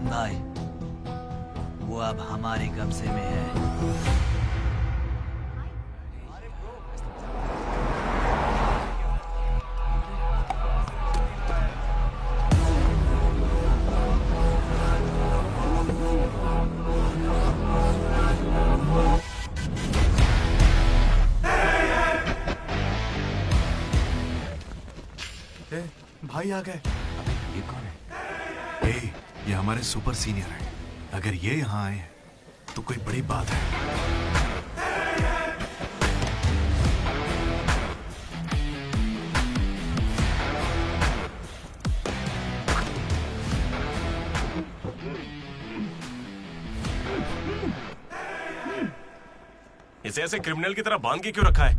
भाई, वो अब हमारे कब्जे में है। भाई आ गए। ये कौन है? ये हमारे सुपर सीनियर हैं। अगर ये यहाँ आए हैं तो कोई बड़ी बात है। इसे ऐसे क्रिमिनल की तरह बांध के क्यों रखा है?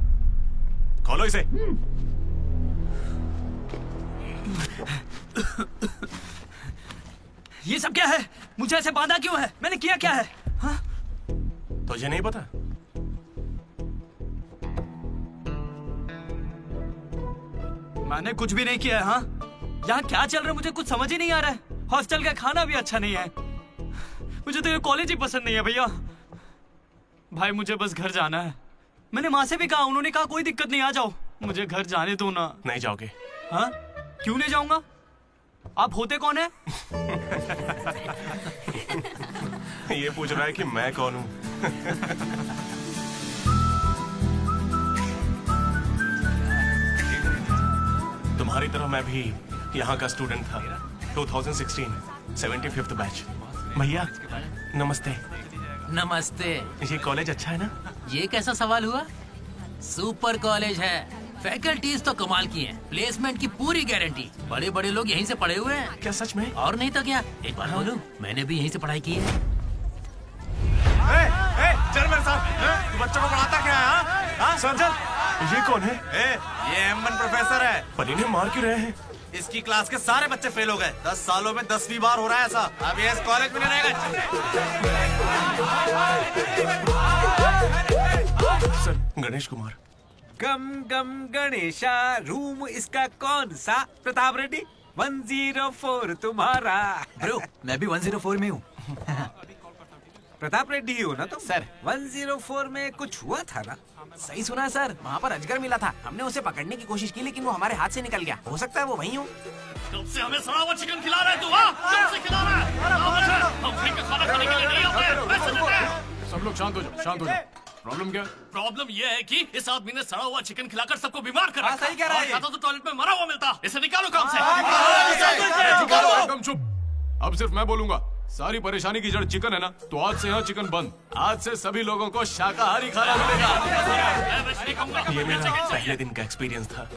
खोलो इसे। ये सब क्या है? मुझे ऐसे बांधा क्यों है? मैंने किया क्या है? हाँ? तुझे नहीं पता? मैंने कुछ भी नहीं किया है। हाँ? यहाँ क्या चल रहा है मुझे कुछ समझ ही नहीं आ रहा है। हॉस्टल का खाना भी अच्छा नहीं है। मुझे तो ये कॉलेज ही पसंद नहीं है भैया। भाई मुझे बस घर जाना है। मैंने माँ से भी कहा, उन्होंने कहा कोई दिक्कत नहीं, आ जाओ। मुझे घर जाने दो ना। नहीं जाओगे? हाँ? क्यों नहीं जाऊंगा? आप होते कौन है? ये पूछ रहा है कि मैं कौन हूँ। तुम्हारी तरह मैं भी यहाँ का स्टूडेंट था। 2016 75th बैच। भैया नमस्ते। नमस्ते। ये कॉलेज अच्छा है ना? ये कैसा सवाल हुआ? सुपर कॉलेज है। फैकल्टीज तो कमाल की हैं। प्लेसमेंट की पूरी गारंटी। बड़े बड़े लोग यहीं से पढ़े हुए हैं। क्या सच में? और नहीं तो क्या। एक बात बोलूं, मैंने भी यहीं से पढ़ाई की है। चल मेरे साथ। तू बच्चों को पढ़ाता क्या है? हाँ सर चल। ये कौन है? ये M1 प्रोफेसर है। पर इन्हें मार क्यों रहे हैं? इसकी क्लास के सारे बच्चे फेल हो गए। 10 सालों में 10वीं बार हो रहा है ऐसा। अब ये इस कॉलेज में नहीं रहेगा। सर गणेश कुमार। गम गम गणेशा। रूम इसका कौन सा? प्रताप रेड्डी 104 तुम्हारा। ब्रो मैं भी 104 में हूँ। प्रताप रेड्डी ही हो ना तुम? सर 104 में कुछ हुआ था ना? सही सुना है सर, वहाँ पर अजगर मिला था। हमने उसे पकड़ने की कोशिश की लेकिन वो हमारे हाथ से निकल गया। हो सकता है वो वहीं हो। कब से हमें सड़ा हुआ चिकन खिला रहा है तू? कब से खिला रहा है? हम फ्री का खाना खाने के लिए नहीं आते। पैसे देते हैं। सब लोग शांत हो जाओ, शांत हो जाओ। प्रॉब्लम क्या है? प्रॉब्लम ये है कि इस आदमी ने सड़ा हुआ चिकन खिलाकर सबको बीमार कर रखा। सही कह रहा है। खाता तो टॉयलेट में मरा हुआ मिलता। इसे निकालो काम से। एकदम चुप। अब सिर्फ मैं बोलूंगा। सारी परेशानी की जड़ चिकन है ना, तो आज से यहाँ चिकन बंद। आज से सभी लोगों को शाकाहारी खाना मिलेगा। ये मेरा पहले दिन का एक्सपीरियंस था।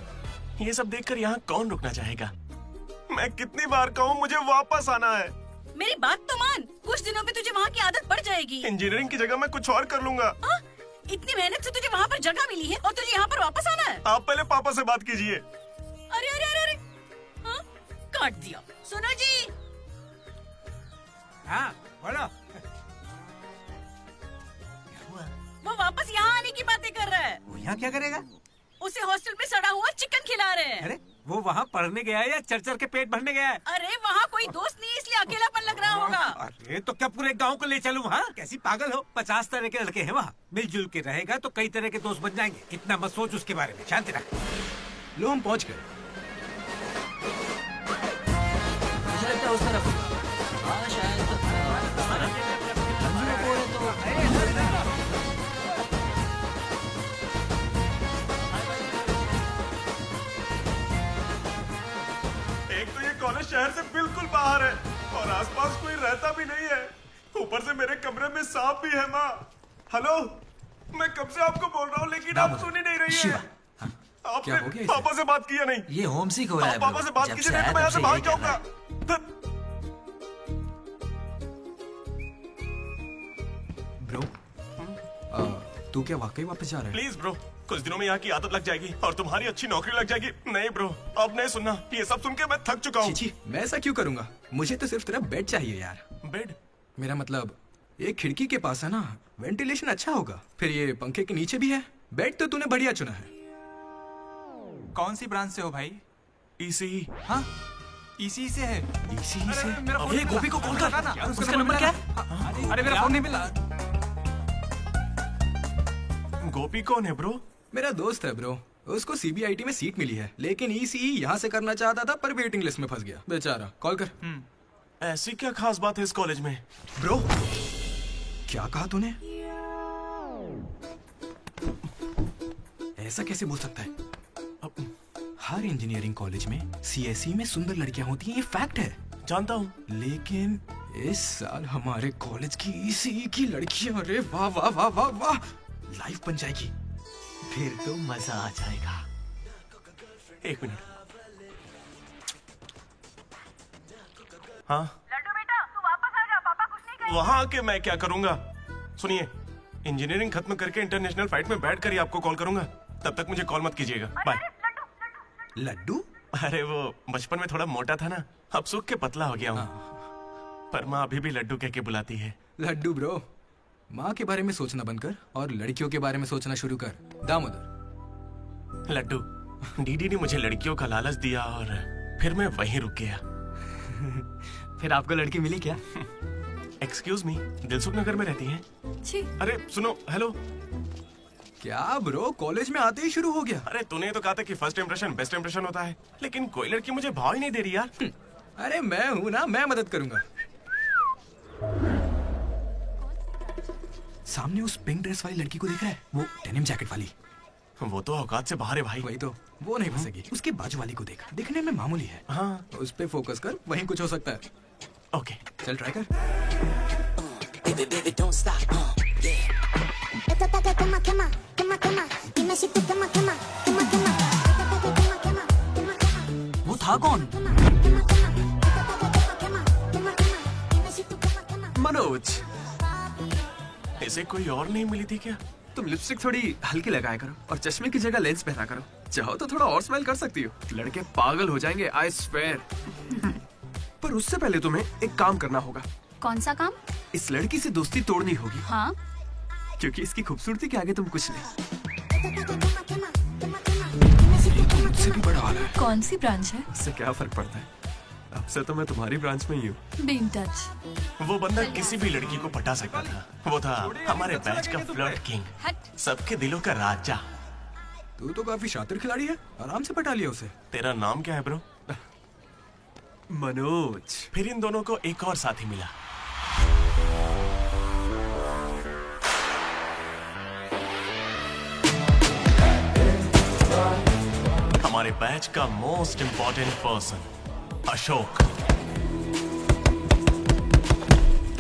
ये सब देखकर यहाँ कौन रुकना चाहेगा? मैं कितनी बार कहूँ मुझे वापस आना है। मेरी बात तो मान। कुछ दिनों में तुझे वहाँ की आदत पड़ जाएगी। इंजीनियरिंग की जगह मैं कुछ और कर लूंगा। इतनी मेहनत से तुझे वहाँ पर जगह मिली है और तुझे यहाँ पर वापस आना है। आप पहले पापा से बात कीजिए। अरे अरे अरे अरे हाँ? काट दिया। सुनो जी, हाँ बोलो। वो वापस यहाँ आने की बातें कर रहा है। वो यहाँ क्या करेगा? उसे हॉस्टल में सड़ा हुआ चिकन खिला रहे हैं। अरे वो वहाँ पढ़ने गया है या चर के पेट भरने गया है? अरे वहाँ कोई दोस्त नहीं, इसलिए अकेलापन लग रहा होगा। अरे तो क्या पूरे गांव को ले चलूं वहाँ? कैसी पागल हो? 50 तरह के लड़के हैं वहाँ। मिलजुल के रहेगा तो कई तरह के दोस्त बन जाएंगे। इतना मत सोच उसके बारे में, शांति रख। लो हम पहुंच गए। मुझे लगता है उस तरफ। हाँ शायद। एक तो ये कॉलेज शहर से बिल्कुल बाहर है और आसपास कोई रहता भी नहीं है। ऊपर से मेरे कमरे में सांप भी है। माँ हेलो, मैं कब से आपको बोल रहा हूँ लेकिन आप सुन ही नहीं रही है। आपने पापा से बात किया नहीं? ये होम सिक हो रहा है। पापा से बात कीजिए नहीं तो मैं यहाँ से भाग जाऊंगा। ब्रो, तू क्या वाकई वापस जा रहा है? प्लीज ब्रो, कुछ दिनों में यहाँ की आदत लग जाएगी और तुम्हारी अच्छी नौकरी लग जाएगी। नहीं ब्रो, अब नहीं सुनना। ये सब सुन के मैं थक चुका हूँ। छी, मैं ऐसा क्यों करूंगा? मुझे तो सिर्फ तेरा बेड चाहिए यार। बेड? मेरा मतलब ये खिड़की के पास है ना, वेंटिलेशन अच्छा होगा। फिर ये पंखे के नीचे भी है। बेड तो तूने बढ़िया चुना है। कौन सी ब्रांच से हो भाई? ईसीई। हाँ ईसी से है। ईसीई से? ये गोपी को कॉल कर। उसका नंबर क्या है? अरे मेरा फोन नहीं मिला। गोपी कौन है ब्रो? मेरा दोस्त है ब्रो। उसको सीबीआईटी में सीट मिली है, लेकिन ईसीई यहाँ से करना चाहता था पर वेटिंग लिस्ट में फंस गया बेचारा। कॉल कर। ऐसी क्या खास बात है इस कॉलेज में? ब्रो, क्या कहा तूने? ऐसा कैसे बोल सकता है? हर इंजीनियरिंग कॉलेज में सीएसई में सुंदर लड़कियां होती हैं, ये फैक्ट है। जानता हूँ, लेकिन इस साल हमारे कॉलेज की ईसीई की लड़कियां, अरे वाह वाह वाह वाह वाह, लाइफ बन जाएगी। फिर तो मजा आ जाएगा। एक मिनट। हाँ लड्डू बेटा, तू वापस आ जा। पापा कुछ नहीं कहेंगे। वहाँ आके मैं क्या करूँगा? सुनिए, इंजीनियरिंग खत्म करके इंटरनेशनल फ्लाइट में बैठ कर ही आपको कॉल करूंगा। तब तक मुझे कॉल मत कीजिएगा। बाय। लड्डू? अरे वो बचपन में थोड़ा मोटा था ना, अब सूख के पतला हो गया हूँ। पर माँ अभी भी लड्डू कह के बुलाती है। लड्डू ब्रो, माँ के बारे में सोचना बंद कर और लड़कियों के बारे में सोचना शुरू कर। दामोदर। लड्डू, डीडी ने मुझे लड़कियों का लालच दिया और फिर मैं वहीं रुक गया। फिर आपको लड़की मिली क्या? एक्सक्यूज मी, दिलसुख नगर में रहती हैं? छी। अरे सुनो, हेलो। क्या ब्रो, कॉलेज में आते ही शुरू हो गया? अरे तूने तो कहा था कि फर्स्ट इंप्रेशन बेस्ट इंप्रेशन होता है, लेकिन कोई लड़की मुझे भाव ही नहीं दे रही यार। अरे मैं हूं ना, मैं मदद करूंगा। सामने उस पिंक ड्रेस वाली लड़की को देख रहा है? वो डेनिम जैकेट वाली। वो तो औकात से बाहर है भाई। वही तो, वो नहीं फंसेगी। उसके बाजू वाली को देख, दिखने में मामूली है। हाँ, उस पे फोकस कर, वहीं कुछ हो सकता है। ओके, चल ट्राई कर। वो था कौन? मनोज, इसे कोई और नहीं मिली थी क्या? तुम लिपस्टिक थोड़ी हल्की लगाया करो और चश्मे की जगह लेंस पहना करो। चाहो तो थोड़ा और स्माइल कर सकती हो, लड़के पागल हो जाएंगे, आई स्वेयर। पर उससे पहले तुम्हें एक काम करना होगा। कौन सा काम? इस लड़की से दोस्ती तोड़नी होगी। हाँ, क्योंकि इसकी खूबसूरती के आगे तुम कुछ नहीं। मुझसे भी बड़ा वाला है। कौन सी ब्रांच है? इससे क्या फर्क पड़ता है? अब से तो मैं तुम्हारी ब्रांच में ही हूँ। Be in touch. वो बंदा किसी भी लड़की को पटा सकता था। वो था हमारे बैच का फ्लर्ट किंग, सबके दिलों का राजा। तू तो काफी शातिर खिलाड़ी है, आराम से पटा लिया उसे। तेरा नाम क्या है ब्रो? मनोज। फिर इन दोनों को एक और साथी मिला। हमारे बैच का most important person Ashok,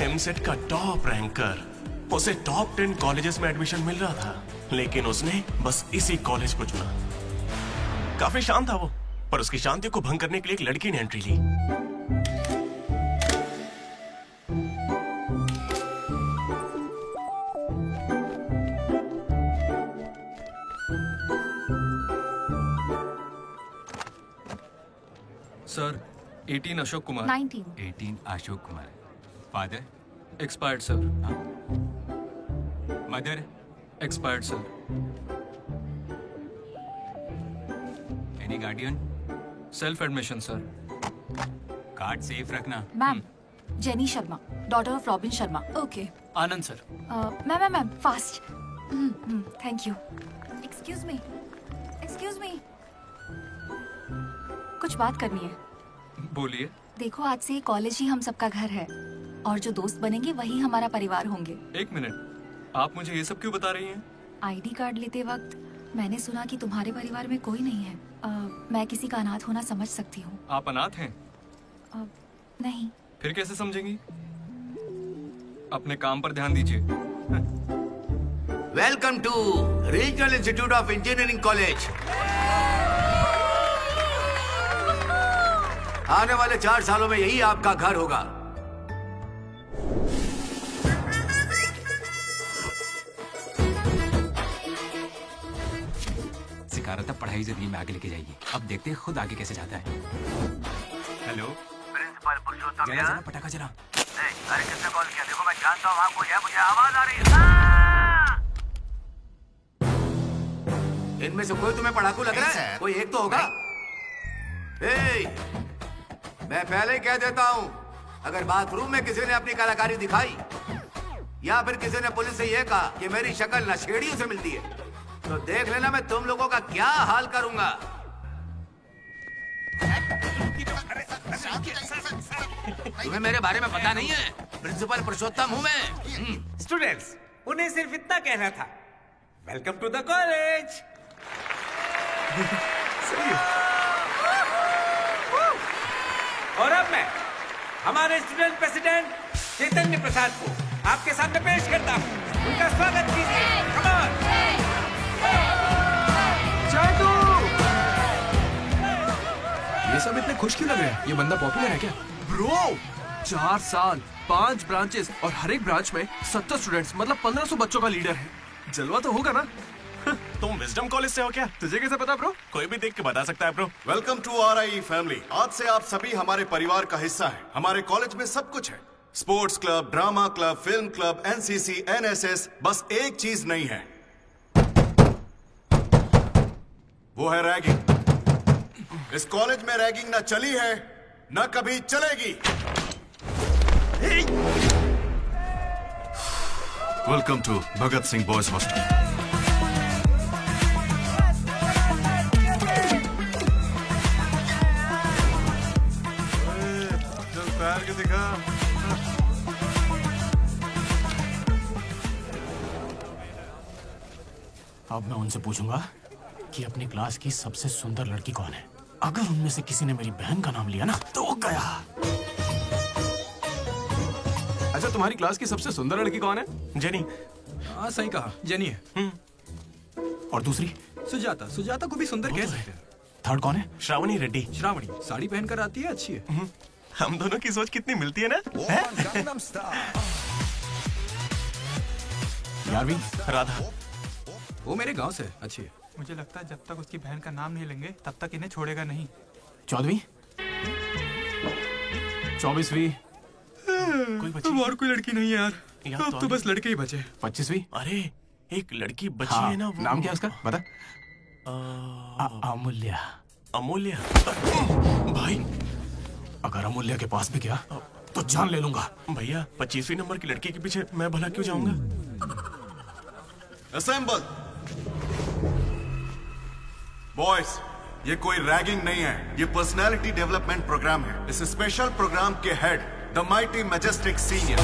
EAMCET का टॉप रैंकर। उसे टॉप 10 कॉलेजेस में एडमिशन मिल रहा था, लेकिन उसने बस इसी कॉलेज को चुना। काफी शांत था वो, पर उसकी शांति को भंग करने के लिए एक लड़की ने एंट्री ली। Sir 18 Ashok Kumar 19। 18 Ashok Kumar. Father? Expired sir. Mother? Expired sir. Any guardian? Self admission sir. Card safe रखना। Ma'am, Jenny Sharma, daughter of Robin Sharma. Okay. Anand sir. Ma'am fast. Thank you. Excuse me, कुछ बात करनी है। बोलिए। देखो, आज से कॉलेज ही हम सबका घर है और जो दोस्त बनेंगे वही हमारा परिवार होंगे। एक मिनट, आप मुझे ये सब क्यों बता रही हैं? आईडी कार्ड लेते वक्त मैंने सुना कि तुम्हारे परिवार में कोई नहीं है। मैं किसी का अनाथ होना समझ सकती हूँ। आप अनाथ हैं? नहीं। फिर कैसे समझेंगी? अपने काम पर ध्यान दीजिए। Welcome to regional institute of engineering college. आने वाले 4 सालों में यही आपका घर होगा। सिखा रहा था पढ़ाई जिंदगी में आगे लेके जाइए। अब देखते हैं खुद आगे कैसे जाता है। हेलो, प्रिंसिपल पुरुषोत्तम जरा जरा पटाखा जरा। अरे किसने कॉल किया? देखो मैं जानता हूँ आपको, मुझे आवाज आ रही है। इनमें से कोई तुम्हें पढ़ाकू लग रहा है? कोई एक तो होगा। मैं पहले ही कह देता हूँ, अगर बाथरूम में किसी ने अपनी कलाकारी दिखाई या फिर किसी ने पुलिस से यह कहा कि मेरी शक्ल नशेड़ियों से मिलती है, तो देख लेना मैं तुम लोगों का क्या हाल करूंगा। तुम्हें मेरे बारे में पता नहीं है? प्रिंसिपल पुरुषोत्तम हूँ मैं। स्टूडेंट्स, उन्हें सिर्फ इतना कहना था, वेलकम टू द कॉलेज। और अब मैं हमारे स्टूडेंट प्रेसिडेंट चैतन्य प्रसाद को आपके सामने पेश करता हूँ। उनका स्वागत कीजिए। Come on. ये सब इतने खुश क्यों लग रहे हैं? ये बंदा पॉपुलर है क्या? ब्रो, 4 साल, 5 ब्रांचेस और हर एक ब्रांच में 70 स्टूडेंट्स, मतलब 1500 बच्चों का लीडर है। जलवा तो होगा ना? तुम विजडम कॉलेज से हो क्या? तुझे कैसे पता ब्रो? कोई भी देख के बता सकता है bro. Welcome to RIE family. आज से आप सभी हमारे परिवार का हिस्सा हैं। हमारे कॉलेज में सब कुछ है, sports club, drama club, film club, NCC, NSS। बस एक चीज नहीं है, वो है रैगिंग। इस कॉलेज में रैगिंग ना चली है, ना कभी चलेगी। Welcome to Bhagat Singh boys hostel. पैर के दिखा। अब मैं उनसे पूछूंगा कि अपनी क्लास की सबसे सुंदर लड़की कौन है। अगर उनमें से किसी ने मेरी बहन का नाम लिया ना तो गया। अच्छा, तुम्हारी क्लास की सबसे सुंदर लड़की कौन है? जेनी। हाँ, सही कहा, जेनी है। और दूसरी? सुजाता। सुजाता को भी सुंदर कह सकते हैं। थर्ड कौन है? श्रावणी रेड्डी। श्रावणी साड़ी पहनकर आती है, अच्छी है। हम दोनों की सोच कितनी मिलती है ना? यारवी? राधा। वो मेरे गांव से, अच्छी है। मुझे लगता है जब तक उसकी बहन का नाम नहीं लेंगे तब तक इन्हें छोड़ेगा नहीं। 14वीं? 24वीं? कोई बची? और कोई लड़की नहीं है यार, अब तो बस लड़के ही बचे। 25वीं? अरे एक लड़की बची हाँ, है ना, वो नाम क्या है उसका? बता। अमूल्य। अमूल्य। भाई, अगर अमूल्य के पास भी गया तो जान ले लूंगा। भैया 25वीं नंबर की लड़की के पीछे मैं भला क्यों जाऊंगा? असेंबल। बॉयज, ये कोई रैगिंग नहीं है, ये पर्सनालिटी डेवलपमेंट प्रोग्राम है। इस स्पेशल प्रोग्राम के head the mighty majestic senior,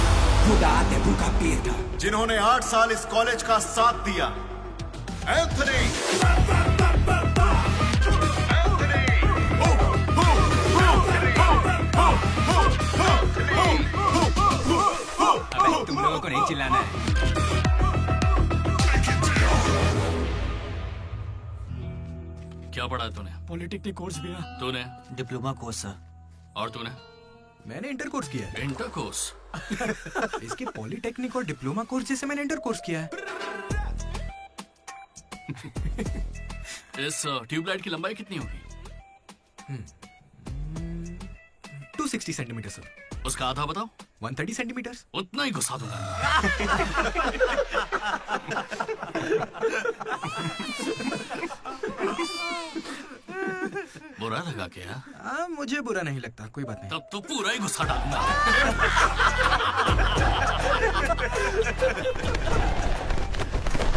जिन्होंने 8 साल इस कॉलेज का साथ दिया, एंथनी। तुम लोगों को नहीं चिल्लाना है। क्या पढ़ा है तूने? पॉलिटेक्निक कोर्स भी है। तूने? Diploma course sir. और तूने? मैंने इंटर कोर्स किया है। Inter course? इसके पॉलिटेक्निक और डिप्लोमा कोर्स जैसे मैंने इंटर कोर्स किया है। इस ट्यूबलाइट की लंबाई कितनी होगी? 260 सेंटीमीटर सर। उसका आधा बताओ। 130 सेंटीमीटर। उतना ही घुसा दूंगा। बुरा लगा क्या? मुझे बुरा नहीं लगता, कोई बात नहीं। तब तो पूरा ही गुस्सा डालूंगा।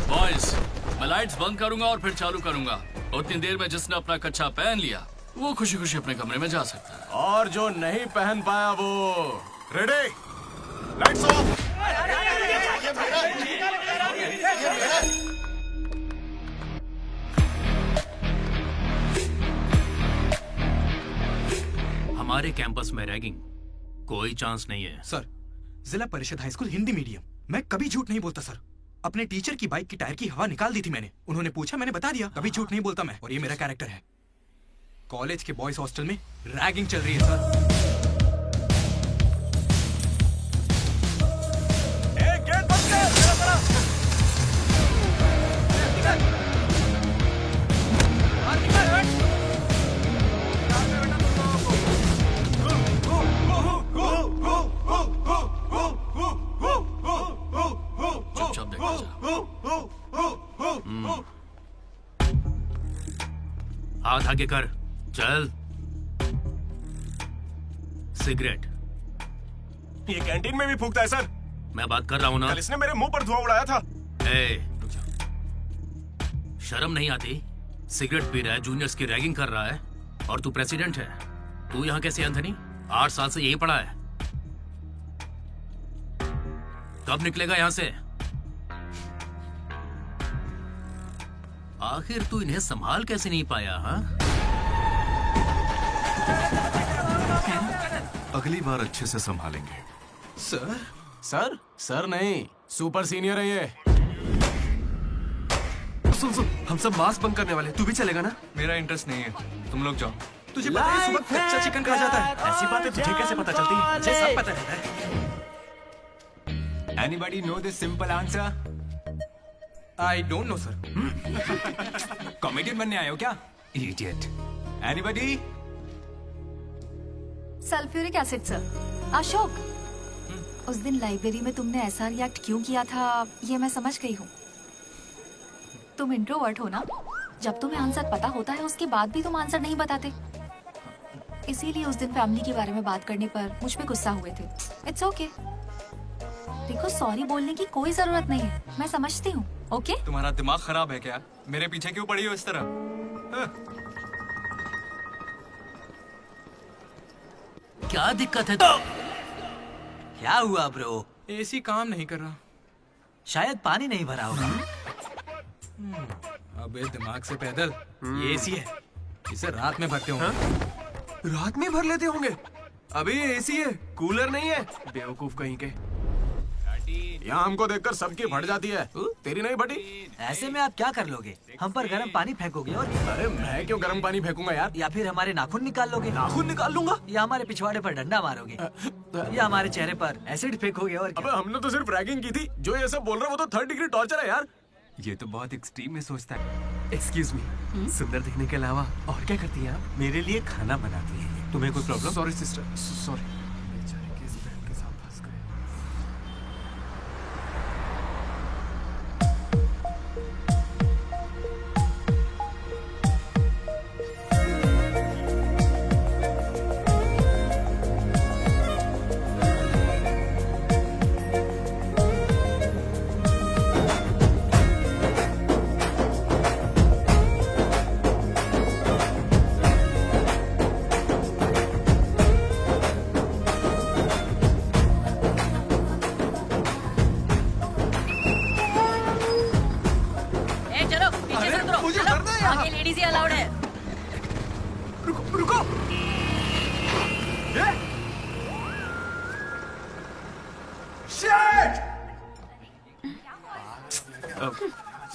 बॉयज, मैं लाइट्स बंद करूंगा और फिर चालू करूंगा। उतनी देर में जिसने अपना कच्छा पहन लिया वो खुशी खुशी अपने कमरे में जा सकता है। और जो नहीं पहन पाया वो रेडी, लाइट्स ऑफ। हमारे कैंपस में रैगिंग कोई चांस नहीं है सर। जिला परिषद हाई स्कूल हिंदी मीडियम, मैं कभी झूठ नहीं बोलता सर। अपने टीचर की बाइक की टायर की हवा निकाल दी थी मैंने। उन्होंने पूछा, मैंने बता दिया। कभी झूठ नहीं बोलता मैं, और ये मेरा कैरेक्टर है। कॉलेज के बॉयज हॉस्टल में रैगिंग चल रही है सर। चुपचाप देखा जा। हाथ आगे कर, चल। सिगरेट ये कैंटीन में भी फूकता है सर। मैं बात कर रहा हूँ ना। कल इसने मेरे मुंह पर धुआं उड़ाया था। शर्म नहीं आती? सिगरेट पी रहा है, जूनियर्स की रैगिंग कर रहा है, और तू प्रेसिडेंट है। तू यहाँ कैसे एंथनी? 8 साल से यही पढ़ा है। कब निकलेगा यहाँ से? आखिर तू इन्हें संभाल कैसे नहीं पाया? हाँ, अगली बार अच्छे से संभालेंगे। सर सर सर नहीं, सुपर सीनियर है ये। सुन सुन, हम सब मास्क बंद करने वाले, तू भी चलेगा ना? मेरा इंटरेस्ट नहीं है, तुम लोग जाओ। तुझे पता है सुबह कच्चा चिकन कहा जाता है? ऐसी बातें तुझे कैसे पता चलती है? मुझे सब पता रहता है। Anybody know this simple answer? I don't know sir. Comedian बनने आए हो क्या? Idiot. Anybody? Sulphuric acid sir. Ashok, उस दिन लाइब्रेरी में तुमने ऐसा रिएक्ट क्यों किया था ये मैं समझ गई हूँ। तुम इंट्रोवर्ट हो ना? जब तुम्हें आंसर पता होता है उसके बाद भी तुम आंसर नहीं बताते। इसीलिए उस दिन फैमिली के बारे में बात करने पर मुझ पे गुस्सा हुए थे। It's okay. देखो, सॉरी बोलने की कोई जरूरत नहीं है, मैं समझती हूँ। ओके? तुम्हारा दिमाग खराब है क्या? मेरे पीछे क्यों पड़ी हो इस तरह? क्या दिक्कत है? क्या हुआ ब्रो? एसी काम नहीं कर रहा। शायद पानी नहीं भरा होगा। अबे दिमाग से पैदल, ये एसी है, इसे रात में भरते होंगे। रात में भर लेते होंगे? अबे ये एसी है, कूलर नहीं है। बेवकूफ कहीं के। यहाँ हमको देखकर सबकी फट जाती है, तेरी नहीं फटी? ऐसे में आप क्या कर लोगे? हम पर गर्म पानी फेंकोगे और अरे मैं क्यों गर्म पानी फेंकूंगा यार? या फिर हमारे नाखून निकाल लोगे? नाखून निकाल लूंगा? या हमारे पिछवाड़े पर डंडा मारोगे? या हमारे चेहरे पर एसिड फेंकोगे? और अबे हमने तो सिर्फ रैगिंग की थी। जो ये सब बोल रहा है वो तो 3rd डिग्री टॉर्चर है यार। ये तो बहुत एक्सट्रीम में सोचता है। एक्सक्यूज मी, सुंदर दिखने के अलावा और क्या करती हैं आप? मेरे लिए खाना बनाती है। तुम्हें कोई problem? Sorry sister, sorry.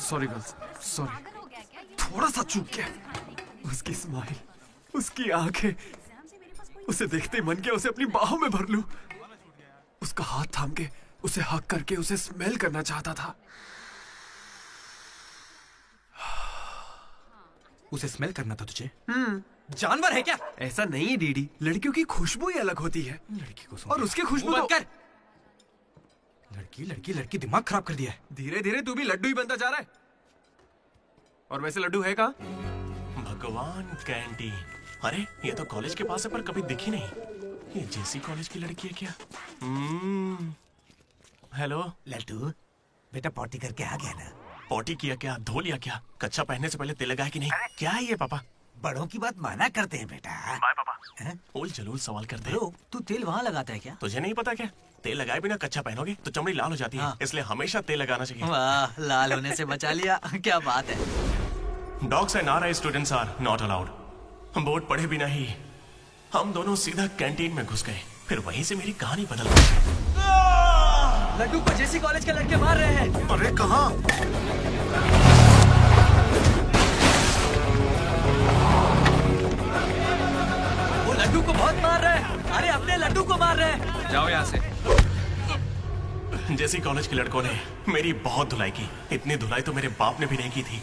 Sorry girls, sorry. थोड़ा सा चूक गया। उसकी स्माइल, उसकी आंखें, उसे देखते ही मन किया उसे अपनी बाहों में भर लूं। उसका हाथ थाम के उसे हक करके उसे स्मेल करना चाहता था। उसे स्मेल करना था तुझे? जानवर है क्या? ऐसा नहीं है डीडी, लड़कियों की खुशबू ही अलग होती है। लड़की को और उसकी खुशबू मुंह तो... बंद कर। लड़की दिमाग खराब कर दिया है। धीरे धीरे तू भी लड्डू ही बनता जा रहा है। और वैसे लड्डू है कहाँ? भगवान, कैंटीन। अरे ये तो कॉलेज के पास है पर कभी दिखी नहीं। ये जेसी कॉलेज की लड़की है क्या? हेलो लड्डू, बेटा पॉटी करके आ गया ना? पॉटी किया क्या, धो लिया क्या? कच्चा पहनने से पहले तेल लगाया कि नहीं? क्या है ये पापा? बड़ों की बात माना करते हैं बेटा। बाय पापा। उल जलूल सवाल करते हैं। तू तेल वहाँ लगाता है क्या? तुझे नहीं पता क्या? तेल लगाए बिना कच्चा पहनोगे तो चमड़ी लाल हो जाती है, इसलिए हमेशा तेल लगाना चाहिए। वाह, लाल होने से बचा लिया। क्या बात है। Dogs and RI students are not allowed. Board पढ़े बिना ही हम दोनों सीधा कैंटीन में घुस गए, फिर वहीं से मेरी कहानी बदल गई। लड्डू को जेसी कॉलेज के लड़के मार रहे हैं। अरे कहाँ? वो लड्डू को बहुत मार रहे हैं। अरे अपने लड्डू को मार रहे हैं। जाओ यहाँ से। जेसी कॉलेज के लड़कों ने मेरी बहुत धुलाई की। इतनी धुलाई तो मेरे बाप ने भी नहीं की थी।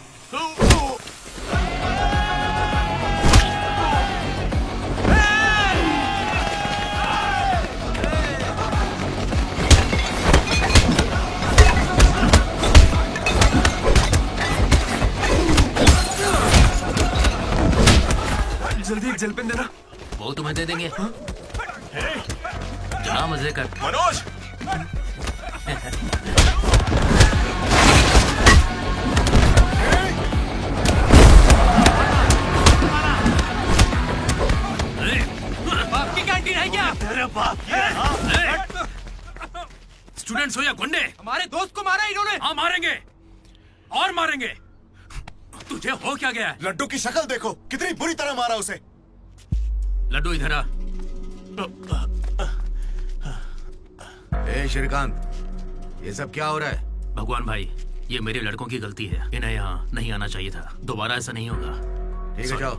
जल्दी एक जल पेन देना। वो तुम्हें दे देंगे। जा मजे कर। मनोज, बाप की कैंटीन है क्या? तेरे बाप की है, हाँ? स्टूडेंट्स हो या गुंडे, हमारे दोस्त को मारा इन्होंने। हाँ मारेंगे और मारेंगे। तुझे हो क्या गया? लड्डू की शक्ल देखो, कितनी बुरी तरह मारा उसे। लड्डू इधर आ। ए श्रीकांत, ये सब क्या हो रहा है? भगवान भाई, ये मेरे लड़कों की गलती है। इन्हें यहाँ नहीं आना चाहिए था। दोबारा ऐसा नहीं होगा। ठीक है, जाओ।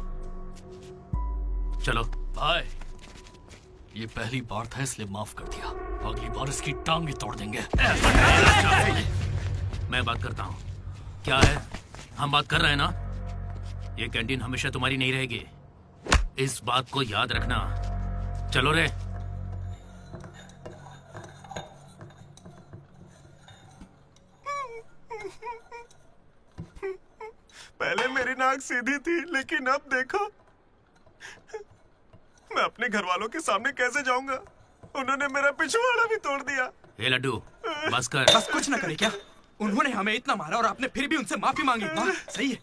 चलो भाई, ये पहली बार था इसलिए माफ कर दिया। अगली बार इसकी टांग भी तोड़ देंगे। मैं बात करता हूँ। क्या है, हम बात कर रहे हैं ना? ये कैंटीन हमेशा तुम्हारी नहीं रहेगी, इस बात को याद रखना। चलो रे। पहले मेरी नाक सीधी थी, लेकिन अब देखो, मैं अपने घर वालों के सामने कैसे जाऊंगा? उन्होंने मेरा पिछवाड़ा भी तोड़ दिया। ए लड्डू, बस कर। बस कुछ ना करे क्या? उन्होंने हमें इतना मारा और आपने फिर भी उनसे माफी मांगी। वाह, सही है।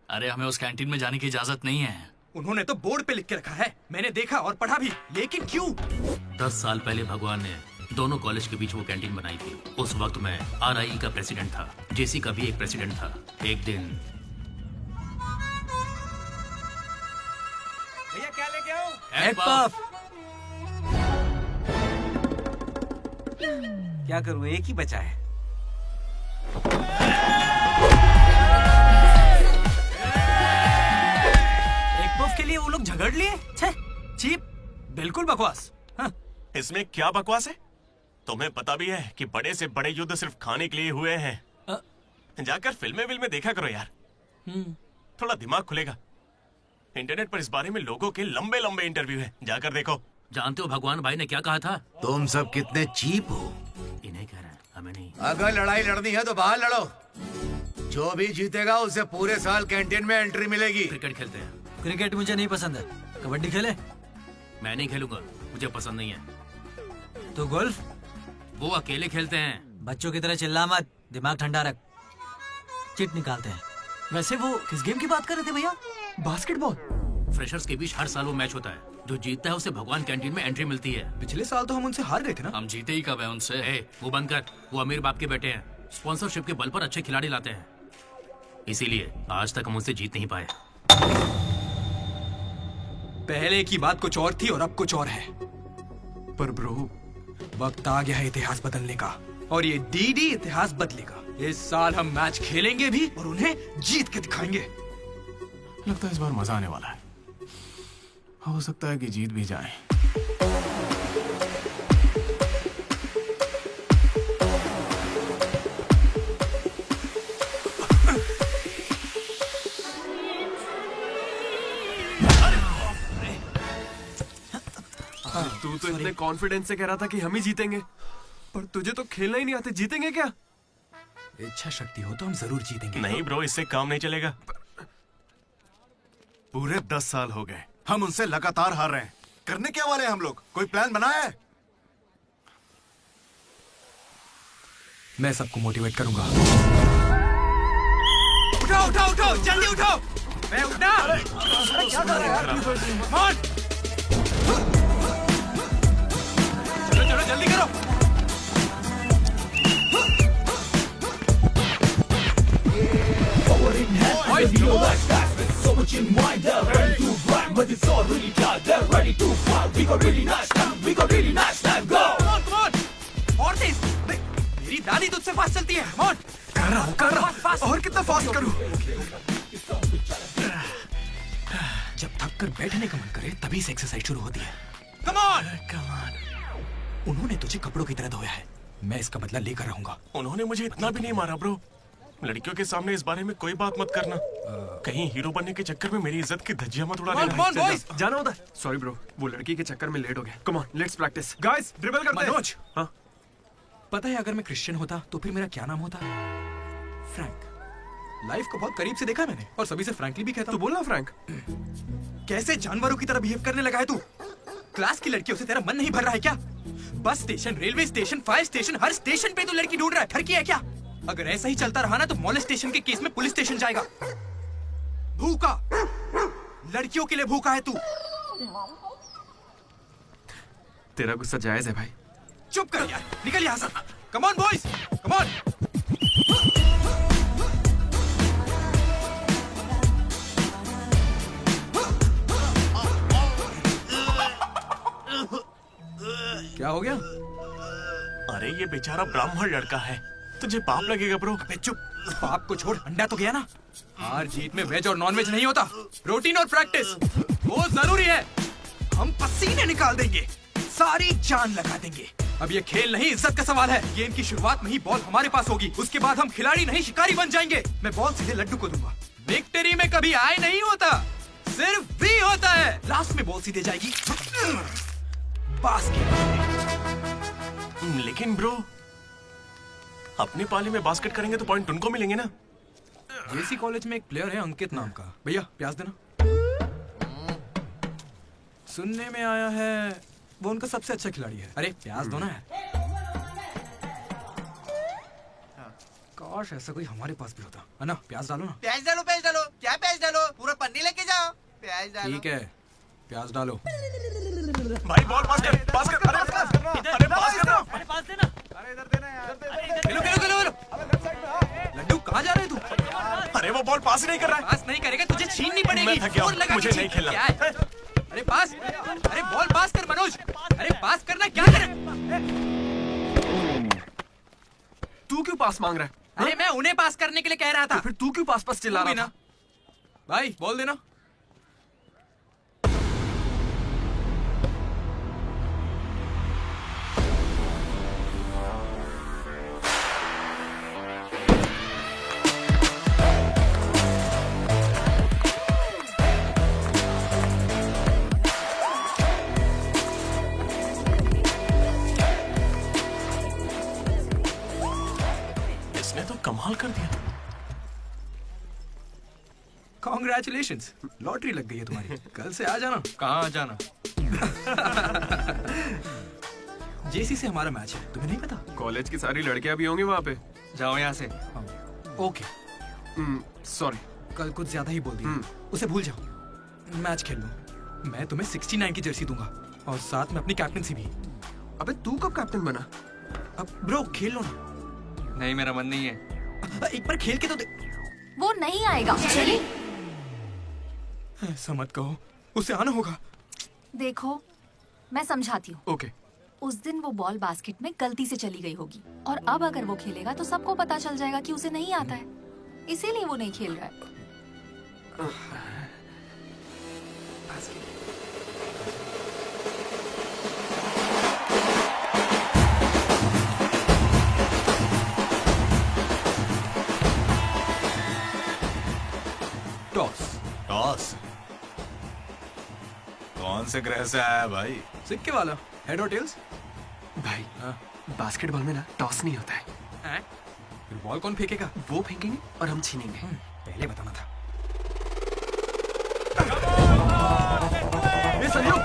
अरे हमें उस कैंटीन में जाने की इजाजत नहीं है। उन्होंने तो बोर्ड पे लिख के रखा है, मैंने देखा और पढ़ा भी, लेकिन क्यों? 10 साल पहले भगवान ने दोनों कॉलेज के बीच वो कैंटीन बनाई थी। उस वक्त मैं आरआई का प्रेसिडेंट था, जेसी का भी एक प्रेसिडेंट था। एक दिन भैया क्या लेके आओ? Egg puff. क्या करूं, एक ही बचा है। एक पफ के लिए वो लोग झगड़ लिए। छे, चीप, बिल्कुल बकवास। हाँ। इसमें क्या बकवास है? तुम्हें पता भी है कि बड़े से बड़े युद्ध सिर्फ खाने के लिए हुए हैं। जाकर फिल्में देखा करो यार, थोड़ा दिमाग खुलेगा। इंटरनेट पर इस बारे में लोगों के लंबे लंबे इंटरव्यू हैं, जाकर देखो। जानते हो भगवान भाई ने क्या कहा था? तुम सब कितने चीप हो। इन्हें कह रहा है, हमें नहीं। अगर लड़ाई लड़नी है तो बाहर लड़ो। जो भी जीतेगा उसे पूरे साल कैंटीन में एंट्री मिलेगी। क्रिकेट खेलते हैं। क्रिकेट मुझे नहीं पसंद है। कबड्डी खेले? मैं नहीं खेलूंगा, मुझे पसंद नहीं है। तो गोल्फ? वो अकेले खेलते हैं। बच्चों की तरह चिल्ला मत, दिमाग ठंडा रख। चिट निकालते हैं। वैसे वो किस गेम की बात कर रहे थे भैया? बास्केटबॉल। फ्रेशर्स के बीच हर साल वो मैच होता है। जो जीतता है उसे भगवान कैंटीन में एंट्री मिलती है। पिछले साल तो हम उनसे हार गए थे ना। हम जीते ही कब है उनसे? वो बंद कर। वो अमीर बाप के बेटे हैं, स्पॉन्सरशिप के बल पर अच्छे खिलाड़ी लाते हैं, इसीलिए आज तक हम उनसे जीत नहीं पाए। पहले की बात कुछ और थी और अब कुछ और है। पर ब्रो, वक्त आ गया है इतिहास बदलने का, और ये डीडी इतिहास बदलेगा। इस साल हम मैच खेलेंगे भी और उन्हें जीत के दिखाएंगे। लगता है इस बार मजा आने वाला है। हो सकता है कि जीत भी जाए। तू तो इतने कॉन्फिडेंस से कह रहा था कि हम ही जीतेंगे, पर तुझे तो खेलना ही नहीं आते। जीतेंगे क्या? इच्छा शक्ति हो तो हम जरूर जीतेंगे। नहीं ब्रो, इससे काम नहीं चलेगा। पूरे 10 साल हो गए हम उनसे लगातार हार रहे हैं। करने क्या वाले हैं हम लोग? कोई प्लान बनाया है? मैं सबको मोटिवेट करूंगा। उठो उठो उठो, जल्दी उठो। मैं उठना। क्या कर रहे हैं? चलो चलो जल्दी करो। मेरी दादी तुझसे फास्ट चलती है। कर रहा हूं। और कितना फास्ट करूं? जब थक कर बैठने का मन करे तभी से एक्सरसाइज शुरू होती है। Come on. उन्होंने तुझे कपड़ों की तरह धोया है, मैं इसका बदला लेकर रहूंगा। उन्होंने मुझे इतना भी नहीं मारा ब्रो। लड़कियों के सामने इस बारे में कोई बात मत करना। कहीं हीरो बनने के चक्कर में मेरी इज्जत की धज्जियां मत उड़ा लेना। जाना होता है। सॉरी ब्रो, वो लड़की के चक्कर में लेट हो गया। Come on, let's practise. Guys, dribble करते हैं। मनोज, हाँ? पता है अगर मैं क्रिश्चियन होता तो फिर मेरा क्या नाम होता? फ्रैंक। लाइफ को बहुत करीब से देखा मैंने और सभी से फ्रैंकली भी कहता। तो बोलना फ्रैंक। कैसे जानवरों की तरह बिहेव करने लगा है तू? क्लास की लड़कियों से तेरा मन नहीं भर रहा है क्या? Bus station, railway station, fire station, हर स्टेशन पे तू लड़की ढूंढ रहा है। ठरकी है क्या? अगर ऐसा ही चलता रहा ना तो मोलेस्टेशन के केस में पुलिस स्टेशन जाएगा। भूखा, लड़कियों के लिए भूखा है तू। तेरा गुस्सा जायज है भाई। चुप कर यार, निकल यहाँ से। Come on boys, come on. क्या हो गया? अरे ये बेचारा ब्राह्मण लड़का है, तुझे पाप लगेगा ब्रो। अबे चुप। पाप को छोड़, अंडा तो गया ना। हार जीत में वेज और नॉन वेज नहीं होता, प्रोटीन और प्रैक्टिस वो जरूरी है। हम पसीने निकाल देंगे, सारी जान लगा देंगे। अब ये खेल नहीं, इज्जत का सवाल है। गेम की शुरुआत में ही बॉल हमारे पास होगी, उसके बाद हम खिलाड़ी नहीं शिकारी बन जाएंगे। मैं बॉल सीधे लड्डू को दूंगा। विक्ट्री में कभी आए नहीं होता, सिर्फ भी होता है। लास्ट में बॉल सीधे जाएगी बास्केट। लेकिन ब्रो, अपने पाले में बास्केट करेंगे तो पॉइंट उनको मिलेंगे ना। जेसी कॉलेज में एक प्लेयर है अंकित नाम का। भैया प्याज देना। सुनने में आया है वो उनका सबसे अच्छा खिलाड़ी है। अरे प्याज दो ना यार। काश ऐसा कोई हमारे पास भी होता है ना। प्याज डालो ना। प्याज डालो, प्याज डालो। क्या प्याज डालो? पूरा पन्नी लेके जाओ। प्याज डालो। ठीक है, प्याज डालो। भाई बॉल पास कर, पास कर। अरे पास करना। अरे पास देना। अरे इधर देना यार। खेलो खेलो खेलो। लड्डू कहाँ जा रहे तू? अरे वो बॉल पास ही नहीं कर रहा है। पास नहीं करेगा तुझे छीननी पड़ेगी। मैं थक गया हूं, जोर लगा के मुझे नहीं छीन। खेलना। क्या है? अरे पास, अरे बॉल पास कर मनोज। अरे पास करना, क्या करे? तू क्यों पास मांग रहा है? अरे मैं उन्हें पास करने के लिए कह रहा था। तो फिर तू क्यों पास पास चिल्ला रहा था? भाई बॉल देना। इसने तो कमाल कर दिया। कॉन्ग्रेचुलेशंस, लॉटरी लग गई है तुम्हारी। कल से आ जाना। कहाँ आ जाना? जेसी से हमारा मैच है, तुम्हें नहीं पता? कॉलेज की सारी लड़कियां भी होंगी वहाँ पे। जाओ यहाँ से। ओके सॉरी, कल कुछ ज्यादा ही बोल दिया। उसे भूल जाओ, मैच खेल लो। मैं तुम्हें 69 की जर्सी दूंगा और साथ में अपनी कैप्टनसी भी। अबे तू कब कैप्टन बना? अब ब्रो खेल लो ना। नहीं, मेरा मन नहीं है। एक बार खेल के तो वो नहीं आएगा। चलिए। ऐसा मत कहो, उसे आना होगा। देखो मैं समझाती हूँ। ओके। उस दिन वो बॉल बास्केट में गलती से चली गई होगी और अब अगर वो खेलेगा तो सबको पता चल जाएगा कि उसे नहीं आता है, इसीलिए वो नहीं खेल रहा है। टॉस। टॉस। कौन से ग्रह से आया है भाई? सिक्के वाला, हेड और टेल्स। भाई बास्केटबॉल में ना टॉस नहीं होता है। फिर बॉल कौन फेंकेगा? वो फेंकेंगे और हम छीनेंगे। पहले बताना था। ये संजू,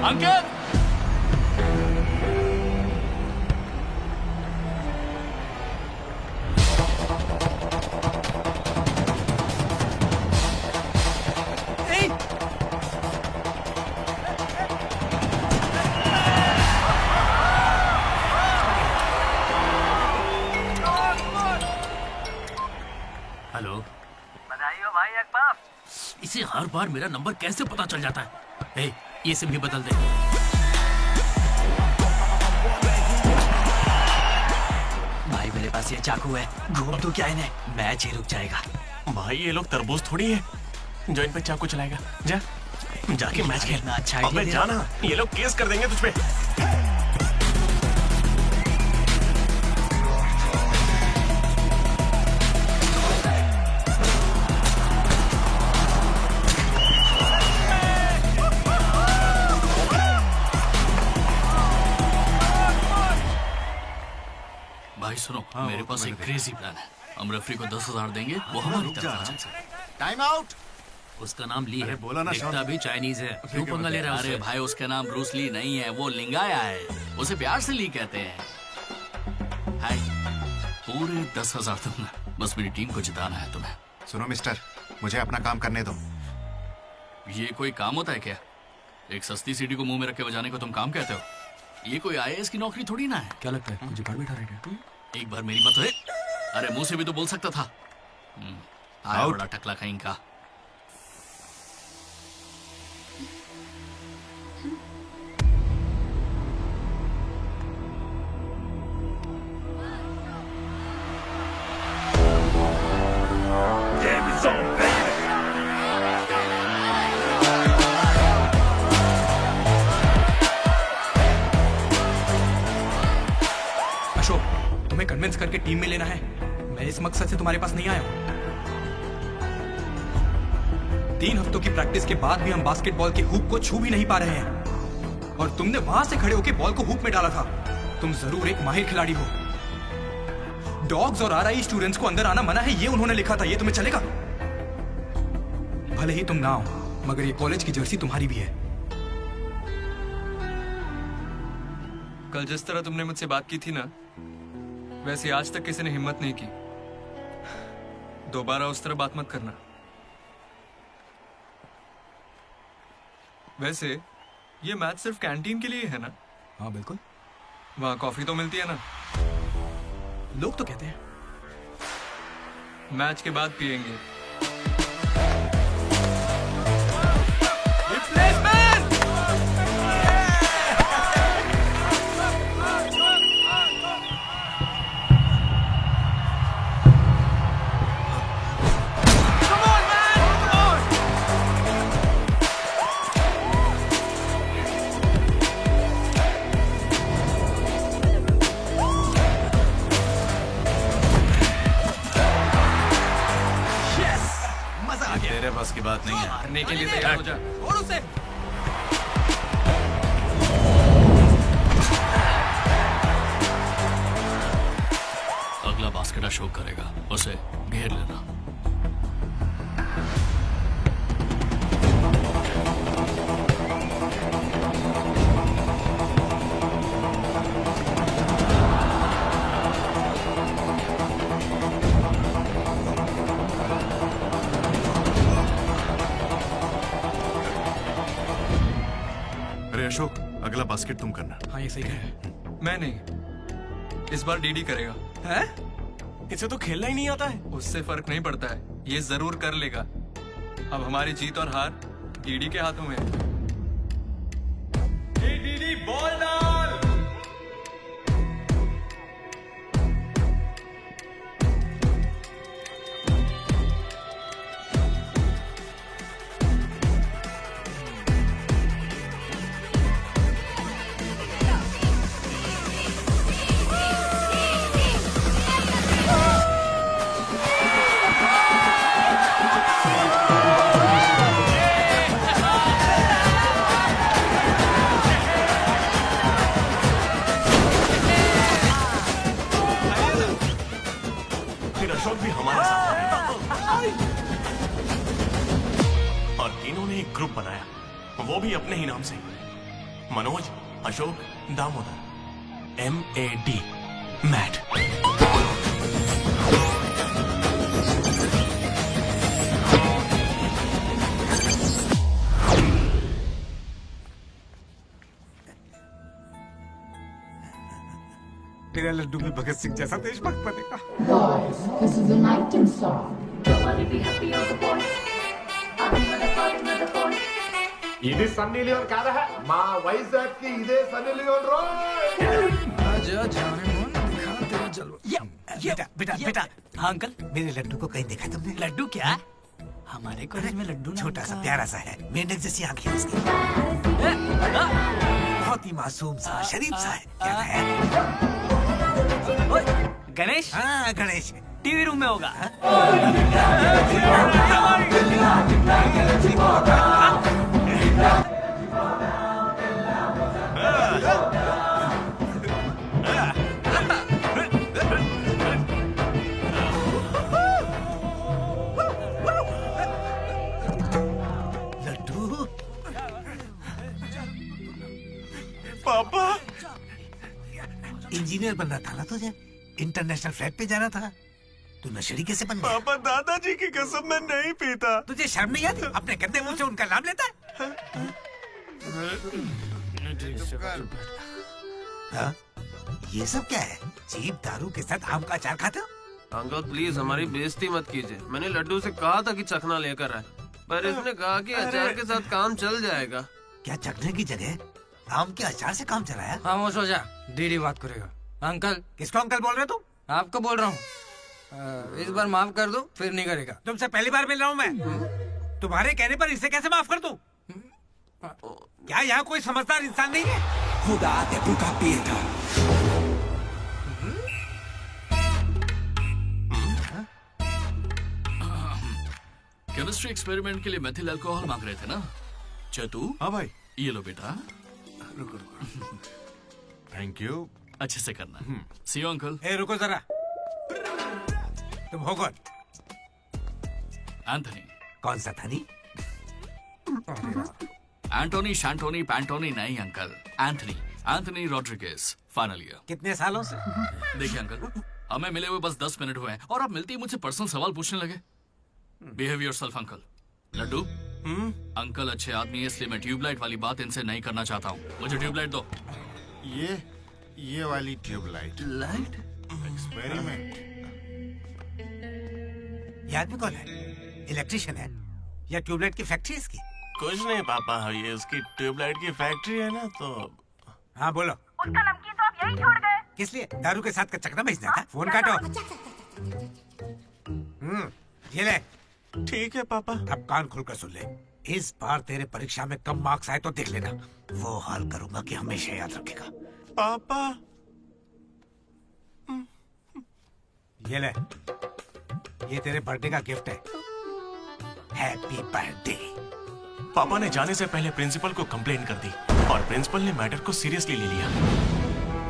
अंकित हेलो, बधाई हो भाई अकबर। इसे हर बार मेरा नंबर कैसे पता चल जाता है? ए, ये सिम भी बदल दे। भाई मेरे पास ये चाकू है, घूम तू क्या इन्हें, मैच ही रुक जाएगा। भाई ये लोग तरबूज थोड़ी है जो इन पे चाकू चलाएगा। जा जाके मैच खेल। अच्छा अबे आइडिया जाना, ये लोग केस कर देंगे तुझ पे। भाई सुनो, मेरे पास एक क्रेजी प्लान है। हम रेफरी को 10,000 देंगे, वो हमारी तरफ आ जाए। Time out. उसका नाम ली है, बोला ना दिखता भी चाइनीज है। क्यों पंगा ले रहा है? अरे भाई, उसका नाम ब्रूस ली नहीं है, वो लिंगाया है। उसे प्यार से ली कहते हैं। हाय, पूरे 10,000 दूंगा, बस मेरी टीम को जिताना है तुम्हें। सुनो मिस्टर, मुझे अपना काम करने दो। ये कोई काम होता है क्या? एक सस्ती सीढ़ी को मुंह में रख के बजाने को तुम काम कहते हो? ये कोई IAS की नौकरी थोड़ी ना है। क्या लगता है मुझे घर बैठा रहेगा? एक बार मेरी बात है। अरे मुंह से भी तो बोल सकता था। आया बड़ा टकला कहीं का। अशोक, तुम्हें कन्विंस करके टीम में लेना है। मैं इस मकसद से तुम्हारे पास नहीं आया हूं। 3 हफ्तों की प्रैक्टिस के बाद भी हम बास्केटबॉल के हुप को छू भी नहीं पा रहे हैं, और तुमने वहां से खड़े होकर बॉल को हुप में डाला था। तुम जरूर एक माहिर खिलाड़ी हो। डॉग्स और RI स्टूडेंट्स को अंदर आना मना है, ये उन्होंने लिखा था। ये तुम्हें चलेगा? भले ही तुम ना हो, मगर ये कॉलेज की जर्सी तुम्हारी भी है। कल जिस तरह तुमने मुझसे बात की थी ना, वैसे आज तक किसी ने हिम्मत नहीं की। दोबारा उस तरह बात मत करना। वैसे ये मैच सिर्फ कैंटीन के लिए है ना? हाँ बिल्कुल। वहाँ कॉफी तो मिलती है ना? लोग तो कहते हैं। मैच के बाद पियेंगे। तेरे बस की बात नहीं है। मारने के लिए तैयार हो जा। और उसे अगला बास्केट अशोक करेगा, उसे घेर लेना। अरे अशोक, अगला बास्केट तुम करना। हाँ ये सही है। मैं नहीं, इस बार डीडी करेगा। हैं? इसे तो खेलना ही नहीं आता है। उससे फर्क नहीं पड़ता है, ये जरूर कर लेगा। अब हमारी जीत और हार डीडी के हाथों में है। डीडी बॉल डाल। भी अपने ही नाम से, मनोज अशोक दामोदर, MAD, मैड। तेरा लड्डू में भगत सिंह जैसा देशभक्त बनेगा। Guys, this is an acting star. Nobody be happy on the point. ఇది సన్నీ లియోన్ కాదా మా వైజాగ్ కి ఇదే సన్నీ లియోన్ రోయ్ आजा जाने मन दिखा तेरा जलवा बेटा बेटा बेटा। हाँ अंकल, मेरे लड्डू को कहीं देखा तुमने? लड्डू क्या? हमारे कॉलेज में लड्डू छोटा सा प्यारा सा है, मेंढक जैसी आंखें उसकी, बहुत ही मासूम सा शरीफ सा है। क्या है? गणेश? हाँ गणेश टीवी रूम में होगा। लड्डू पापा, इंजीनियर बनना था ना तुझे, इंटरनेशनल फ्लाइट पे जाना था, तू नशेड़ी कैसे बन गया? पापा दादाजी की कसम मैं नहीं पीता। तुझे शर्म नहीं आती? अपने गंदे मुंह से उनका नाम लेता है? हाँ? ये सब क्या है? चीप दारू के साथ आम का अचार खाते हो? अंकल प्लीज हमारी बेइज्जती मत कीजिए। मैंने लड्डू से कहा था कि चखना लेकर आए, पर इसने कहा कि अचार के साथ काम चल जाएगा। क्या चखने की जगह आम के अचार से काम चलाया? खामोश हो जा, दीदी बात करेगा। अंकल। किसको अंकल बोल रहे हो तुम? आपको बोल रहा हूँ। इस बार माफ कर दो, फिर नहीं करेगा। तुमसे पहली बार मिल रहा हूँ मैं। तुम्हारे कहने पर इसे कैसे माफ कर दूं? क्या यहाँ कोई समझदार इंसान नहीं है? खुदा ते भूखा पिएगा। केमिस्ट्री एक्सपेरिमेंट के लिए मेथिल अल्कोहल मांग रहे थे ना चतु? हाँ भाई। ये लो बेटा। रुको। Thank you. अच्छे से करना। सी यू अंकल। ए रुको जरा, तुम हो कौन? एंथनी। कौन सा थनी? एंटोनी शैंटोनी पैंटोनी नहीं uncle, Anthony, Anthony Rodriguez, final year. कितने सालों से? देखिए अंकल, हमें मिले हुए बस 10 मिनट हुए हैं और आप मिलते ही मुझसे पर्सनल सवाल पूछने लगे। Behave yourself uncle. Laddu, uncle अच्छे आदमी है इसलिए मैं ट्यूबलाइट वाली बात इनसे नहीं करना चाहता हूँ। मुझे ट्यूबलाइट दो। ये वाली ट्यूबलाइट। लाइट? एक्सपेरिमेंट। ये आदमी कौन है? इलेक्ट्रिशियन है या ट्यूबलाइट की फैक्ट्री इसकी? कुछ नहीं पापा, ये उसकी ट्यूबलाइट की फैक्ट्री है ना तो। हाँ बोलो। उसका नमकीन तो आप यही छोड़ गए। किस लिए? दारू के साथ का चकना भेजना था? फोन काटो। ये ले। ठीक है पापा। अब कान खुलकर सुन ले, इस बार तेरे परीक्षा में कम मार्क्स आए तो देख लेना, वो हाल करूंगा कि हमेशा याद रखेगा। पापा ये ले, ये तेरे बर्थडे का गिफ्ट है। Happy birthday. पापा ने जाने से पहले प्रिंसिपल को कंप्लेंट कर दी और प्रिंसिपल ने मैटर को सीरियसली ले लिया।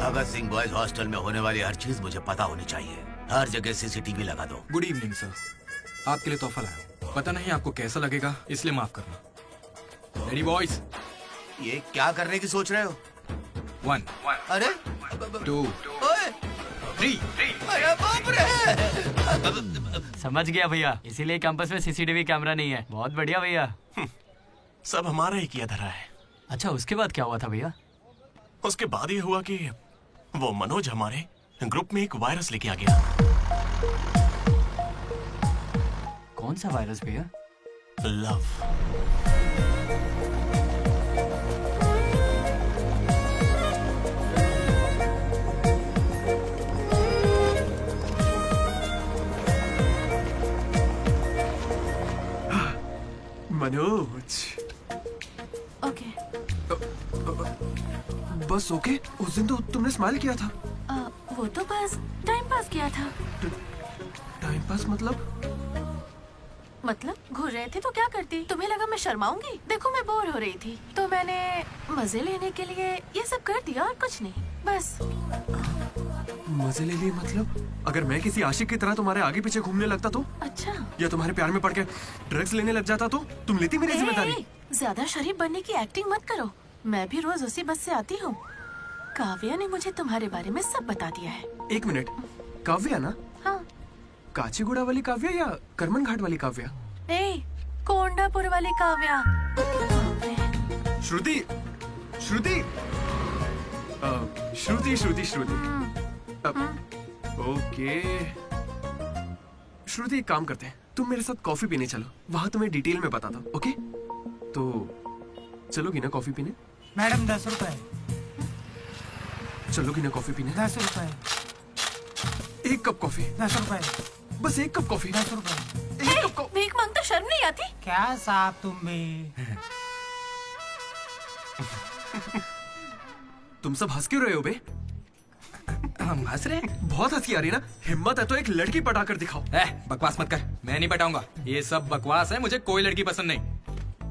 भगत सिंह बॉयज हॉस्टल में होने वाली हर चीज मुझे पता होनी चाहिए। हर जगह CCTV लगा दो। गुड इवनिंग सर, आपके लिए तोहफा लाया। पता नहीं आपको कैसा लगेगा, इसलिए माफ करना। Ready boys? ये क्या करने की सोच रहे हो? 1 अरे 2 3 अरे बाप रे। समझ गया भैया, इसीलिए कैंपस में CCTV कैमरा नहीं है। बहुत बढ़िया भैया। सब हमारा ही किया धरा है। अच्छा, उसके बाद क्या हुआ था भैया? उसके बाद ये हुआ कि वो मनोज हमारे ग्रुप में एक वायरस लेके आ गया। कौन सा वायरस भैया? लव। मनोज। ओके। बस ओके? उस दिन तो तुमने स्माइल किया था। वो तो बस टाइम पास किया था। टाइम पास मतलब घूर रहे थे तो क्या करती? तुम्हें लगा मैं शर्माऊंगी? देखो मैं बोर हो रही थी तो मैंने मजे लेने के लिए ये सब कर दिया और कुछ नहीं, बस। मजे ले लिए मतलब? अगर मैं किसी आशिक की तरह तुम्हारे आगे पीछे घूमने लगता तो? अच्छा। या तुम्हारे प्यार में पड़ के ड्रग्स लेने लग जाता तो तुम लेती मेरी जिम्मेदारी? ज्यादा शरीफ बनने की एक्टिंग मत करो। मैं भी रोज उसी बस से आती हूँ। काव्या ने मुझे तुम्हारे बारे में सब बता दिया है। एक मिनट, काव्या ना? हाँ। काचीगुड़ा वाली काव्या या करमन घाट वाली काव्या? ए, कोंडापुर वाली काव्या। श्रुति, श्रुति, श्रुति, श्रुति, श्रुति। ओके श्रुति, एक काम करते हैं, तुम मेरे साथ कॉफी पीने चलो, वहां तुम्हें डिटेल में बताता हूँ। ओके तो चलोगी ना कॉफी पीने? मैडम 10 रुपए। चलोगी ना कॉफी पीने? 10 रुपए। एक कप कॉफी। 10 रुपए। बस एक कप कॉफी। 10 रुपए। एक कप कॉफी। भीख मांगता शर्म नहीं आती? क्या साहब तुम भी? तुम सब हंस क्यों रहे हो बे? हम हंस रहे हैं? बहुत हंसी आ रही है ना? हिम्मत है तो एक लड़की पटा कर दिखाओ। बकवास मत कर, मैं नहीं पटाऊंगा। ये सब बकवास है, मुझे कोई लड़की पसंद नहीं।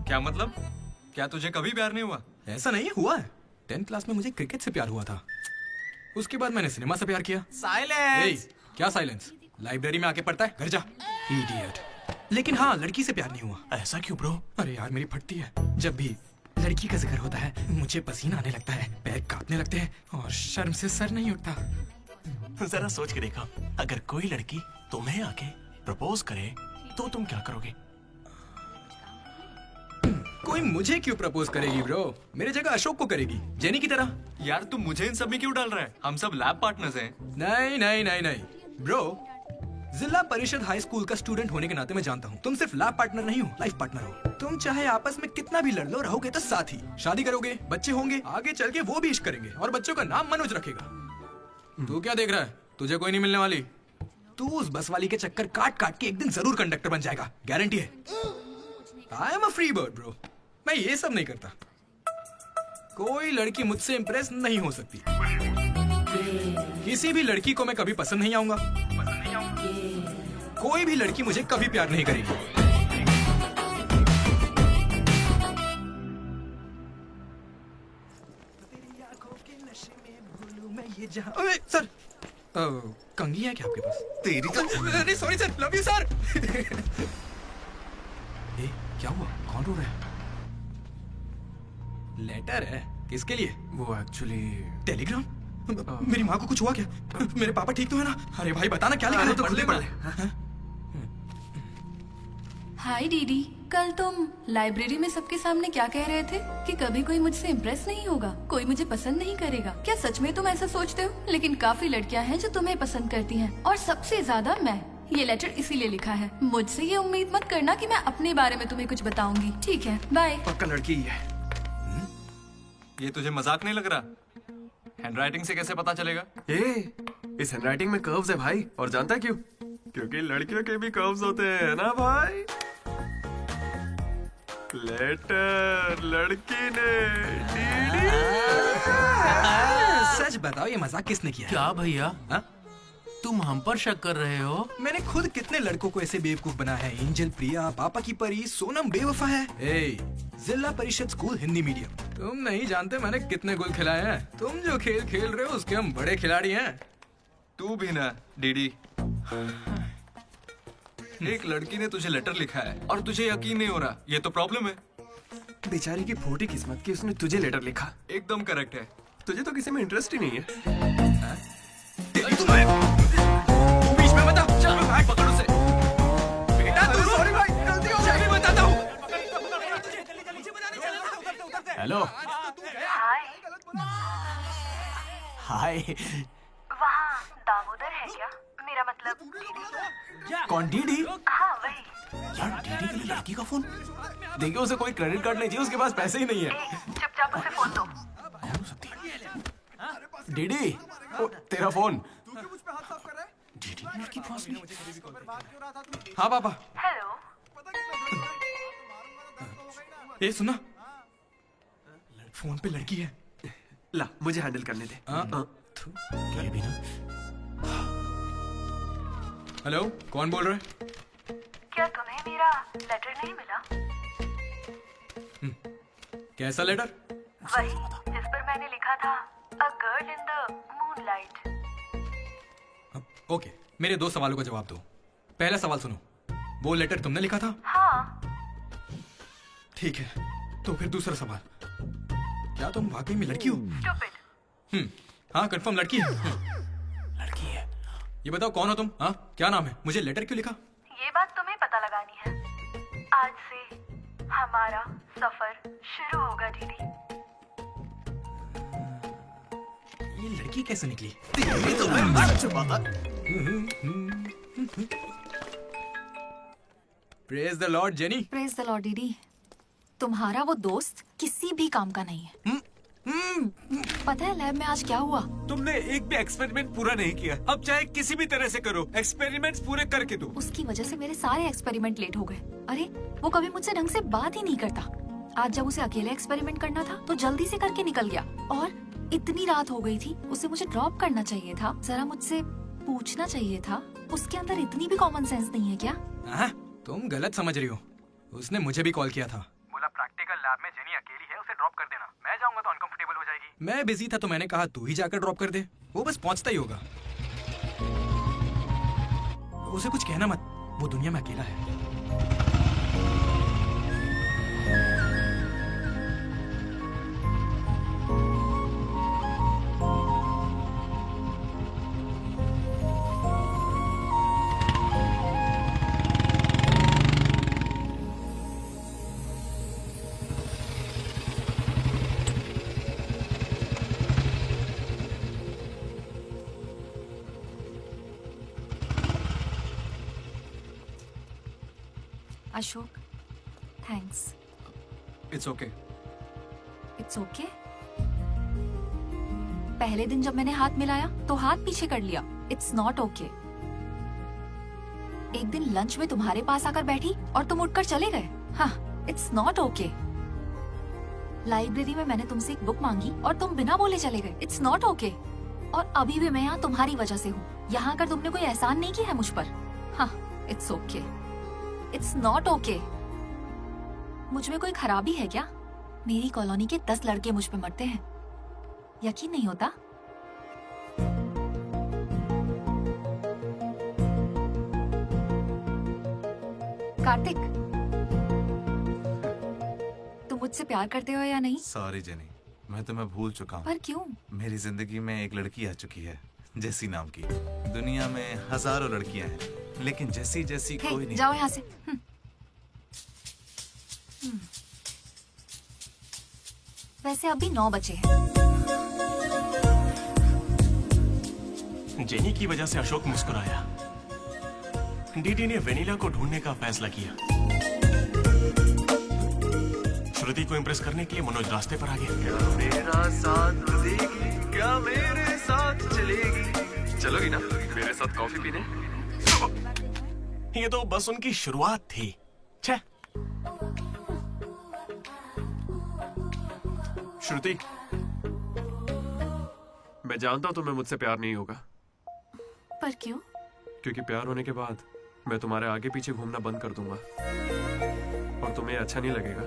क्या मतलब? क्या तुझे कभी प्यार नहीं हुआ? ऐसा नहीं हुआ है। 10th क्लास में मुझे क्रिकेट से प्यार हुआ था। उसके बाद मैंने सिनेमा से प्यार किया। साइलेंस। क्या साइलेंस? लाइब्रेरी में आके पढ़ता है, घर जा। इडियट। लेकिन हाँ, लड़की से प्यार नहीं हुआ। ऐसा क्यों ब्रो? अरे यार मेरी फटती है। जब भी लड़की का जिक्र होता है मुझे पसीना आने लगता है, पैर कांपने लगते हैं और शर्म से सर नहीं उठता। जरा सोच के देखा, अगर कोई लड़की तुम्हें आके प्रपोज करे तो तुम क्या करोगे? कोई मुझे क्यों प्रपोज करेगी ब्रो? मेरी जगह अशोक को करेगी, जेनी की तरह। यार तुम मुझे इन सब में क्यों डाल रहा है? हम सब लैब पार्टनर्स हैं। नहीं नहीं नहीं नहीं ब्रो, जिला परिषद हाई स्कूल का स्टूडेंट होने के नाते मैं जानता हूँ तुम सिर्फ लैब पार्टनर नहीं हो, लाइफ पार्टनर हो। तुम चाहे आपस में कितना भी लड़ लो, रहोगे तो साथ ही। शादी करोगे, बच्चे होंगे, आगे चल के वो भी इश्क करेंगे और बच्चों का नाम मनोज रखेगा। तू क्या देख रहा है? तुझे कोई नहीं मिलने वाली। तू उस बस वाली के चक्कर काट काट के एक दिन जरूर कंडक्टर बन जाएगा, गारंटी है। I am a free bird bro, मैं ये सब नहीं करता। कोई लड़की मुझसे इंप्रेस नहीं हो सकती। किसी भी लड़की को मैं कभी पसंद नहीं आऊंगा। कोई भी लड़की मुझे कभी प्यार नहीं करेगी। अरे सर, कंघी है क्या आपके पास? तेरी तो अरे sorry sir, love you sir. क्या हुआ? कौन रो रहा है? लेटर है? किसके लिए? वो एक्चुअली टेलीग्राम। मेरी माँ को कुछ हुआ क्या? मेरे पापा ठीक तो है ना? अरे भाई बताना क्या लिखा है? तो खुले पढ़ ले। हाय डीडी, कल तुम लाइब्रेरी में सबके सामने क्या कह रहे थे कि कभी कोई मुझसे इम्प्रेस नहीं होगा, कोई मुझे पसंद नहीं करेगा। क्या सच में तुम ऐसा सोचते हो? लेकिन काफी लड़कियां हैं जो तुम्हें पसंद करती हैं और सबसे ज्यादा मैं। ये लेटर इसीलिए लिखा है। मुझसे ये उम्मीद मत करना कि मैं अपने बारे में तुम्हें कुछ बताऊंगी। ठीक है, बाय। पक्का लड़की ही है। ये तुझे मजाक नहीं लग रहा? हैंडराइटिंग से कैसे पता चलेगा? इस हैंडराइटिंग में कर्व्स है भाई, और जानता है क्यों? क्योंकि लड़कियों के भी कर्व्स होते हैं ना भाई। लेटर लड़की ने सच बताओ, ये मजाक किसने किया? क्या भैया? तुम हम पर शक कर रहे हो? मैंने खुद कितने लड़कों को ऐसे बेवकूफ बनाया है। एंजल, प्रिया, पापा की परी, सोनम बेवफा है। जिला परिषद स्कूल हिंदी मीडियम। तुम नहीं जानते मैंने कितने गोल खिलाए हैं। तुम जो खेल खेल रहे हो उसके हम बड़े खिलाड़ी हैं। तू भी ना डीडी। एक लड़की ने तुझे लेटर लिखा है और तुझे यकीन नहीं हो रहा, ये तो प्रॉब्लम है। बेचारी की फूटी किस्मत कि उसने तुझे लेटर लिखा। एकदम करेक्ट है। तुझे तो किसी में इंटरेस्ट ही नहीं है। बीच में बता, चल भाई पकड़ उसे। बेटा तू सॉरी भाई, गलती हो गई, बताता हूँ। हेलो। हाय। वहाँ दामोदर है क्या? मेरा मतलब डीडी। कौन डीडी? हाँ वही। यार डीडी के लिए लड़की का फोन? देखिए उसे कोई क्रेडिट कार्ड नहीं चाहिए, उसके पास पैसे ही नहीं है। चुपचाप उसे फोन दो। डीडी, तेरा फोन। डीडी की लड़की पास में। हाँ पापा। हेलो। ये सुना, फोन पे लड़की है। ला मुझे हैंडल करने दे। ये भी ना। हेलो, कौन बोल रहा है? क्या तुम्हें मेरा लेटर नहीं मिला? कैसा लेटर? वही जिस पर मैंने लिखा था a girl in the moonlight. Okay, मेरे 2 सवालों का जवाब दो। पहला सवाल सुनो, वो लेटर तुमने लिखा था? हाँ। ठीक है, तो फिर दूसरा सवाल, क्या तुम वाकई में लड़की हो? हाँ कंफर्म लड़की है। लड़की है। ये बताओ कौन हो तुम? हाँ क्या नाम है? मुझे लेटर क्यों लिखा? ये बात तुम्हें पता लगानी है। आज से हमारा सफर शुरू होगा डीडी। ये लड़की कैसे निकली? Praise the Lord jenny. Praise the Lord DD. तुम्हारा वो दोस्त किसी भी काम का नहीं है। पता है लैब में आज क्या हुआ? तुमने एक भी एक्सपेरिमेंट पूरा नहीं किया। अब चाहे किसी भी तरह से करो, एक्सपेरिमेंट्स पूरे करके दो। उसकी वजह से मेरे सारे एक्सपेरिमेंट लेट हो गए। अरे वो कभी मुझसे ढंग से बात ही नहीं करता। आज जब उसे अकेले एक्सपेरिमेंट करना था तो जल्दी से करके निकल गया। और इतनी रात हो गई थी, उसे मुझे ड्रॉप करना चाहिए था, जरा मुझसे पूछना चाहिए था। उसके अंदर इतनी भी कॉमन सेंस नहीं है क्या? तुम गलत समझ रही हो। उसने मुझे भी कॉल किया था। बोला प्रैक्टिकल लैब में जेनी अकेली है, उसे ड्रॉप कर देना। मैं जाऊंगा तो अनकंफर्टेबल हो जाएगी। मैं बिजी था तो मैंने कहा तू ही जाकर ड्रॉप कर दे, वो बस पहुंचता ही होगा। उसे कुछ कहना मत, वो दुनिया में अकेला है। Ashok thanks. It's okay. It's okay. पहले दिन जब मैंने हाथ मिलाया तो हाथ पीछे कर लिया। It's not okay. एक दिन लंच में तुम्हारे पास आकर बैठी और तुम उठकर चले गए। हाँ, इट्स नॉट ओके। लाइब्रेरी में मैंने तुमसे एक बुक मांगी और तुम बिना बोले चले गए। It's not okay. और अभी भी मैं यहाँ तुम्हारी वजह से हूँ। यहाँ आकर तुमने कोई एहसान नहीं किया है मुझ पर। हाँ, it's okay. It's not okay. मुझ में कोई खराबी है क्या? मेरी कॉलोनी के 10 लड़के मुझ पे मरते हैं, यकीन नहीं होता? कार्तिक, तुम मुझसे प्यार करते हो या नहीं? सॉरी जेनी, मैं तुम्हें भूल चुका हूँ। पर क्यों? मेरी जिंदगी में एक लड़की आ चुकी है, जेसी नाम की। दुनिया में हजारों लड़कियां हैं, लेकिन जैसी जैसी कोई नहीं। जाओ यहाँ से। वैसे अभी 9 बजे हैं। जेनी की वजह से अशोक मुस्कुराया। डीडी ने वेनिला को ढूंढने का फैसला किया। श्रुति को इम्प्रेस करने के लिए मनोज रास्ते पर आ गया। क्या मेरा साथ देगी, क्या मेरे साथ चलेगी? चलोगी ना मेरे साथ कॉफी पीने? ये तो बस उनकी शुरुआत थी। छे। श्रुति, मैं जानता हूं तुम्हें मुझसे प्यार नहीं होगा। पर क्यों? क्योंकि प्यार होने के बाद मैं तुम्हारे आगे पीछे घूमना बंद कर दूंगा और तुम्हें अच्छा नहीं लगेगा।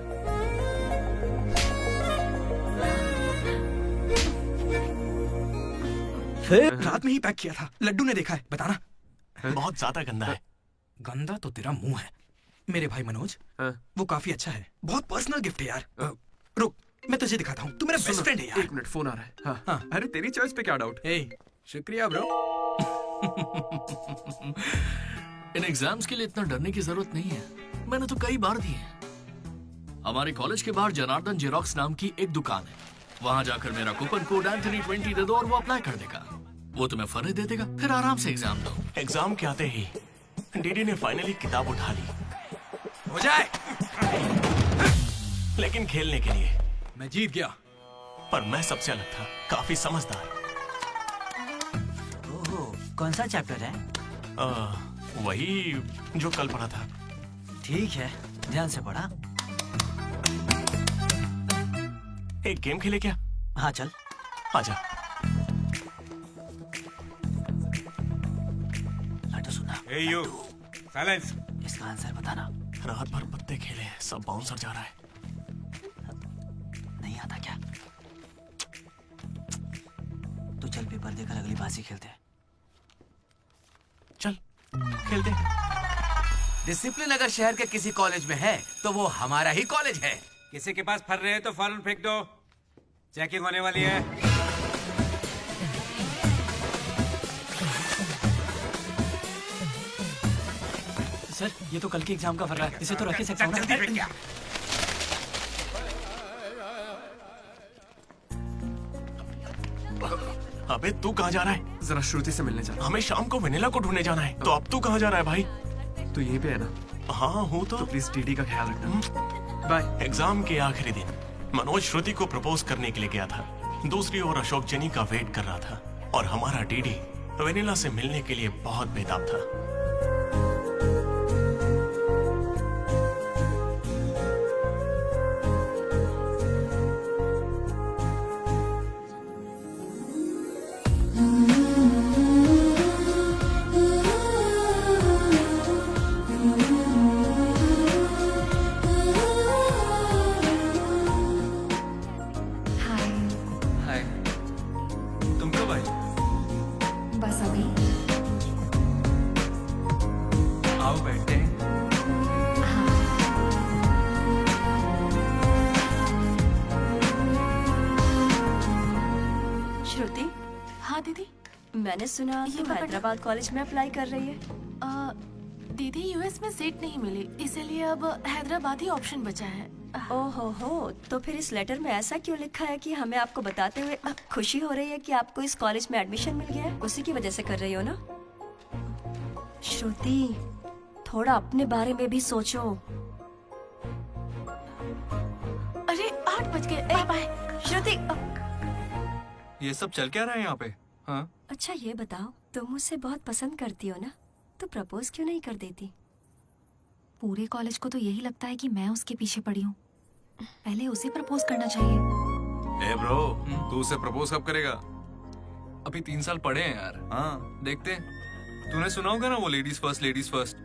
रात में ही पैक किया था। लड्डू ने देखा है, बताना। बहुत ज्यादा गंदा है। गंदा तो तेरा मुंह है। मेरे भाई मनोज, वो काफी अच्छा है। बहुत पर्सनल गिफ्ट है यार। रुक, मैं तुझे दिखाता हूँ। तू मेरा बेस्ट फ्रेंड है यार। 1 मिनट, फोन आ रहा है। हाँ, हाँ। अरे तेरी चॉइस पे क्या डाउट? शुक्रिया ब्रो। इन एग्जाम्स के लिए इतना डरने की जरूरत नहीं है। मैंने तो कई बार दी है। हमारे कॉलेज के बाहर जनार्दन जेरोक्स नाम की एक दुकान है। वहां जाकर मेरा कूपन कोड एंथनी 20 दे दो और वो अप्लाई कर देगा। वो तुम्हें फर्ज दे देगा, फिर आराम से एग्जाम दो। एग्जाम के आते ही डीडी ने फाइनली किताब उठा ली। हो जाए। लेकिन खेलने के लिए मैं जीत गया। पर मैं सबसे अलग था, काफी समझदार। ओहो, कौन सा चैप्टर है? वही जो कल पढ़ा था। ठीक है, ध्यान से पढ़ा। एक गेम खेले क्या? हाँ चल। आजा। लड्डू सुना। साइलेंस। इसका आंसर बताना। रात भर पत्ते खेले, सब बाउंसर जा रहा है। नहीं आता क्या? तो चल पेपर देकर अगली बाजी खेलते हैं। चल खेलते हैं। डिसिप्लिन अगर शहर के किसी कॉलेज में है तो वो हमारा ही कॉलेज है, किसी के पास फर रहे हैं तो फौरन फेंक दो, चेकिंग होने वाली है। सर ये तो कल के एग्जाम का फर्रा है, इसे तो रख ही सकता हूँ ना। अबे तू कहाँ जा रहा है? जरा श्रुति से मिलने जाना। हमें शाम को वेनिला को ढूंढने जाना है। तो अब तू कहाँ जा रहा है भाई? तो यहीं पे है ना? हाँ हूँ तो प्लीज डीडी का ख्याल रखना। बाय। एग्जाम के आखिरी दिन मनोज श्रुति को प्रपोज करने के लिए गया था। दूसरी ओर अशोक जेनी का वेट कर रहा था और हमारा डीडी वेनिला से मिलने के लिए बहुत बेताब था। मैंने सुना तुम हैदराबाद कॉलेज में अप्लाई कर रही है। दीदी यूएस में सीट नहीं मिली, इसीलिए अब हैदराबाद ही ऑप्शन बचा है। ओहो हो, तो फिर इस लेटर में ऐसा क्यों लिखा है कि हमें आपको बताते हुए खुशी हो रही है कि आपको इस कॉलेज में एडमिशन मिल गया है? उसी की वजह से कर रही हो ना? श्रुति, थोड़ा अपने बारे में भी सोचो। अरे 8 बज गए। बाय श्रुति। ये सब चल क्या रहा है यहाँ पे? हाँ? अच्छा ये बताओ, तुम मुझसे बहुत पसंद करती हो ना, तो प्रपोज क्यों नहीं कर देती? पूरे कॉलेज को तो यही लगता है कि मैं उसके पीछे पड़ी हूँ। पहले उसे प्रपोज करना चाहिए। ए ब्रो, तू उसे प्रपोज कब करेगा? अभी 3 साल पड़े हैं यार। हाँ देखते हैं। तूने सुना होगा ना वो लेडीज फर्स्ट,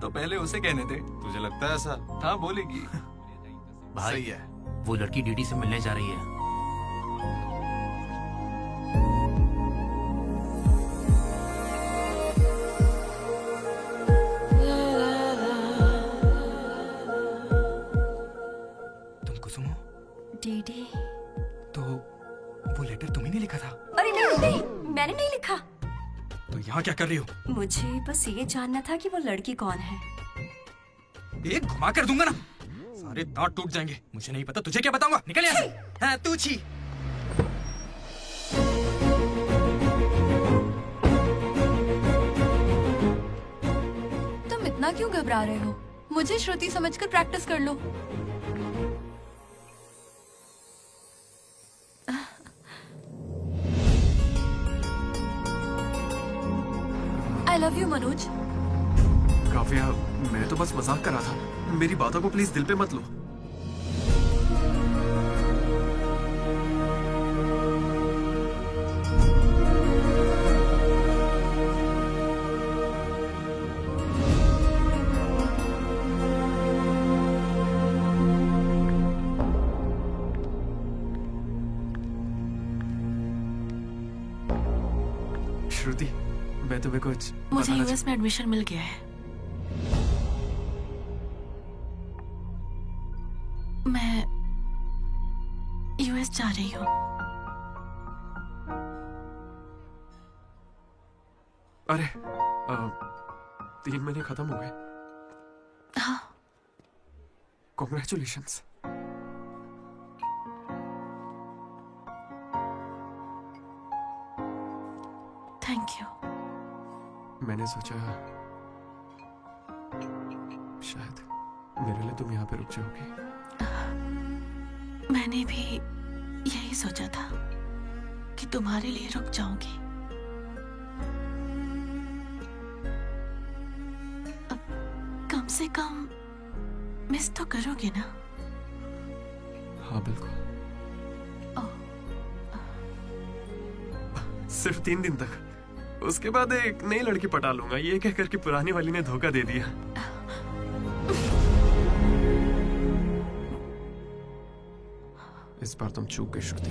तो पहले उसे कहने दे। तुझे लगता है ऐसा? हाँ बोलेगी। भाई सही है। वो लड़की डीडी से मिलने जा रही है। डीडी, तो वो लेटर तुमने नहीं लिखा था? अरे नहीं, मैंने नहीं लिखा। तो यहाँ क्या कर रही हो? मुझे बस ये जानना था कि वो लड़की कौन है। एक घुमा कर दूंगा ना, सारे दांत टूट जाएंगे। मुझे नहीं पता, तुझे क्या बताऊंगा? निकल यहाँ से। हाँ तू छी। तुम इतना क्यों घबरा रहे हो? मुझे श्रुति समझकर प्रैक्टिस कर लो। I love you, Manoj. Kavya, मैं तो बस मजाक कर रहा था। मेरी बातों को प्लीज दिल पे मत लो। श्रुति, मैं तुम्हें कुछ मुझे यूएस में एडमिशन मिल गया है। मैं यूएस जा रही हूँ। अरे 3 महीने खत्म हो गए। हाँ। कॉन्ग्रेचुलेशंस। Thank you. मैंने सोचा शायद मेरे लिए तुम यहाँ पे रुक जाओगी। मैंने भी यही सोचा था कि तुम्हारे लिए रुक जाऊंगी। अब कम से कम मिस तो करोगे ना? हाँ बिल्कुल। सिर्फ 3 दिन तक, उसके बाद एक नई लड़की पटा लूंगा, ये कहकर कि पुरानी वाली ने धोखा दे दिया। इस बार तुम चूक गई Shruti.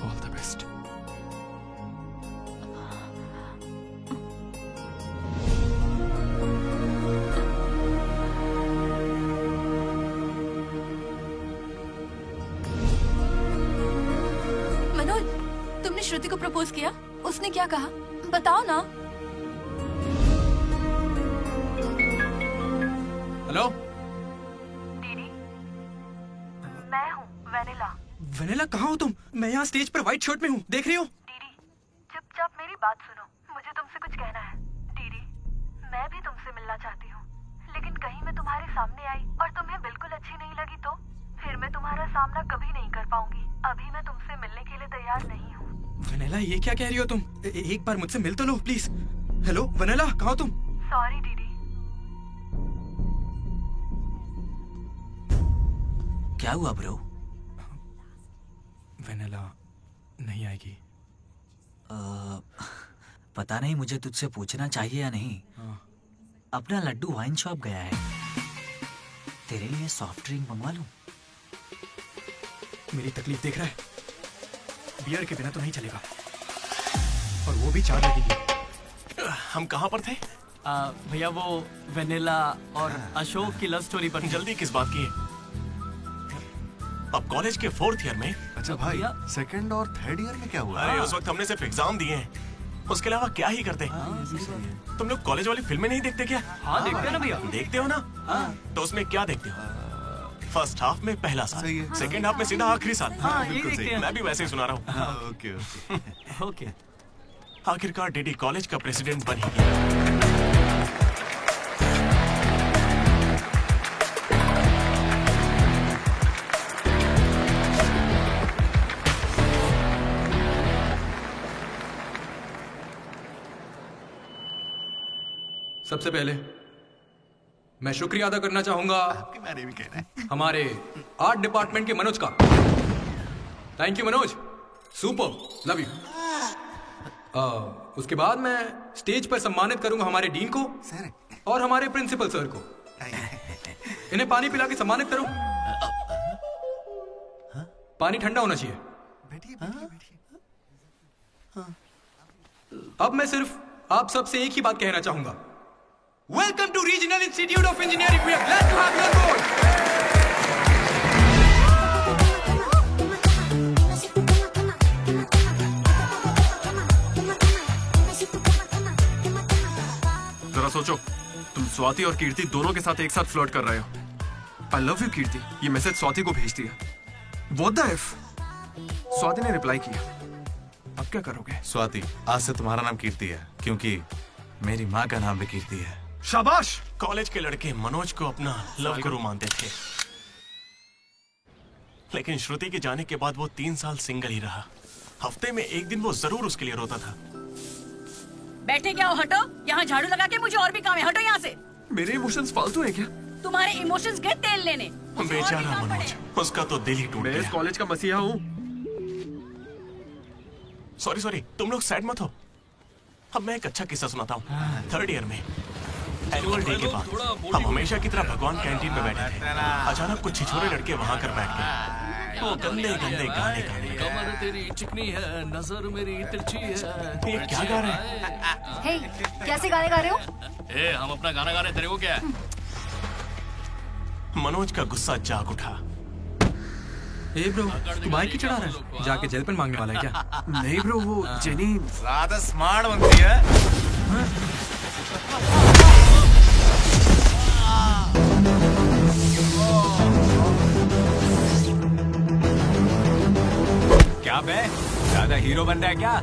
All the best. Shruti को प्रपोज किया? उसने क्या कहा? बताओ ना। हेलो दीदी, मैं हूँ वेनिला। वेनिला, कहाँ हो तुम? मैं यहाँ स्टेज पर व्हाइट शर्ट में हूँ, देख रही हो? दीदी, चुपचाप मेरी बात सुनो, मुझे तुमसे कुछ कहना है। दीदी, मैं भी तुमसे मिलना चाहती हूँ, लेकिन कहीं मैं तुम्हारे सामने आई और तुम्हें बिल्कुल अच्छी नहीं लगी तो फिर मैं तुम्हारा सामना कभी नहीं कर पाऊंगी। अभी मैं तुमसे मिलने के लिए तैयार नहीं हूँ। वेनिला, ये क्या कह रही हो तुम? एक बार मुझसे मिल तो लो प्लीज। हेलो वेनिला, कहाँ हो तुम? सॉरी दीदी। क्या हुआ ब्रो? वेनिला नहीं आएगी। पता नहीं, मुझे तुझसे पूछना चाहिए या नहीं। अपना लड्डू वाइन शॉप गया है, तेरे लिए सॉफ्ट ड्रिंक मंगवा लूं? मेरी तकलीफ देख रहा है, बियर के बिना तो नहीं चलेगा, और वो भी 4 लगेगी। हम कहाँ पर थे? भैया वो वेनिला और अशोक की लव स्टोरी पर। जल्दी किस बात की है? अब कॉलेज के 4th ईयर में। अच्छा भाई, 2nd और 3rd ईयर में क्या हुआ? अरे उस वक्त हमने सिर्फ एग्जाम दिए हैं, उसके अलावा क्या ही करते। तुम लोग कॉलेज वाली फिल्में नहीं देखते क्या? हाँ देखते ना भैया। देखते हो ना? तो उसमें क्या देखते हो? फर्स्ट हाफ में पहला साल, सेकंड हाफ में सीधा आखिरी साल। हाँ, यही देखते हैं। मैं भी वैसे ही सुना रहा हूँ। Okay okay. आखिरकार डीडी कॉलेज का प्रेसिडेंट बन ही गया। सबसे पहले मैं शुक्रिया अदा करना चाहूंगा आपके बारे में कहना है हमारे आर्ट डिपार्टमेंट के मनोज का। Thank you Manoj, super, love you. उसके बाद मैं स्टेज पर सम्मानित करूंगा हमारे डीन को और हमारे प्रिंसिपल सर को। इन्हें पानी पिला के सम्मानित करूं। पानी ठंडा होना चाहिए। अब मैं सिर्फ आप सबसे एक ही बात कहना चाहूंगा। Welcome to Regional Institute of Engineering. We are glad to have you on board. जरा सोचो, तुम स्वाति और कीर्ति दोनों के साथ एक साथ फ्लर्ट कर रहे हो। आई लव यू कीर्ति, ये मैसेज स्वाति को भेज दिया। What the F? स्वाति ने रिप्लाई किया। अब क्या करोगे? स्वाति, आज से तुम्हारा नाम कीर्ति है, क्योंकि मेरी माँ का नाम भी कीर्ति है। शाबाश। कॉलेज के लड़के मनोज को अपना लव गुरु मानते थे, लेकिन श्रुति के जाने के बाद वो 3 साल सिंगल ही रहा। हफ्ते में एक दिन वो जरूर उसके लिए रोता था। बैठे क्या हो? हटो, यहाँ झाड़ू लगा के मुझे और भी काम है। हटो यहाँ से। मेरे इमोशंस फालतू है क्या? तुम्हारे इमोशंस गए तेल लेने। बेचारा मनोज, उसका तो दिल ही टूट गया। मैं इस कॉलेज का मसीहा हूँ। सॉरी, तुम लोग सैड मत हो। अब मैं एक अच्छा किस्सा सुनाता हूँ। 3rd ईयर में एनुअल डे के बाद हम हमेशा की तरह भगवान कैंटीन में बैठे थे। अचानक कुछ छिछोरे लड़के वहां कर बैठ गए। वो गंदे गंदे गाने गाने। कमर तेरी चिकनी है, नजर मेरी तिरछी है। ये क्या गा रहे हैं? हे, कैसे गाने गा रहे हो? ए, हम अपना गाना गा रहे, तेरे को क्या है? मनोज का गुस्सा जाग उठा। ए ब्रो, तू बाइक ही चढ़ा रहा है? जाके जेल पेन मांगने वाला है क्या? नहीं ब्रो, वो जेनी ज्यादा स्मार्ट बनती है। क्या बे, ज्यादा हीरो बन रहा है क्या?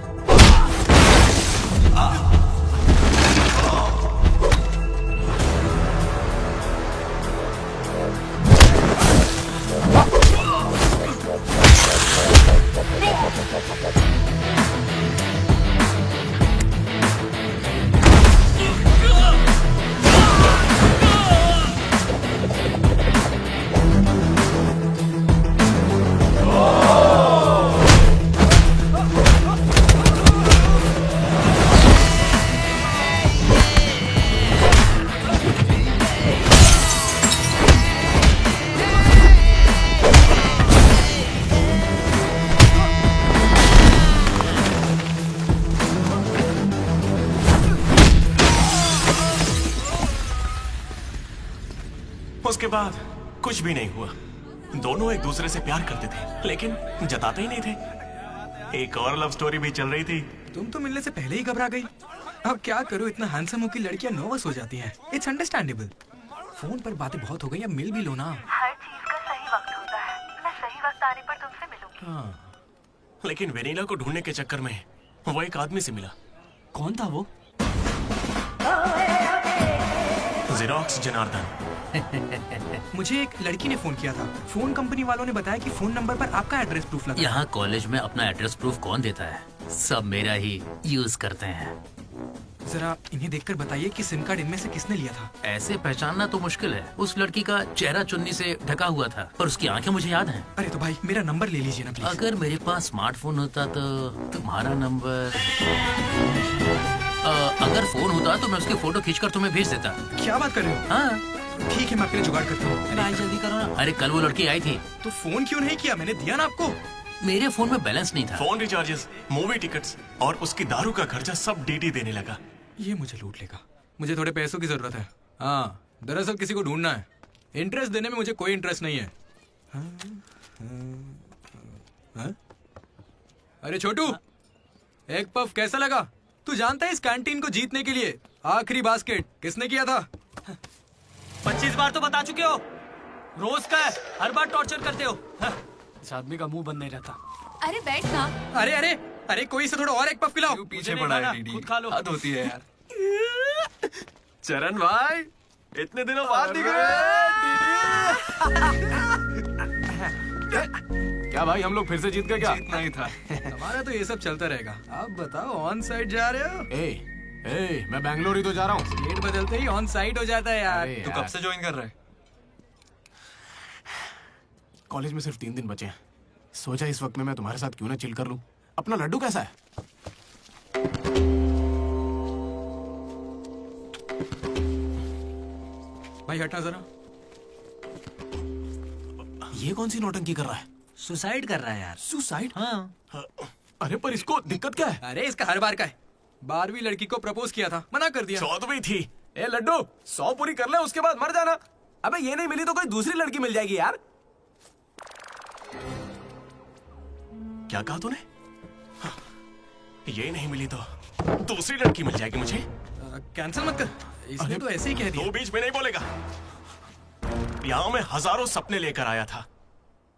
उसके बाद कुछ भी नहीं हुआ। दोनों एक दूसरे से प्यार करते थे, लेकिन जताते ही नहीं थे। एक और लव स्टोरी भी चल रही थी। तुम तो मिलने से पहले ही घबरा गई। अब क्या करूं, इतना हैंडसम हो कि लड़कियां नर्वस हो जाती हैं। It's understandable. फोन पर बातें बहुत हो गई, अब मिल भी लो ना। हर चीज का सही वक्त होता है। मैं सही वक्त आने पर तुमसे मिलूंगी। हाँ। लेकिन वेनिला को ढूंढने के चक्कर में वो एक आदमी से मिला। कौन था वो? जेरोक्स जनार्दन। मुझे एक लड़की ने फोन किया था। फोन कंपनी वालों ने बताया कि फोन नंबर पर आपका एड्रेस प्रूफ लगा। यहाँ कॉलेज में अपना एड्रेस प्रूफ कौन देता है? सब मेरा ही यूज करते हैं। जरा इन्हें देखकर बताइए कि सिम कार्ड इनमें से किसने लिया था। ऐसे पहचानना तो मुश्किल है। उस लड़की का चेहरा चुन्नी से ढका हुआ था और उसकी आंखें मुझे याद हैं। अरे तो भाई मेरा नंबर ले लीजिए ना प्लीज। अगर मेरे पास स्मार्टफोन होता तो तुम्हारा नंबर अगर फोन होता तो मैं उसकी फोटो खींचकर तुम्हें भेज देता। क्या बात कर रहे हो? हाँ ठीक है, मैं आपके लिए जुगाड़ करता हूँ। जल्दी करो ना। अरे कल वो लड़की आई थी तो फोन क्यों नहीं किया? मैंने दिया ना आपको। मेरे फोन में बैलेंस नहीं था। फोन रिचार्जेस, मूवी टिकट्स और उसकी दारू का खर्चा सब डीडी देने लगा। ये मुझे लूट लेगा। मुझे थोड़े पैसों की जरूरत है। हाँ, दरअसल किसी को ढूंढना है। इंटरेस्ट देने में मुझे कोई इंटरेस्ट नहीं है। हाँ? अरे छोटू, एक पफ कैसा लगा? तू जानता है इस कैंटीन को जीतने के लिए आखिरी बास्केट किसने किया था? 25 बार तो बता चुके हो। रोज का है, हर बार टॉर्चर करते हो। इस आदमी का मुंह बंद नहीं रहता। अरे बैठ ना। अरे अरे अरे, कोई से थोड़ा और एक पफ खिलाओ। पीछे पड़ा है डीडी। खुद खा लो। हद होती है यार। चरण भाई, इतने दिनों बाद दिख रहे। क्या भाई, हम लोग फिर से जीत गए क्या? जीतना ही था। हमारा तो ये सब चलता रहेगा। आप बताओ, ऑन साइड जा रहे हो? ए, मैं बैंगलोर ही तो जा रहा हूँ। स्टेट बदलते ही ऑन साइड हो जाता है यार। तू कब से ज्वाइन कर रहा है? कॉलेज में सिर्फ 3 दिन बचे हैं। सोचा इस वक्त में मैं तुम्हारे साथ क्यों ना चिल कर लूं। अपना लड्डू कैसा है? भाई हटना जरा। ये कौन सी नौटंकी कर रहा है? सुसाइड कर रहा है यार। सुसाइड? हाँ। अरे पर इसको दिक्कत क्या है? अरे इसका हर बार का है। 12वीं लड़की को प्रपोज किया था, मना कर दिया। 14वीं थी। ए लड्डू, 100 पूरी कर ले, उसके बाद मर जाना। अबे ये नहीं मिली तो कोई दूसरी लड़की मिल जाएगी यार। क्या कहा तूने? ये नहीं मिली तो दूसरी लड़की मिल जाएगी मुझे। कैंसिल मत कर। इसने तो ऐसे ही कह दिया। तू बीच में नहीं बोलेगा। यहाँ मैं हजारों सपने लेकर आया था।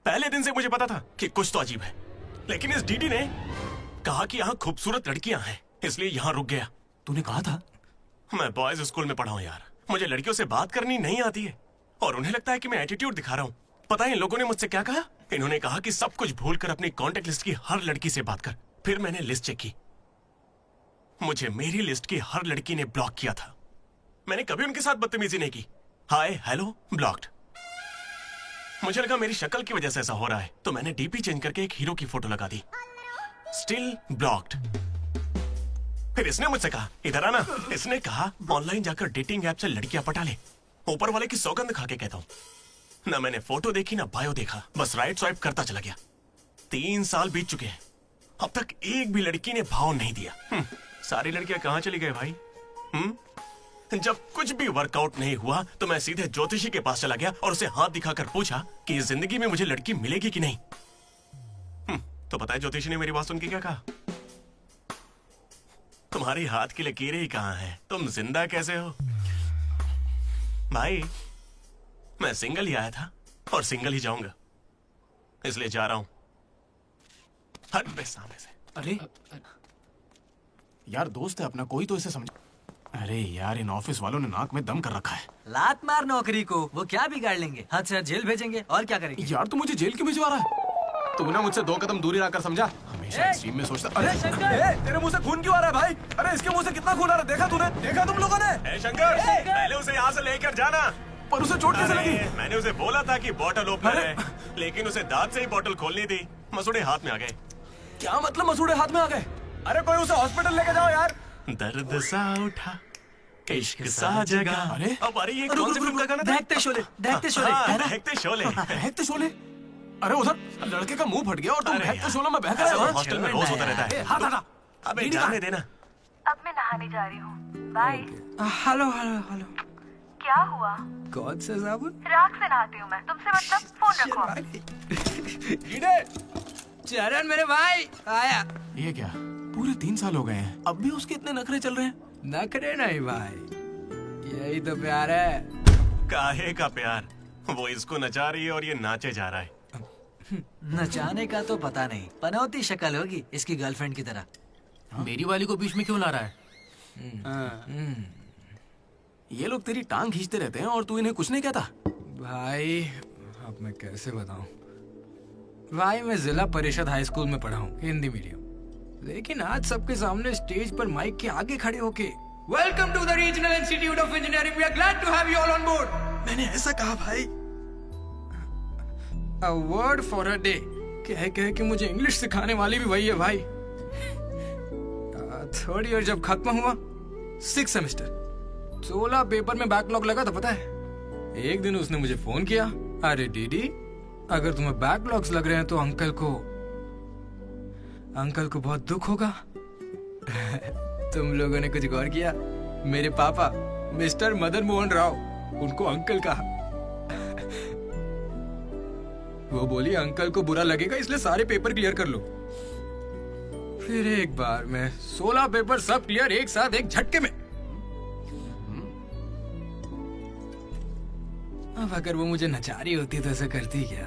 पहले दिन से मुझे पता था कि कुछ तो अजीब है, लेकिन इस डीडी ने कहा कि यहाँ खूबसूरत लड़कियां हैं, इसलिए यहाँ रुक गया। तूने कहा था? मैं बॉयज स्कूल में पढ़ा हूँ यार। मुझे लड़कियों से बात करनी नहीं आती है और उन्हें लगता है कि मैं एटीट्यूड दिखा रहा हूँ। पता है इन लोगों ने मुझसे क्या कहा? इन्होंने कहा कि सब कुछ भूलकर अपनी कांटेक्ट लिस्ट की हर लड़की से बात कर। फिर मैंने लिस्ट चेक की। मुझे मेरी लिस्ट की हर लड़की ने ब्लॉक किया था। मैंने कभी उनके साथ बदतमीजी नहीं की। Hi hello blocked. मुझे लगा मेरी शक्ल की वजह से ऐसा हो रहा है, तो मैंने डीपी चेंज करके एक हीरो की फोटो लगा दी। Still blocked. फिर इसने मुझसे कहा इधर आना। इसने कहा ऑनलाइन जाकर डेटिंग ऐप से लड़कियां पटा ले। ऊपर वाले की सौगंध खा के कहता हूं। ना मैंने फोटो देखी ना बायो देखा, बस राइट स्वाइप करता चला गया। 3 साल बीत चुके हैं, अब तक एक भी लड़की ने भाव नहीं दिया। सारी लड़कियां कहां चली गई भाई? जब कुछ भी वर्कआउट नहीं हुआ तो मैं सीधे ज्योतिषी के पास चला गया और उसे हाथ दिखाकर पूछा कि इस जिंदगी में मुझे लड़की मिलेगी कि नहीं। तो पता है ज्योतिषी ने मेरी बात सुन के क्या कहा? तुम्हारी हाथ की लकीरें ही कहां हैं, तुम जिंदा कैसे हो? भाई मैं सिंगल ही आया था और सिंगल ही जाऊंगा, इसलिए जा रहा हूं। हट बे सामने से। अरे यार दोस्त है अपना, कोई तो इसे समझ। अरे यार इन ऑफिस वालों ने नाक में दम कर रखा है। लात मार नौकरी को, वो क्या बिगाड़ लेंगे? हद से जेल भेजेंगे और क्या करेंगे? यार तू मुझे जेल क्यों भिजवा रहा है? तू ना मुझसे 2 कदम दूरी रखकर समझा। हमेशा एक्सट्रीम में सोचता। अरे तेरे मुंह से खून क्यों आ रहा है भाई? अरे इसके मुंह से कितना खून आ रहा है, देखा तूने? देखा तुम लोगों ने? शंकर, पहले उसे यहाँ से लेकर जाना। पर उसे चोट कैसे लगी? मैंने उसे बोला था कि बॉटल ओपनर है, लेकिन उसे दांत से ही बॉटल खोलनी थी। मसूड़े हाथ में आ गए। क्या मतलब मसूड़े हाथ में आ गए? अरे कोई उसे हॉस्पिटल लेके जाओ यार। दर्द सा उठा, इश्क सा जगा। अरे अब अरे ये कौन सी फिल्म का गाना था? दहकते शोले, दहकते शोले, दहकते शोले, दहकते शोले। अरे उधर लड़के का मुंह फट गया और तुम दहकते शोले में बहक रहे हो। हॉस्टल में रोज होता रहता है। हाथ हटा। अबे जाने देना। अब मैं नहाने जा रही हूँ, बाय। Hello hello hello. क्या हुआ? कौन सा साबुन? राख से नहाती हूँ मैं, तुमसे मतलब फोन रखो। चरण मेरे भाई आया। ये क्या पूरे 3 साल हो गए हैं, अब भी उसके इतने नखरे चल रहे हैं? नखरे नहीं भाई, यही तो प्यार है। काहे का प्यार? वो इसको नचा रही है और ये नाचे जा रहा है। नचाने का तो पता नहीं, पनौती शक्ल होगी इसकी गर्लफ्रेंड की तरह। मेरी वाली को बीच में क्यों ला रहा है? ये लोग तेरी टांग खींचते रहते हैं और तू इन्हें कुछ नहीं कहता। भाई अब मैं कैसे बताऊं भाई, मैं जिला परिषद हाई स्कूल में पढ़ा हूँ, हिंदी मीडियम। लेकिन आज सबके सामने स्टेज पर माइक के आगे खड़े होके welcome to the regional institute of engineering, we are glad to have you all on board. मैंने ऐसा कहा भाई, a word for a day कह के मुझे इंग्लिश सिखाने वाली भी वही है भाई। 3rd ईयर जब खत्म हुआ, 6th सेमेस्टर, 16 पेपर में बैकलॉग लगा था पता है। एक दिन उसने मुझे फोन किया, अरे डीडी अगर तुम्हें बैकलॉग्स लग रहे हैं तो अंकल को बहुत दुख होगा। तुम लोगों ने कुछ गौर किया? मेरे पापा मिस्टर मदन मोहन राव, उनको अंकल कहा। वो बोली अंकल को बुरा लगेगा इसलिए सारे पेपर क्लियर कर लो। फिर एक बार में 16 पेपर सब क्लियर एक साथ एक झटके में। अब अगर वो मुझे नचा रही होती तो ऐसा करती क्या?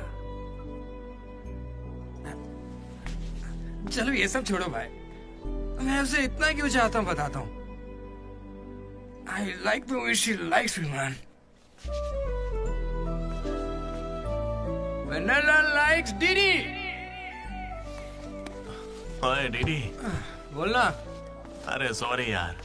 चलो ये सब छोड़ो भाई, मैं उसे इतना क्यों चाहता हूँ बताता हूँ। I like the way she likes me, man. Vanilla likes Didi. ओए डीडी, बोलना। अरे सॉरी यार,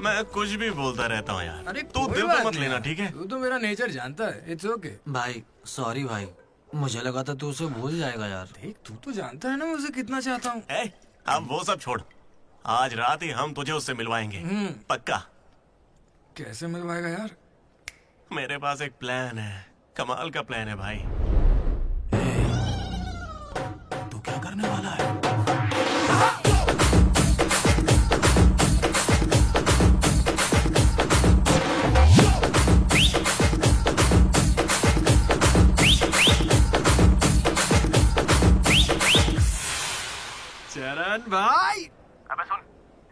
मैं कुछ भी बोलता रहता हूँ यार। अरे तू कोई दिल बात पे मत नहीं लेना, यार। ठीक है? तू तो मेरा नेचर जानता है, इट्स ओके। भाई सॉरी भाई, मुझे लगा था तू उसे भूल जाएगा यार। देख तू तो जानता है ना मैं उसे कितना चाहता हूँ। अब वो सब छोड़, आज रात ही हम तुझे उससे मिलवाएंगे, पक्का। कैसे मिलवाएगा यार? मेरे पास एक प्लान है, कमाल का प्लान है भाई। तू क्या करने वाला है? चरण भाई, अबे सुन,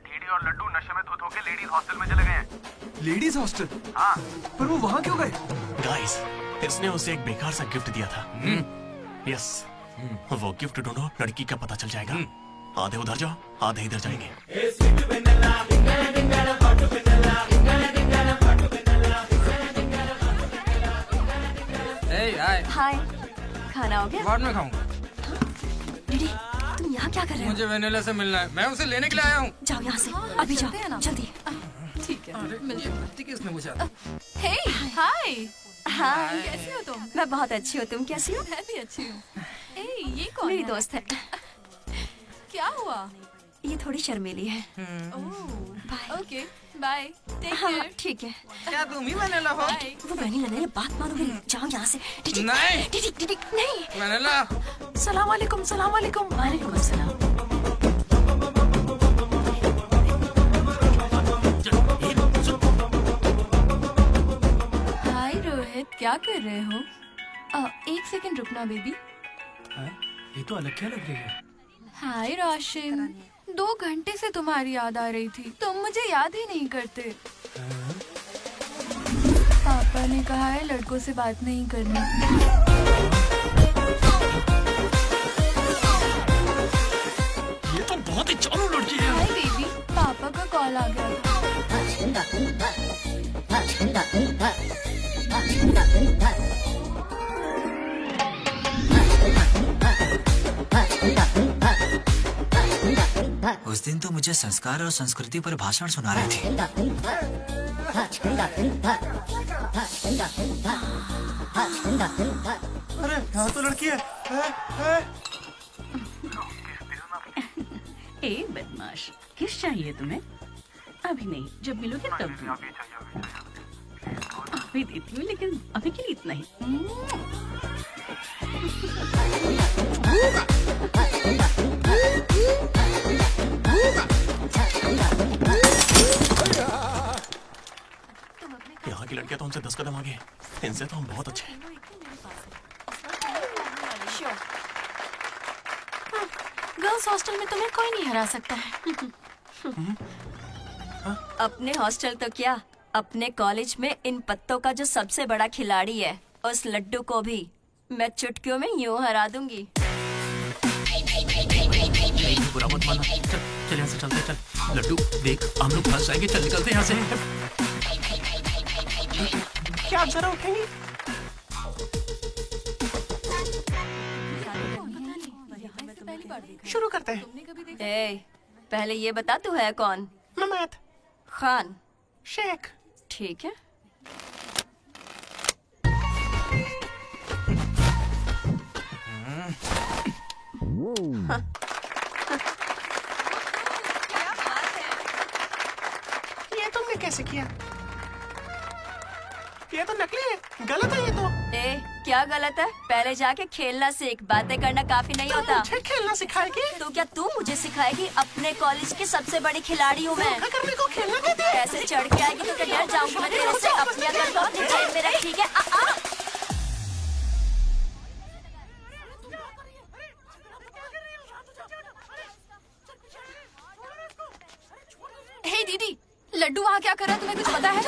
डीडी और लड्डू नशे में धुत होके लेडीज हॉस्टल में चले गए हैं। Ladies hostel? हाँ। पर वो वहां क्यों गए? गाइस, इसने उसे एक बेकार सा गिफ्ट दिया था। यस, वो गिफ्ट ढूंढो, लड़की का पता चल जाएगा। आधे उधर जाओ, आधे इधर जाएंगे। हाय, खाना हो गया? बाद में खाऊंगा। दीदी तुम यहाँ क्या कर रहे हो? मुझे वेनिला से मिलना है, मैं उसे लेने के लिए आया हूँ। जाओ यहाँ से, अभी जाओ जल्दी। ठीक है, ये बत्ती किसने बुझा? हे हाय, हाय, कैसी हो तुम? मैं बहुत अच्छी हूँ, तुम कैसी हो? मैं भी अच्छी हूँ। ए, ये कौन मेरी है? दोस्त है। क्या हुआ? ये थोड़ी शर्मीली है। बाय। Okay, bye. टेक हाँ, केयर। ठीक है। क्या तुम ही वेनिला हो? वो वेनिला नहीं, बात मानो मेरी। जाओ यहाँ से। नहीं। टिटिक नहीं। वेनिला। सलाम वालेकुम, सलाम वालेकुम। वालेकुम अस्सलाम। हाय रोहित, क्या कर रहे हो? एक सेकंड रुकना बेबी। ये तो अलग क्या लग रही है? हाय रोशन, 2 घंटे से तुम्हारी याद आ रही थी, तुम मुझे याद ही नहीं करते। पापा ने कहा है लड़कों से बात नहीं करनी। ये तो बहुत ही चालू लड़की है। हाय बेबी, पापा का कॉल आ गया था। उस दिन तो मुझे संस्कार और संस्कृति पर भाषण सुना रही थी। अरे यहाँ तो लड़की है। ए बदमाश, किस चाहिए तुम्हें? अभी नहीं, जब मिलोगे तब दूंगी। अभी देती हूँ, लेकिन अभी के लिए इतना ही। यहाँ की लड़कियां तो हमसे 10 कदम आगे, इनसे तो हम बहुत अच्छे हैं। गर्ल्स हॉस्टल में तुम्हें कोई नहीं हरा सकता है। अपने हॉस्टल तो क्या, अपने कॉलेज में इन पत्तों का जो सबसे बड़ा खिलाड़ी है, उस लड्डू को भी मैं चुटकियों में यूं हरा दूंगी। बुरा मत माना। चल यहाँ से चलते, चल। लड्डू देख, हम लोग फंस जाएंगे। चल निकलते हैं यहाँ से। क्या आप जरा उठेंगे? शुरू करते हैं। पहले ये बता तू है कौन? ममैद खान शेख। ठीक है। ये तुमने कैसे किया? ये तो नकली है, गलत है ये तो। क्या गलत है? पहले जाके खेलना सीख, बातें करना काफी नहीं होता। मुझे खेलना सिखाएगी? तो क्या तू मुझे सिखाएगी? अपने कॉलेज की सबसे बड़ी खिलाड़ी हूँ मैं। करने को खेलना कहते हैं। कैसे चढ़ के आएगी तो क्या डर जाऊंगी मैं तेरे से? अपनी अगर तो जेब में रख, ठीक है? हे दीदी, लड्डू वहाँ क्या कर रहा है, तुम्हें कुछ पता है?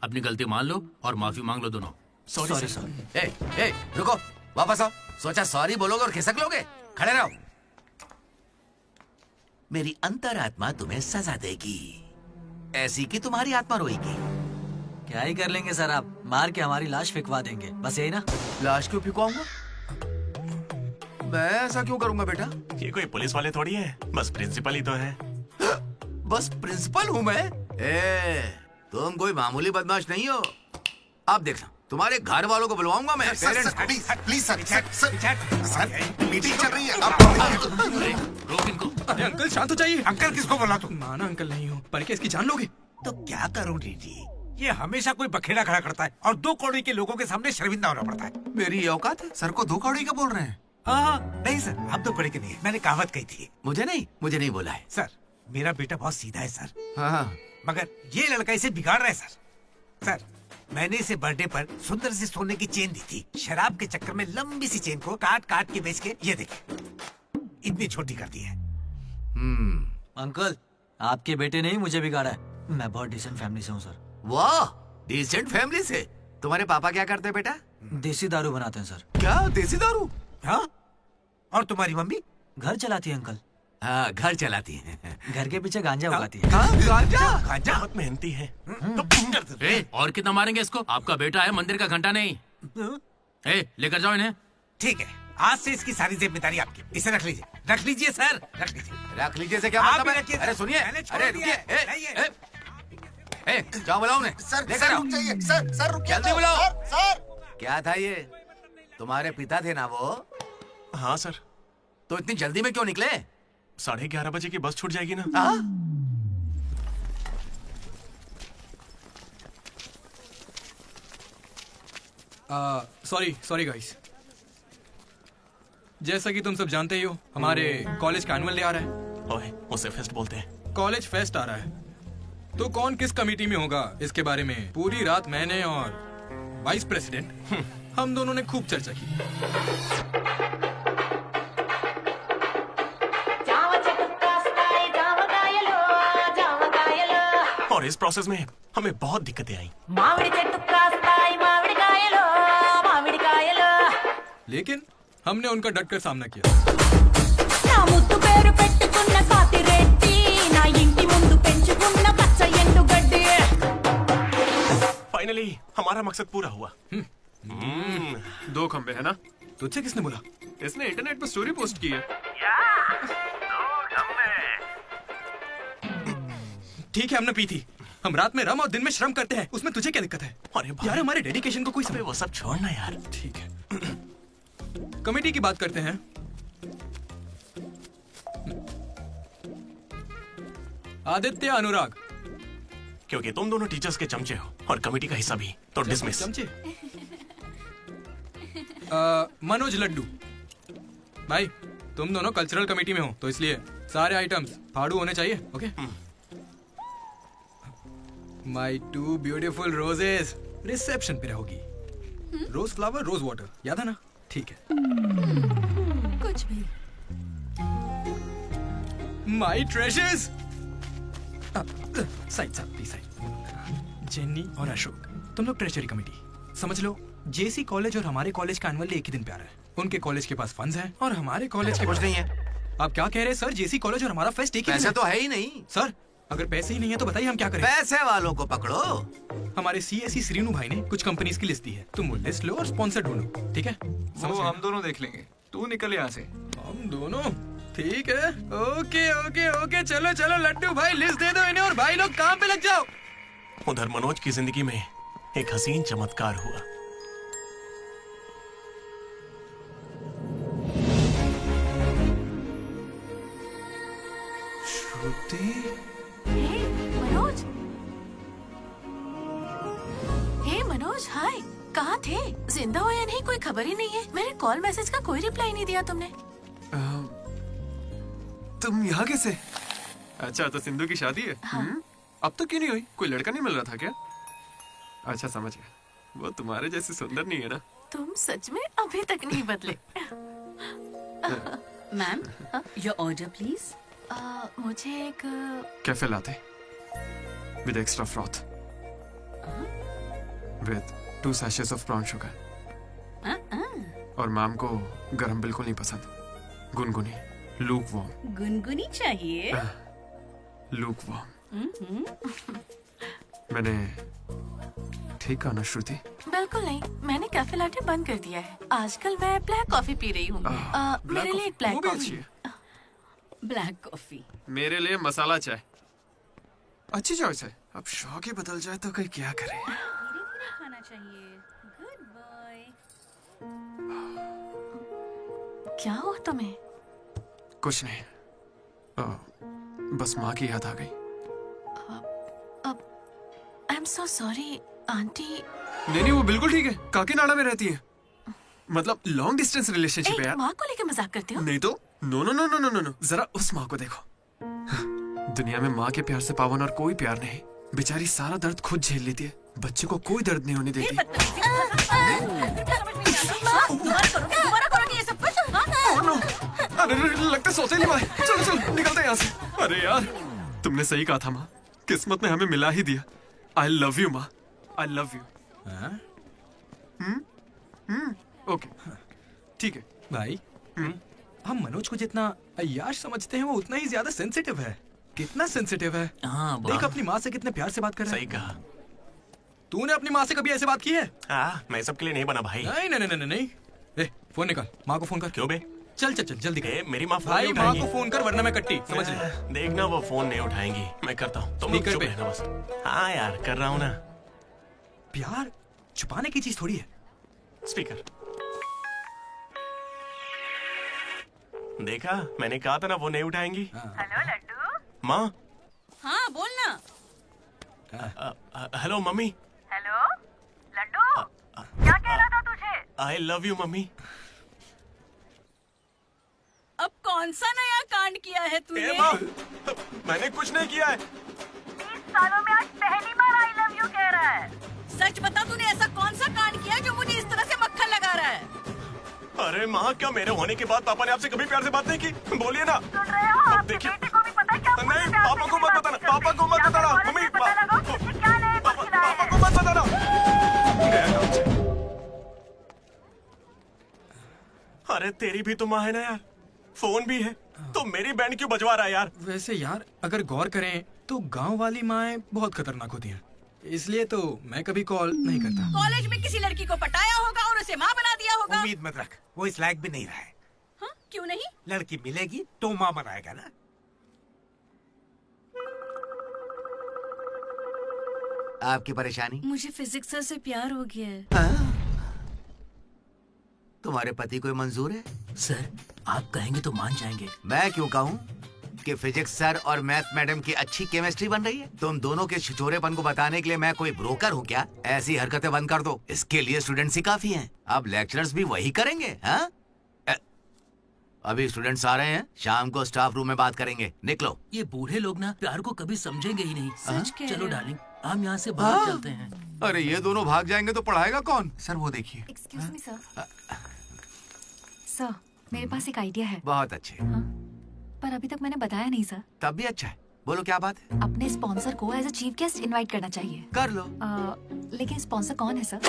अपनी गलती मान लो और माफी मांग लो दोनों। Sorry sir. ए, रुको, वापस आओ। सोचा सॉरी बोलोगे और खिसक लोगे? खड़े रहो। मेरी अंतरात्मा तुम्हें सजा देगी, ऐसी कि तुम्हारी आत्मा रोएगी। क्या ही कर लेंगे सर, आप मार के हमारी लाश फिकवा देंगे, बस यही ना? लाश क्यों फिकवाऊंगा? मैं ऐसा क्यों करूंगा बेटा? ये कोई पुलिस वाले थोड़ी है, बस प्रिंसिपल ही तो है। बस प्रिंसिपल हूँ मैं? तुम कोई मामूली बदमाश नहीं हो। आप देखना, तुम्हारे घर वालों को बुलवाऊंगा मैं। प्लीज सर, मीटिंग चल रही है। रोक इनको। अंकल शांत हो जाइए। अंकल किसको बोला तू? माना अंकल नहीं हो, पर क्या इसकी जान लोगे? तो क्या करूं डीडी? ये हमेशा कोई बखेड़ा खड़ा करता है और 2 कौड़ी के लोगों के सामने शर्मिंदा होना पड़ता है। मेरी औकात है? सर को 2 कौड़ी का बोल रहे हैं? नहीं सर, आप 2 कौड़ी के नहीं है, मैंने कहावत कही थी। मुझे नहीं बोला है सर। मेरा बेटा बहुत सीधा है सर। हाँ। मगर ये लड़का इसे बिगाड़ रहा है सर। सर, मैंने इसे बर्थडे पर सुंदर सी सोने की चेन दी थी। शराब के चक्कर में लंबी सी चेन को काट काट के बेच के ये देखिए इतनी छोटी कर दी है। अंकल, आपके बेटे ने ही मुझे बिगाड़ा है। मैं बहुत डिसेंट फैमिली से हूँ सर। वाह, डिसेंट फैमिली से? तुम्हारे पापा क्या करते हैं बेटा? देसी दारू बनाते हैं सर। क्या देसी दारू? हाँ? और तुम्हारी मम्मी? घर चलाती है अंकल। हाँ, घर चलाती है। घर के पीछे गांजा उगाती है। गांजा बहुत मेहनती है। और कितना मारेंगे इसको? आपका बेटा है, मंदिर का घंटा नहीं। लेकर जाओ इन्हें। ठीक है, आज से इसकी सारी जिम्मेदारी आपकी। इसे रख लीजिए। रख लीजिए सर, रख लीजिए। रख लीजिए से क्या मतलब है? अरे सुनिए, अरे रुकिए। जाओ बुलाओ उन्हें। सर रुक जाइए। सर रुकिए। जल्दी बुलाओ। सर क्या था ये? तुम्हारे पिता थे ना वो? हाँ सर। तो इतनी जल्दी में क्यों निकले? 11:30 बजे की बस छूट जाएगी ना। Sorry guys. जैसा कि तुम सब जानते ही हो, हमारे कॉलेज का एनुअल डे आ रहा है। ओए, उसे फेस्ट बोलते हैं। कॉलेज फेस्ट आ रहा है, तो कौन किस कमेटी में होगा इसके बारे में पूरी रात मैंने और वाइस प्रेसिडेंट हम दोनों ने खूब चर्चा की। और इस प्रोसेस में हमें बहुत दिक्कतें आई। लेकिन हमने उनका डटकर सामना किया। फाइनली हमारा मकसद पूरा हुआ। 2 खंबे है ना? तुझसे किसने बोला? इसने इंटरनेट पर स्टोरी पोस्ट की है। ठीक है, हमने पी थी, हम रात में रम और दिन में श्रम करते हैं, उसमें तुझे क्या दिक्कत है? अरे भाई, यार हमारे डेडिकेशन को कोई समझ। वो सब छोड़ना यार। ठीक है, कमेटी की बात करते हैं। आदित्य, अनुराग, क्योंकि तुम दोनों टीचर्स के चमचे हो और कमेटी का हिस्सा भी, तो डिसमिस। चमचे। मनोज, लड्डू भाई, तुम दोनों कल्चरल कमेटी में हो, तो इसलिए सारे आइटम्स फाड़ू होने चाहिए। ओके। माई 2 ब्यूटीफुल रोजेस रिसेप्शन पे रहोगी। रोज फ्लावर, रोज वाटर, याद है ना? ठीक है। कुछ भी। माई ट्रेजर्स, साइड साइड साइड। जेन्नी और अशोक, तुम लोग ट्रेजरी कमेटी। समझ लो जेसी कॉलेज और हमारे कॉलेज का एनुअल एक ही दिन पे आ रहा है। उनके कॉलेज के पास फंड्स हैं और हमारे कॉलेज के कुछ पास नहीं है। आप क्या कह रहे हैं सर? जेसी कॉलेज और हमारा फेस्ट एक ही दिन पैसे तो है ही नहीं सर। अगर पैसे ही नहीं है तो बताइए हम क्या करें? पैसे वालों को पकड़ो। हमारे सीएससी श्रीनु भाई ने कुछ कंपनीज की लिस्ट दी है, तुम वो लिस्ट लो और स्पॉन्सर ढूंढो, ठीक है? वो हम दोनों देख लेंगे, तू निकल यहाँ से। हम दोनों? ठीक है। ओके ओके ओके, चलो चलो लड्डू भाई, लिस्ट दे दो इन्हें और भाई लोग काम पे लग जाओ। उधर मनोज की जिंदगी में एक हसीन चमत्कार हुआ। मनोज, हे मनोज, हाय। कहाँ थे? जिंदा हो या नहीं कोई खबर ही नहीं है। मेरे कॉल मैसेज का कोई रिप्लाई नहीं दिया तुमने। तुम यहाँ कैसे? अच्छा, तो सिंधु की शादी है? हाँ। अब तो क्यों नहीं हुई? कोई लड़का नहीं मिल रहा था क्या? अच्छा, समझ गया, वो तुम्हारे जैसे सुंदर नहीं है ना। तुम सच में अभी तक नहीं बदले। Ma'am, your order please. मुझे एक cafe latte with extra froth with 2 sachets of brown sugar. और मैम को गरम बिल्कुल नहीं पसंद, गुनगुनी, लूक वार्म। गुनगुनी चाहिए। Lukewarm. मैंने ठीक कहा ना श्रुति? बिल्कुल नहीं, मैंने कैफे लाटे बंद कर दिया है। आजकल मैं ब्लैक कॉफी पी रही हूँ। मेरे लिए एक ब्लैक कॉफी। Black coffee. मेरे लिए मसाला चाय। अच्छी चॉइस है। अब शौक ही बदल जाए तो कोई क्या करे। खाना चाहिए। Good boy. क्या हुआ तुम्हें? कुछ नहीं, बस माँ की याद आ गई। I am so sorry aunty. नहीं, वो बिल्कुल ठीक है, काकीनाडा में रहती है। मतलब लॉन्ग डिस्टेंस रिलेशनशिप है यार। माँ को लेकर मजाक करते हो? नहीं तो no no no no no no, जरा उस माँ को देखो। दुनिया में माँ के प्यार से पावन और कोई प्यार नहीं। बेचारी सारा दर्द खुद झेल लेती है, बच्चे को कोई दर्द नहीं होने देती। अरे लगता है सौतेली माँ। चलो चलो निकलते हैं यहाँ से। अरे यार, तुमने सही कहा था माँ, किस्मत ने हमें मिला ही दिया। आई लव यू माँ, आई लव यू। ओके, ठीक है भाई। हम मनोज को जितना अय्याश समझते हैं वो उतना ही ज्यादा सेंसिटिव है। कितना सेंसिटिव है। हाँ, देख अपनी माँ से कितने प्यार से बात कर रहा है। सही कहा। तूने अपनी माँ से कभी ऐसे बात की है? मैं सबके लिए नहीं बना भाई। नहीं नहीं नहीं नहीं। ए, फोन निकाल, माँ को फोन कर। क्यों बे? चल चल चल जल्दी कर। मेरी माँ फोन भाई नहीं माँ उठाएगी। को फोन कर वरना मैं कट्टी, समझ ले। देखना वो फोन नहीं उठाएंगी, मैं करता हूँ। तुम लोग चुप रहना बस। हाँ यार, कर रहा हूँ ना। प्यार छुपाने की चीज थोड़ी है। स्पीकर देखा, मैंने कहा था ना वो नहीं उठाएंगी। हेलो लड्डू। माँ। हाँ बोलना। Hello mummy. हेलो लड्डू, क्या कहना था तुझे? I love you mummy. अब कौन सा नया कांड किया है तूने? माँ, मैंने कुछ नहीं किया है। 20 सालों में आज पहली बार आई लव यू कह रहा है। सच बता, तूने ऐसा कौन सा कांड किया जो मुझे इस तरह से मक्खन लगा रहा है? अरे माँ, क्या मेरे होने के बाद पापा ने आपसे कभी प्यार से बात नहीं की? बोलिए ना। सुन रहे हो? आपके बेटे को भी पता है क्या? नहीं, पापा को मत बताना, पापा को मत बताना। मम्मी, पापा को मत बताना। अरे तेरी भी तो माँ है ना यार, फोन भी है, तो मेरी बैंड क्यों बजवा रहा है यार? वैसे यार अगर गौर करें तो गांव वाली माएं बहुत खतरनाक होती हैं, इसलिए तो मैं कभी कॉल नहीं करता। कॉलेज में किसी लड़की को पटाया होगा और उसे माँ बना दिया होगा। उम्मीद मत रख, वो इस लायक भी नहीं रहा है। हाँ, क्यों नहीं? लड़की मिलेगी तो माँ बनाएगा ना। आपकी परेशानी? मुझे फिजिक्स सर से प्यार हो गया है। तुम्हारे पति को मंजूर है? सर आप कहेंगे तो मान जाएंगे। मैं क्यों कहूँ कि फिजिक्स सर और मैथ मैडम की अच्छी केमिस्ट्री बन रही है। तुम दोनों के छिछोरेपन को बताने के लिए मैं कोई ब्रोकर हूँ क्या? ऐसी हरकतें बंद कर दो, इसके लिए स्टूडेंट्स ही काफी हैं। अब लेक्चरर्स भी वही करेंगे। हाँ, अभी स्टूडेंट्स आ रहे हैं, शाम को स्टाफ रूम में बात करेंगे। निकलो। ये बूढ़े लोग ना प्यार को कभी समझेंगे ही नहीं। सच कह चलो रहे हो। डार्लिंग हम यहाँ से बाहर चलते हैं। अरे ये दोनों भाग जाएंगे तो पढ़ाएगा कौन? सर वो देखिए। Excuse me sir. सर मेरे पास एक आइडिया है। बहुत अच्छे। पर अभी तक मैंने बताया नहीं सर। तब भी अच्छा है, बोलो क्या बात है? अपने स्पॉन्सर को as a chief guest invite करना चाहिए। कर लो। लेकिन स्पॉन्सर कौन है सर?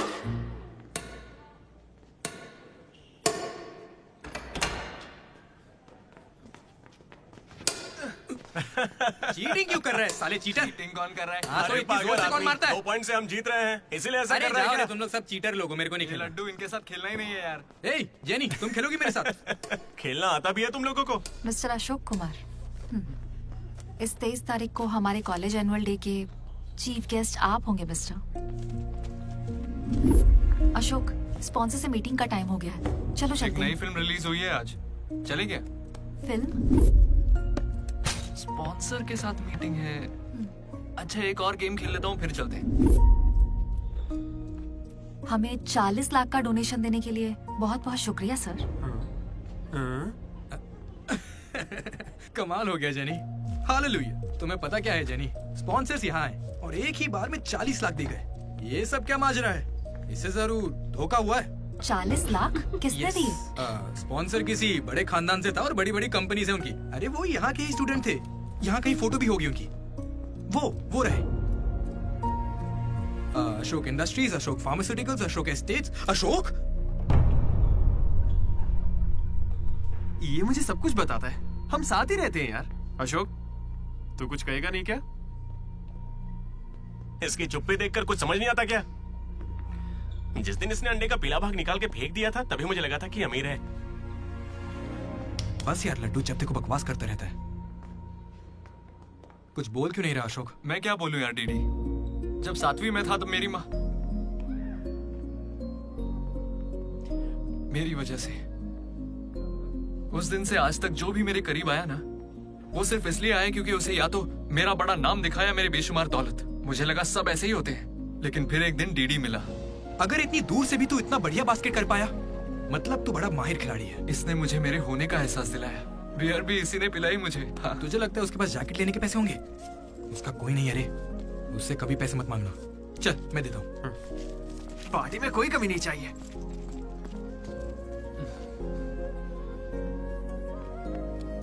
चीटिंग क्यों कर रहा है साले चीटर? चीटिंग कौन कर रहा है? हाँ, तो इतनी जोर से कौन मारता है? 2 पॉइंट से हम जीत रहे हैं, इसीलिए ऐसा अरे कर रहे जाओ हैं रे, क्या? तुम लोग सब चीटर लोग हो, मेरे को नहीं खेलना। लड्डू इनके साथ खेलना ही नहीं है यार। ए जेनी, तुम खेलोगी मेरे साथ? खेलना आता भी है तुम लोगों को? मिस्टर अशोक कुमार, इस 23 तारीख को हमारे कॉलेज एनुअल डे के चीफ गेस्ट आप होंगे मिस्टर अशोक। स्पॉन्सर से मीटिंग का टाइम हो गया है, चलो एक चलते नई हैं। फिल्म रिलीज हुई है आज, चले क्या? फिल्म? स्पॉन्सर के साथ मीटिंग है। अच्छा एक और गेम खेल लेता हूँ फिर चलते हैं। हमें 40 लाख का डोनेशन देने के लिए बहुत बहुत शुक्रिया सर। कमाल हो गया जेनी। हालेलुया। तुम्हें पता क्या है जेनी, स्पॉन्सर्स यहाँ हैं और एक ही बार में 40 लाख दे गए। ये सब क्या माजरा है? इससे जरूर धोखा हुआ है। 40 लाख किसने दिए? स्पॉन्सर किसी बड़े खानदान से था और बड़ी बड़ी कंपनी से उनकी। अरे वो यहाँ के ही स्टूडेंट थे, यहाँ कहीं फोटो भी होगी उनकी। वो रहे Ashok industries, Ashok pharmaceuticals, Ashok estates. Ashok ये मुझे सब कुछ बताता है, हम साथ ही रहते हैं यार। अशोक तू कुछ कहेगा नहीं क्या? इसकी चुप्पी देखकर कुछ समझ नहीं आता क्या? जिस दिन इसने अंडे का पीला भाग निकाल के फेंक दिया था तभी मुझे लगा था कि अमीर है। बस यार लड्डू, जब तक बकवास करता रहता है। कुछ बोल क्यों नहीं रहा अशोक? मैं क्या बोलूं यार डीडी, जब 7वीं में था तब मेरी माँ मेरी वजह से उस दिन से आज तक जो भी मेरे करीब आया ना, वो सिर्फ इसलिए आया क्योंकि उसे या तो मेरा बड़ा नाम दिखाया, मेरे बेशुमार दौलत। मुझे लगा सब ऐसे ही होते हैं, लेकिन फिर एक दिन डीडी मिला। अगर इतनी दूर से भी तू इतना बढ़िया बास्केट कर पाया, मतलब तू बड़ा माहिर खिलाड़ी है। इसने मुझे मेरे होने का एहसास दिलाया। बियर भी इसी ने पिलाई मुझे। हाँ। तुझे लगता है उसके पास जैकेट लेने के पैसे होंगे? उसका कोई नहीं। अरे उससे कभी पैसे मत मांगना। चल मैं देता हूँ। पार्टी में कोई कमी नहीं चाहिए।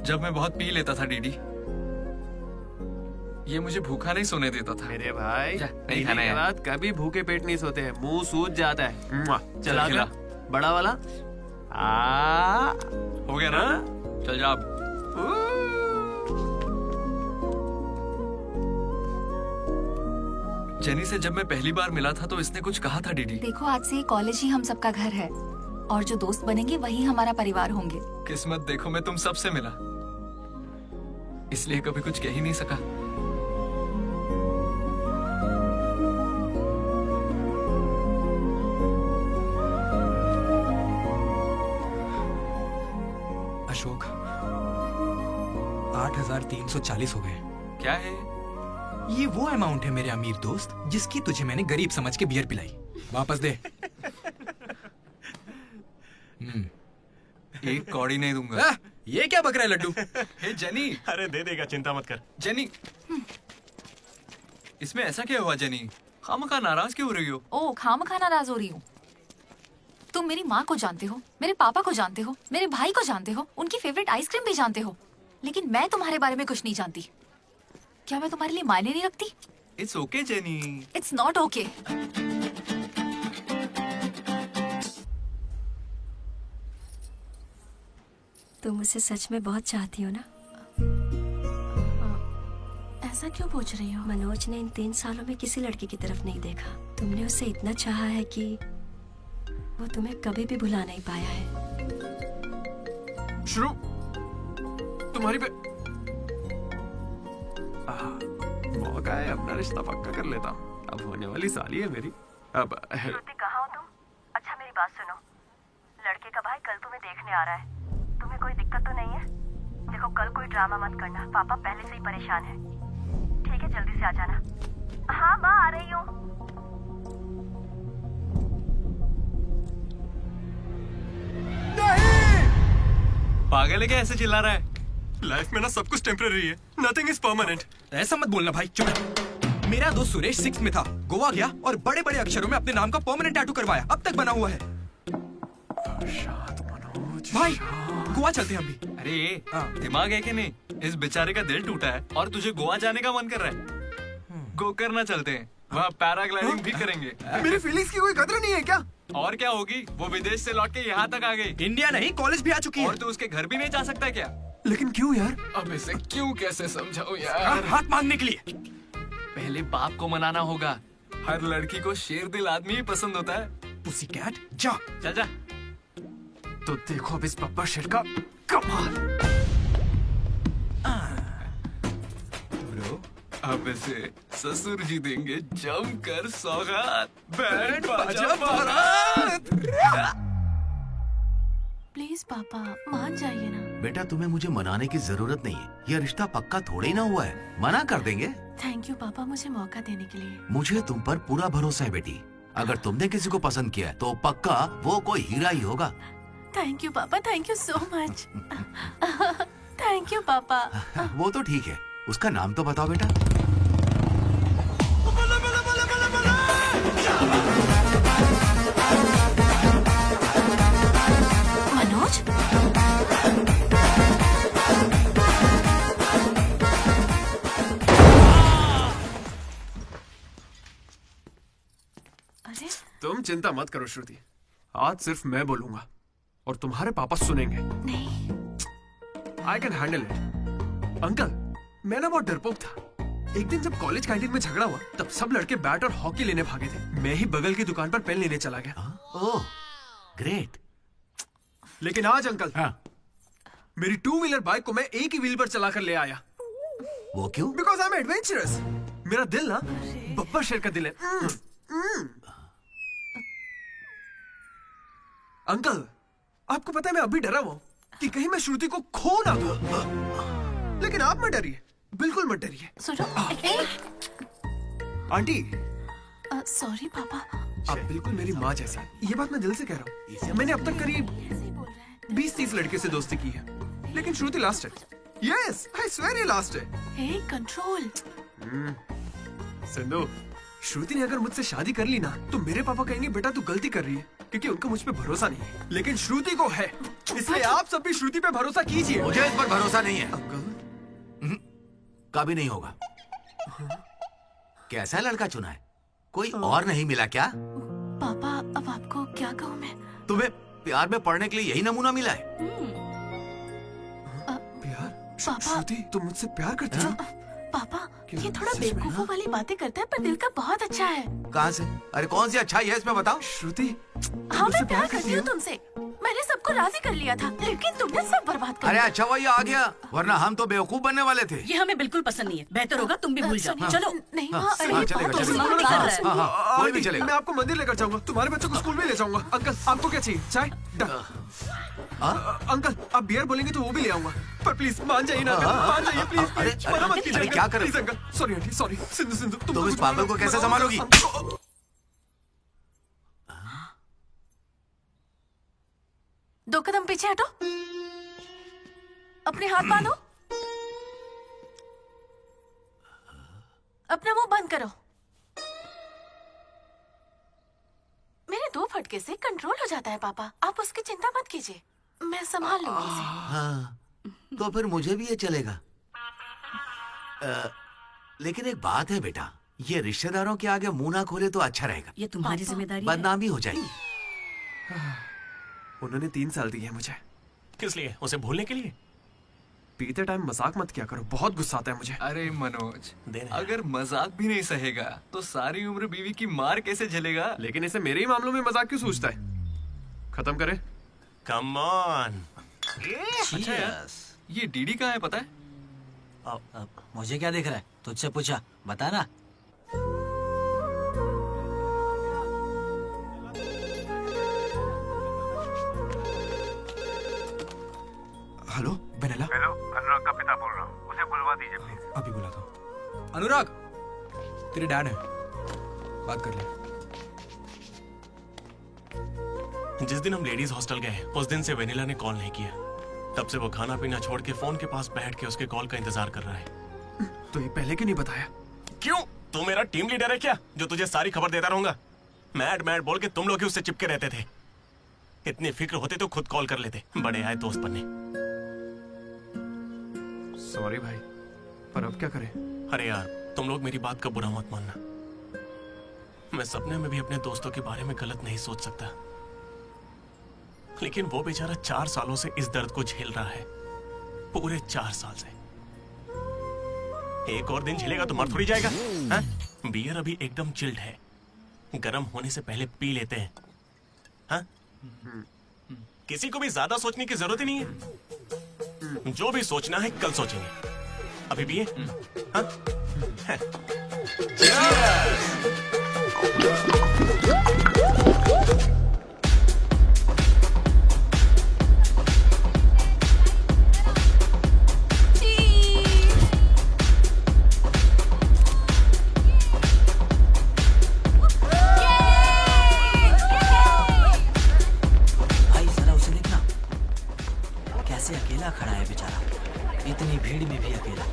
जब मैं बहुत पी लेता था डीडी, ये मुझे भूखा नहीं सोने देता था। मेरे भाई नहीं खाना है। बाद कभी भूखे पेट नहीं सोते हैं, मुंह सूज जाता है। चला खिला। बड़ा वाला हो गया ना? चल जा अब। जेनी से जब मैं पहली बार मिला था तो इसने कुछ कहा था डीडी। देखो आज से ये कॉलेज ही हम सबका घर है और जो दोस्त बनेंगे वही हमारा परिवार होंगे। किस्मत देखो मैं तुम सबसे मिला, इसलिए कभी कुछ कह ही नहीं सका। अशोक 8,340 हो गए। क्या है ये? वो अमाउंट है मेरे अमीर दोस्त जिसकी तुझे मैंने गरीब समझ के बियर पिलाई। वापस दे। एक कौड़ी नहीं दूंगा। ये क्या बक रहा है लड्डू? हे जेनी। अरे दे देगा, चिंता मत कर। जेनी इसमें ऐसा क्या हुआ जेनी? खामखा नाराज क्यों हो रही हो? ओ खामखा नाराज हो रही हूँ? तुम मेरी माँ को जानते हो, मेरे पापा को जानते हो, मेरे भाई को जानते हो, उनकी फेवरेट आइसक्रीम भी जानते हो, लेकिन मैं तुम्हारे बारे में कुछ नहीं जानती। क्या मैं तुम्हारे लिए मायने नहीं रखती? It's okay jenny. It's not okay. तुम मुझे सच में बहुत चाहती हो ना? ऐसा क्यों पूछ रही हो? मनोज ने इन 3 सालों में किसी लड़की की तरफ नहीं देखा। तुमने उसे इतना चाहा है कि वो तुम्हें कभी भी भुला नहीं पाया है। शुरू तुम्हारी पे मौका है, अपना रिश्ता पक्का कर लेता हूँ। अब होने वाली साली है मेरी। अब श्रुति कहाँ हो तुम? अच्छा मेरी बात सुनो, लड़के का भाई कल तुम्हें देखने आ रहा है। तुम्हें कोई दिक्कत तो नहीं है? देखो कल कोई ड्रामा मत करना, पापा पहले से ही परेशान है। ठीक है जल्दी से आ जाना। हाँ माँ आ रही हूँ। पागल है क्या ऐसे चिल्ला रहा है? लाइफ में ना सब कुछ टेम्परेरी है, नथिंग इज परमानेंट। ऐसा मत बोलना भाई, चुप। मेरा दोस्त सुरेश 6th में था, गोवा गया और बड़े बड़े अक्षरों में अपने नाम का परमानेंट टैटू करवाया, अब तक बना हुआ है। भाई गोवा चलते हैं हम भी। अरे दिमाग है कि नहीं? इस बेचारे का दिल टूटा है और तुझे गोवा जाने का मन कर रहा है। गोकर्णा चलते हैं, वहाँ पैराग्लाइडिंग भी करेंगे। मेरी फीलिंग्स की कोई कदर नहीं है क्या? और क्या होगी, वो विदेश से लौट के यहाँ तक आ गई। इंडिया नहीं, कॉलेज भी आ चुकी है। और तू उसके घर भी नहीं जा सकता क्या? लेकिन क्यों यार? अब इसे क्यों कैसे समझाऊं यार? हाथ मांगने के लिए पहले बाप को मनाना होगा। हर लड़की को शेर दिल आदमी ही पसंद होता है। पुसी कैट जा। चल जा। तो देखो अब इस बब्बर शेर का कमाल। ब्रो अब इसे ससुर जी देंगे जमकर सौगात। बैंड बाजा बारात। प्लीज पापा मान जाइए ना। बेटा तुम्हें मुझे मनाने की जरूरत नहीं है, यह रिश्ता पक्का थोड़े ही ना हुआ है, मना कर देंगे। थैंक यू पापा मुझे मौका देने के लिए। मुझे तुम पर पूरा भरोसा है बेटी, अगर तुमने किसी को पसंद किया है तो पक्का वो कोई हीरा ही होगा। थैंक यू पापा, thank you so much. Thank you पापा। वो तो ठीक है, उसका नाम तो बताओ बेटा। मनोज? अरे तुम चिंता मत करो श्रुति, आज सिर्फ मैं बोलूंगा और तुम्हारे पापा सुनेंगे। नहीं, I can handle it. Uncle मैं ना बहुत डरपोक था। एक दिन जब कॉलेज कैंटीन में झगड़ा हुआ तब सब लड़के बैट और हॉकी लेने भागे थे, मैं ही बगल की दुकान पर पेन लेने चला गया। Oh great. लेकिन आज अंकल मेरी 2 व्हीलर बाइक को मैं एक ही व्हील पर चलाकर ले आया। वो क्यों? Because I am adventurous. मेरा दिल ना बब्बर शेर का दिल है। अंकल आपको पता है मैं अभी डरा हुआ हूं कि कहीं मैं श्रुति को खो ना दूं। लेकिन आप मत डरिए, बिल्कुल मत डरिए। सुनो आंटी सॉरी पापा। आप बिल्कुल मेरी माँ जैसी हैं। ये बात मैं दिल से कह रहा हूँ। मैंने अब तक करीब 20-30 लड़के से दोस्ती की है, लेकिन श्रुति लास्ट है। यस आई स्वेयर ये लास्ट है। हे कंट्रोल। सिंधु, श्रुति ने अगर मुझसे शादी कर ली ना तो मेरे पापा कहेंगे बेटा तू गलती कर रही है, क्योंकि उनका मुझ पे भरोसा नहीं है। लेकिन श्रुति को है, इसलिए आप सब भी श्रुति पे भरोसा कीजिए। मुझे इस पर भरोसा नहीं है अंकल। कभी नहीं होगा। कैसा लड़का चुना है? कोई और नहीं मिला क्या? पापा अब आपको क्या कहूँ मैं? तुम्हें प्यार में पढ़ने के लिए यही नमूना मिला है? प्यार? श्रुति तुम मुझसे प्यार करती हो? पापा ये थोड़ा बेवकूफों वाली बातें करता है पर दिल का बहुत अच्छा है। कहाँ से? अरे कौन सी अच्छाई है इसमें बताओ। श्रुति हाँ मैं प्यार करती हूँ तुमसे। मैंने सबको राजी कर लिया था, लेकिन तुमने सब बर्बाद कर अरे दिया। अच्छा वही आ गया, वरना हम तो बेवकूफ बनने वाले थे। ये हमें बिल्कुल पसंद नहीं है, बेहतर होगा तुम भी भूल जाओ। चलो। नहीं हाँ, माँ, चलेगा। कोई भी चलेगा। मैं आपको मंदिर लेकर जाऊंगा, तुम्हारे बच्चों को स्कूल में ले जाऊंगा। अंकल आपको क्या चाहिए? चाय? अंकल आप बियर बोलेंगे तो वो भी ले आऊंगा, पर प्लीज मान जाइए ना, मान जाइए प्लीज। मना मत कीजिए। क्या कर रहे हो? Uncle sorry aunty sorry. Sindhu Sindhu तुम इस पागल को कैसे संभालोगी? दो कदम पीछे हटो, अपने हाथ बांधो, अपना मुंह बंद करो। मेरे 2 फटके से कंट्रोल हो जाता है पापा, आप उसकी चिंता मत कीजिए, मैं संभाल लूंगी इसे। हाँ, तो फिर मुझे भी ये चलेगा। लेकिन एक बात है बेटा, ये रिश्तेदारों के आगे मुंह ना खोले तो अच्छा रहेगा। ये तुम्हारी जिम्मेदारी है। बदनामी हो जाएगी। उन्होंने 3 साल दिए हैं मुझे। किस लिए? उसे भूलने के लिए? पीते टाइम मजाक मत किया करो, बहुत गुस्सा आता है मुझे। अरे मनोज, अगर मजाक भी नहीं सहेगा तो सारी उम्र बीवी की मार कैसे झेलेगा? लेकिन इसे मेरे ही मामलों में मजाक क्यों सोचता है? खत्म करे। Come on. अच्छा यार, ये डीडी कहाँ है पता है? मुझे क्या दिख रहा है? तुझसे पूछा, बता ना। Hello vanilla. हेलो, अनुराग का पिता बोल रहा हूँ, उसे बुलवा दीजिए प्लीज। अभी बुलाता हूँ। अनुराग, तेरे डैड है, बात कर ले। जिस दिन हम लेडीज हॉस्टल गए उस दिन से वेनिला ने कॉल नहीं किया। तब से वो खाना पीना छोड़ के फोन के पास बैठ के उसके कॉल का इंतजार कर रहा है। तो ये पहले क्यों नहीं बताया? क्यों? तू मेरा टीम लीडर है क्या जो तुझे सारी खबर देता रहूंगा? मैड मैड बोल के तुम लोग ही उससे चिपके रहते थे। इतनी फिक्र होती तो खुद कॉल कर लेते। बड़े आए दोस्त बनने। सॉरी भाई, पर अब क्या करें? अरे यार, तुम लोग मेरी बात का बुरा मत मानना। मैं सपने में भी अपने दोस्तों के बारे में गलत नहीं सोच सकता, लेकिन वो बेचारा 4 सालों से इस दर्द को झेल रहा है। पूरे 4 साल से। एक और दिन झेलेगा तो मर थोड़ी जाएगा। हाँ? बियर अभी एकदम चिल्ड है, गर्म होने से पहले पी लेते हैं। हाँ? किसी को भी ज्यादा सोचने की जरूरत ही नहीं है। जो भी सोचना है कल सोचेंगे। अभी पिए? हाँ? भाई जरा उसे देखना, कैसे अकेला खड़ा है बेचारा, इतनी भीड़ में भी अकेला।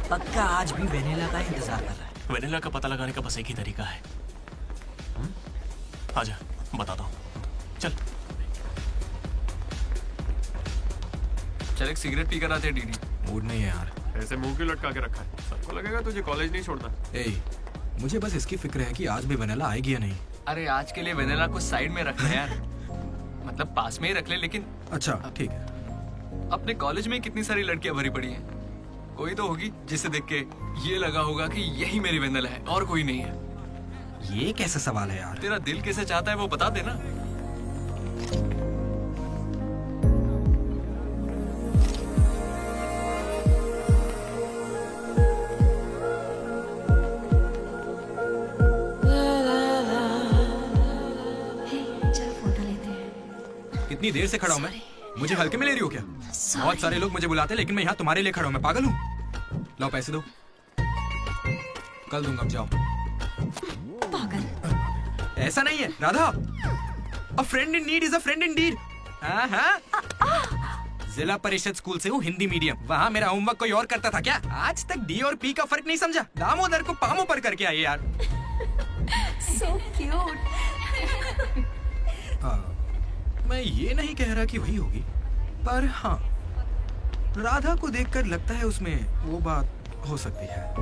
पक्का आज भी वेनिला का इंतजार कर रहा है। वेनिला का पता लगाने का बस एक ही तरीका है। आजा, बताता हूँ। चल चल एक सिगरेट पी कर आते हैं डीडी। मूड नहीं है यार। ऐसे मुंह क्यों लटका के रखा है? सबको लगेगा तुझे कॉलेज नहीं छोड़ता। मुझे बस इसकी फिक्र है कि आज भी वेनिला आएगी या नहीं। अरे आज के लिए वेनिला को साइड में रख ले यार, मतलब पास में ही रख ले। लेकिन अच्छा ठीक है। अपने कॉलेज में कितनी सारी लड़कियां भरी पड़ी हैं, कोई तो होगी जिसे देख के ये लगा होगा कि यही मेरी वेनिला है और कोई नहीं है। ये कैसा सवाल है यार? तेरा दिल कैसे चाहता है वो बता देना। इतनी देर से खड़ा हूँ मैं, मुझे हल्के में ले रही हो क्या? बहुत सारे लोग मुझे बुलाते हैं लेकिन मैं यहाँ तुम्हारे लिए खड़ा हूँ। मैं पागल हूँ? लाओ पैसे दो, कल दूंगा। अब जाओ। पागल। ऐसा नहीं है Radha, a friend in need is a friend in deed. जिला परिषद स्कूल से हूँ, हिंदी मीडियम। वहाँ मेरा होमवर्क कोई और करता था क्या? आज तक डी और पी का फर्क नहीं समझा। दामोदर को पामों पर करके आइए यार। So cute. मैं ये नहीं कह रहा कि वही होगी, पर हाँ, राधा को देखकर लगता है उसमें वो बात हो सकती है।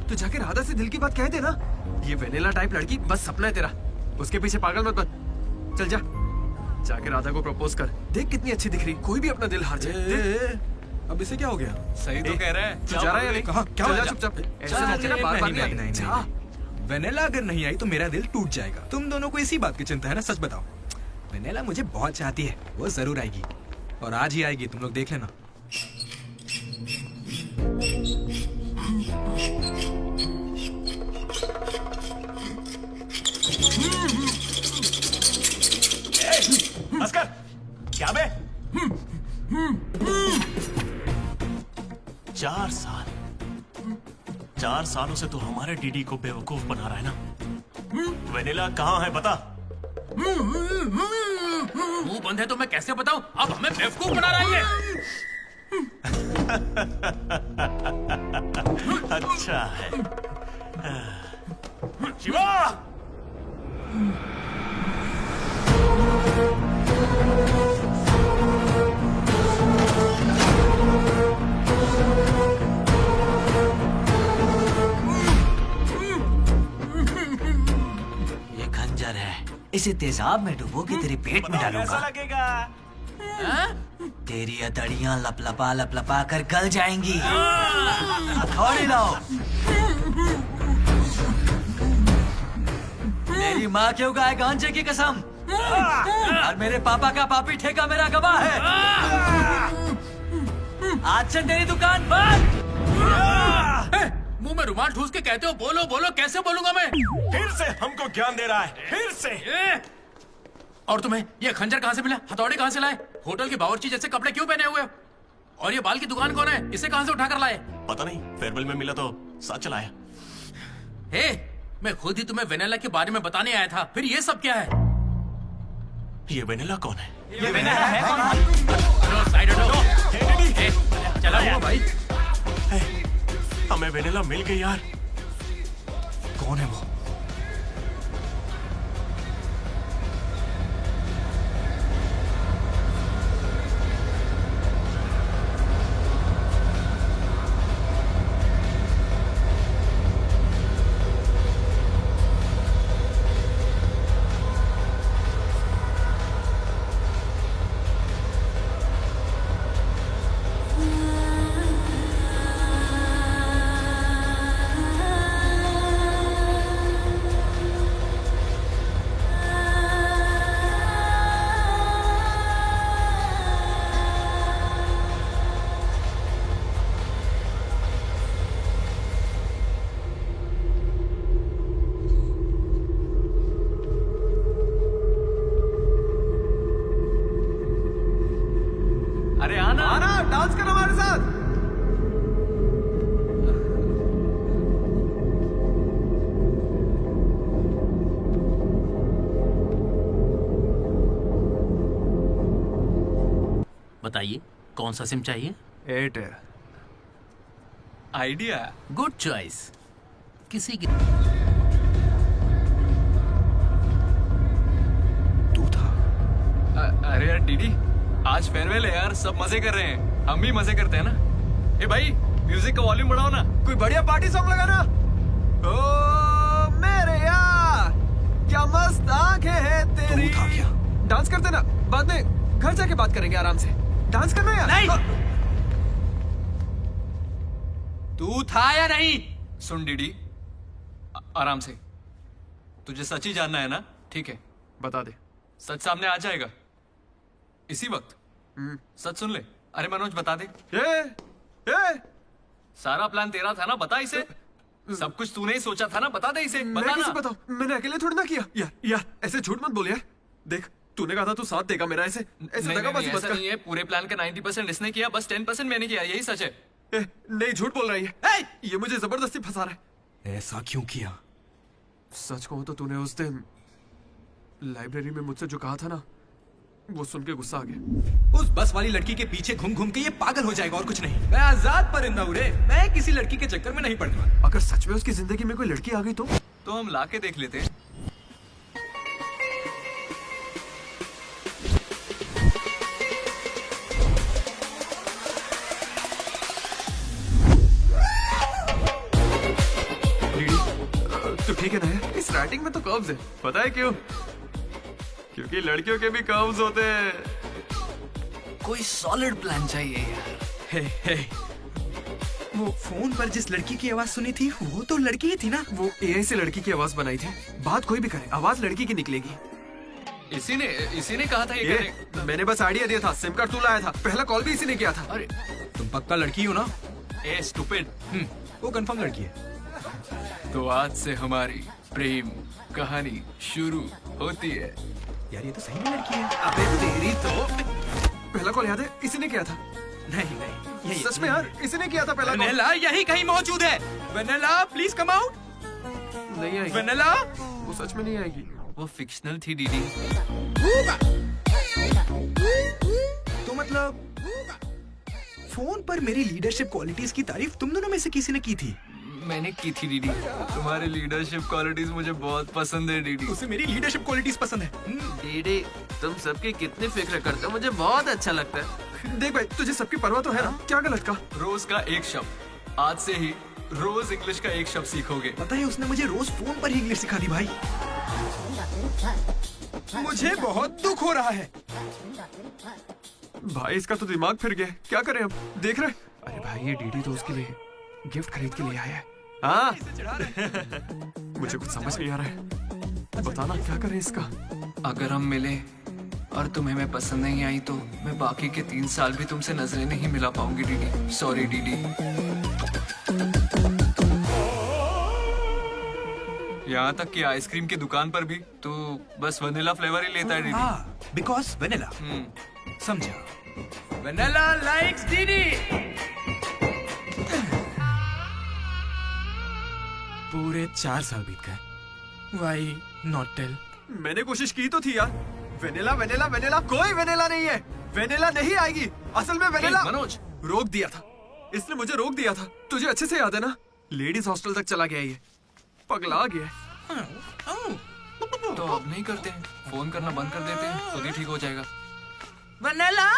तो जाके राधा से दिल की बात कह दे ना। ये वेनिला टाइप लड़की बस सपना है तेरा, उसके पीछे पागल मत बन। चल जा, जाके राधा को प्रपोज कर। देख कितनी अच्छी दिख रही, कोई भी अपना दिल हार जाए। अब इसे क्या हो गया? सही तो कह रहा है। तू जा रहा है या नहीं? कहाँ? क्या हो गया? चुपचाप ऐसे मौके ना बार बार नहीं आएंगे। वेनिला अगर नहीं आई तो मेरा दिल टूट जाएगा। तुम दोनों को इसी बात की चिंता है ना? सच बताओ। वेनिला मुझे बहुत चाहती है, वो जरूर आएगी और आज ही आएगी, तुम लोग देख लेना। अस्कर, क्या बे? 4 सालों से तू हमारे डीडी को बेवकूफ बना रहा है ना? वेनिला कहाँ है बता? मुंह बंद है तो मैं कैसे बताऊं? अब हमें बेवकूफ बना रहा है। अच्छा है। शिवा! ये खंजर है, इसे तेजाब में डुबो के तेरे पेट में डालूंगा। कैसा लगेगा? तेरी अतड़ियां लपलपा लपलपा कर गल जाएंगी। हथौड़ी लाओ। मेरी माँ क्यों गाय गांजे की कसम, और मेरे पापा का पापी ठेका मेरा गवाह है। आज से तेरी दुकान बंद। मुंह में रुमाल ठूस के कहते हो बोलो बोलो, कैसे बोलूंगा मैं? फिर से हमको ज्ञान दे रहा है, फिर से। और तुम्हें ये खंजर कहाँ से मिला? हथौड़े कहाँ से लाए? होटल के बावर्ची जैसे कपड़े क्यों पहने हुए हो? और ये बाल की दुकान कौन है? इसे कहाँ से उठाकर लाए? पता नहीं, फेयरवेल में मिला तो साथ चलाया। हे, मैं खुद ही तुम्हें वेनिला के बारे में बताने आया था, फिर ये सब क्या है? ये वेनिला कौन है? ये वेनिला है कौन? साइड हटो। चला हुआ भाई। हमें वेनिला मिल गई यार। कौन है वो? डांस करो हमारे साथ। बताइए कौन सा सिम चाहिए? एयरटेल। आइडिया। Good choice. किसी की तू था? अरे यार डीडी, आज फेयरवेल है यार, सब मजे कर रहे हैं, हम भी मजे करते हैं ना। ए भाई, म्यूजिक का वॉल्यूम बढ़ाओ ना। कोई बढ़िया पार्टी सॉन्ग लगाना। ओ मेरे यार, क्या मस्त आंखें हैं तेरी। तू था क्या? डांस करते ना, बाद में घर जाके बात करेंगे आराम से। डांस करना यार। नहीं। तू था या नहीं? सुन डीडी, आराम से। तुझे सच ही जानना है ना? ठीक है, बता दे, सच सामने आ जाएगा इसी वक्त। सच सुन ले। अरे मनोज, बता दे। सारा प्लान तेरा था ना, बता इसे। सब कुछ तूने ही सोचा था ना, बता दे इसे। मैं कैसे बताऊं? मैंने अकेले थोड़ी ना किया। यार ऐसे झूठ मत बोल यार। देख, तूने कहा था तू साथ देगा मेरा, ऐसे नहीं, ऐसा नहीं है। पूरे प्लान का 90% इसने किया, बस 10% मैंने किया, यही सच है। नहीं, झूठ बोल रही है। ये मुझे जबरदस्ती फंसा रहा है। ऐसा क्यों किया? सच कहूं तो तूने उस दिन लाइब्रेरी में मुझसे जो कहा था ना, वो सुन के गुस्सा आ गया। उस बस वाली लड़की के पीछे घूम घूम के ये पागल हो जाएगा और कुछ नहीं। मैं आजाद परिंदा हूं रे, मैं किसी लड़की के चक्कर में नहीं पड़ूंगा। अगर सच में उसकी जिंदगी में कोई लड़की आ गई तो हम लाके देख लेते हैं। तो ठीक है ना यार, इस राइटिंग में तो कर्व्स है। पता है क्यों? क्योंकि लड़कियों के भी कर्व्स होते हैं। कोई सॉलिड प्लान चाहिए यार। हे, वो फोन पर जिस लड़की की आवाज सुनी थी, वो तो लड़की ही थी ना। वो एआई से लड़की की आवाज बनाई थी। बात कोई भी करे, आवाज लड़की की निकलेगी। इसी ने कहा था ये करने। मैंने बस आइडिया दिया था, सिम कार्ड तू लाया था, पहला कॉल भी इसी ने किया था। अरे तुम पक्का लड़की हो ना? ए स्टूपिड। वो कंफर्म लड़की है। तो आज से हमारी प्रेम कहानी शुरू होती है। यार ये तो सही में लड़की है। अबे तेरी तो। पहला कॉल याद है? इसी ने किया था। नहीं, सच में यार, इसी ने किया था पहला कॉल। वेनिला यही कहीं मौजूद है। Vanilla please come out. नहीं आएगी। वेनिला वो सच में नहीं आएगी। वो फिक्शनल थी डीडी। तो मतलब फोन पर मेरी लीडरशिप क्वालिटीज की तारीफ तुम दोनों में से किसी ने की थी? मैंने की थी डीडी। तुम्हारी लीडरशिप क्वालिटीज मुझे बहुत पसंद है डीडी। उसे मेरी लीडरशिप क्वालिटीज पसंद है। डीडी, तुम सबकी कितनी फिक्र करते हो, मुझे बहुत अच्छा लगता है। देख भाई, तुझे सबकी परवाह तो है ना? क्या गलत का? रोज का एक शब्द, आज से ही रोज इंग्लिश का एक शब्द सीखोगे। पता है, उसने मुझे रोज फोन पर ही इंग्लिश सिखा दी भाई। मुझे बहुत दुख हो रहा है भाई। इसका तो दिमाग फिर गया। क्या करें अब? देख रहे? अरे भाई, ये डीडी तो उसके लिए गिफ्ट खरीद के लिए आया है। हाँ? मुझे कुछ समझ नहीं आ रहा है। बताना क्या करें इसका। अगर हम मिले और तुम्हें मैं पसंद नहीं आई तो मैं बाकी के 3 साल भी तुमसे नजरें नहीं मिला पाऊंगी डीडी। Sorry DD. यहाँ तक कि आइसक्रीम की दुकान पर भी तू बस वनीला फ्लेवर ही लेता है डीडी। हाँ, बिकॉज वेनिला। समझा। Vanilla likes DD. पूरे 4 साल बीत गए। Why not tell? मैंने कोशिश की तो थी यार। वेनिला वेनिला वेनिला, कोई वेनिला नहीं है। वेनिला नहीं आएगी। असल में वेनिला मनोज रोक दिया था, इसने मुझे रोक दिया था। तुझे अच्छे से याद है ना? लेडीज हॉस्टल तक चला गया ये, पगला गया। तो अब नहीं करते हैं, फोन करना बंद कर देते हैं, खुद ही ठीक हो जाएगा। वनीला।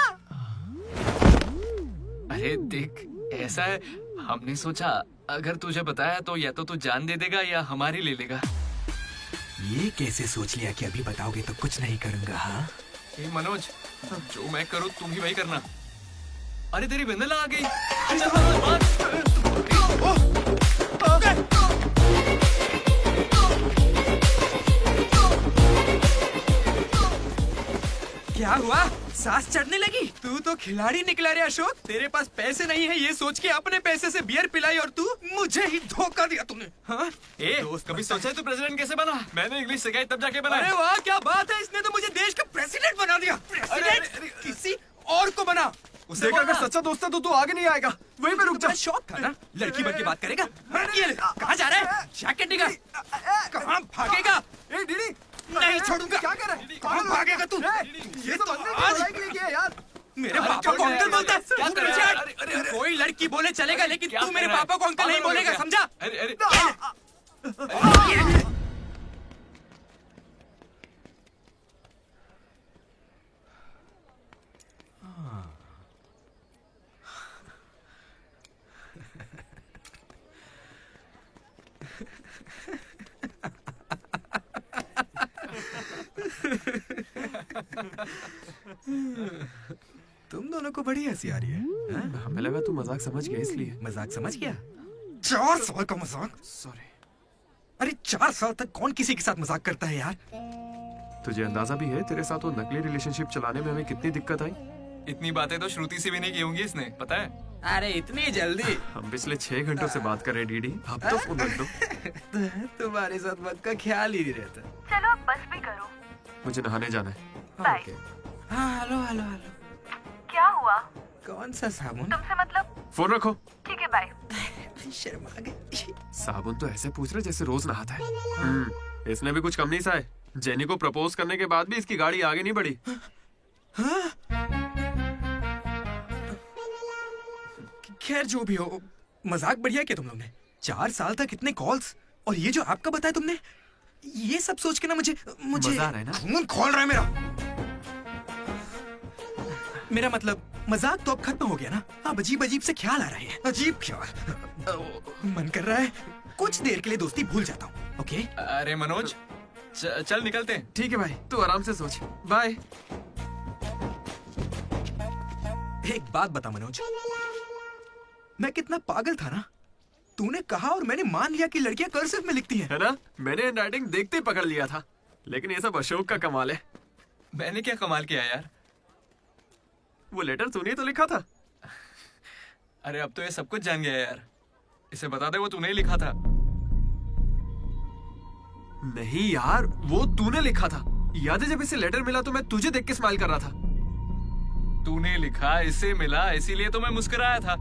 अरे देख, ऐसा है, हमने सोचा अगर तुझे बताया तो या तो तू जान दे देगा या हमारी ले लेगा। ये कैसे सोच लिया कि अभी बताओगे तो कुछ नहीं करूंगा? हाँ मनोज, जो मैं करूँ तुम ही वही करना। अरे तेरी वेनिला आ गई। चल मनोज, क्या हुआ? सांस चढ़ने लगी? तू तो खिलाड़ी निकला रे अशोक। तेरे पास पैसे नहीं है ये सोच के अपने पैसे से बियर पिलाई और तू मुझे ही धोखा दिया तूने। हाँ? कभी सोचा है तू प्रेसिडेंट कैसे बना? मैंने इंग्लिश सिखाई तब जाके बना। अरे वाह, क्या बात है, इसने तो मुझे देश का प्रेसिडेंट बना दिया। प्रेसिडेंट किसी और को बना। उसे अगर सच्चा दोस्त है तो तू आगे नहीं आएगा, वहीं पे रुक जा। शौक था ना, लड़की बन के बात करेगा। ये ले, कहाँ जा रहा है? जैकेट निकाल। कहाँ भागेगा? डीडी नहीं छोड़ूंगा। क्या कर रहा है? कहाँ भागेगा तू? ये तो आज यार मेरे पापा को अंकल बोलता है। कोई लड़की बोले चलेगा, लेकिन तू मेरे पापा को अंकल नहीं बोलेगा, समझा? तुम दोनों को बड़ी हंसी आ रही है। हमें लगा तू मजाक समझ गया, इसलिए। मजाक समझ गया? 4 साल का मजाक? सॉरी। अरे 4 साल तक कौन किसी के साथ मजाक करता है यार? तुझे अंदाजा भी है तेरे साथ वो नकली रिलेशनशिप चलाने में हमें कितनी दिक्कत आई? इतनी बातें तो श्रुति से भी नहीं की होंगी इसने, पता है? अरे इतनी जल्दी? हम पिछले 6 घंटों से बात कर रहे डीडी, अब तो फोन रख दो। तुम्हारे साथ वक्त का ख्याल ही नहीं रहता। चलो अब बस भी करो। मुझे नहाने जाना है। बाय। हाँ हेलो हेलो हेलो। क्या हुआ? कौन सा साबुन? तुमसे मतलब? फोन रखो। ठीक है बाय। शर्मा गई। साबुन तो ऐसे पूछ रहे जैसे रोज नहाता है। इसने भी कुछ कम नहीं सहा है। जेनी को प्रपोज करने के बाद भी इसकी गाड़ी आगे नहीं बढ़ी। खैर जो भी हो, मजाक बढ़िया किया तुम लोग ने। 4 साल तक इतने कॉल्स, और ये जो आपका बताया तुमने, ये सब सोच के ना मुझे मजा आ रहा है ना? खून खोल रहा है मेरा मतलब मजाक तो अब खत्म हो गया ना। अब अजीब अजीब से ख्याल आ रहे हैं। अजीब ख्याल। मन कर रहा है कुछ देर के लिए दोस्ती भूल जाता हूँ। ओके? अरे मनोज, चल निकलते हैं। ठीक है भाई, तू आराम से सोच। बाय। एक बात बता मनोज, मैं कितना पागल था ना। तूने कहा और मैंने मान लिया कि लड़कियां कर्सिव में लिखती हैं। है ना? मैंने हैंडराइटिंग देखते ही पकड़ लिया था। लेकिन ये सब अशोक का कमाल है। मैंने क्या कमाल किया यार? वो लेटर तूने तो लिखा था। अरे अब तो ये सब कुछ जान गया यार। इसे बता दे वो तूने ही लिखा था। नहीं यार, वो तूने लिखा था। याद है जब इसे लेटर मिला तो मैं तुझे देख के स्माइल कर रहा था। तूने लिखा, इसे मिला, इसीलिए तो मैं मुस्कुराया था।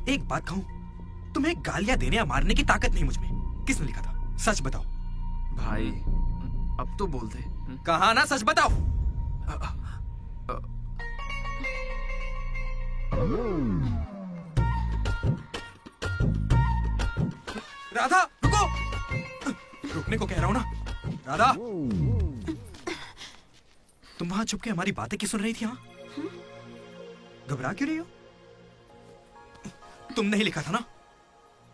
एक बात कहूं, तुम्हें गालियां देने या मारने की ताकत नहीं मुझ में। किसने लिखा था? सच बताओ। भाई अब तो बोल दे। कहा ना, सच बताओ। राधा रुको। रुकने को कह रहा हूं ना। राधा, तुम वहां छुप के हमारी बातें क्यों सुन रही थी? हाँ, घबरा क्यों रही हो? तुमने ही लिखा था ना?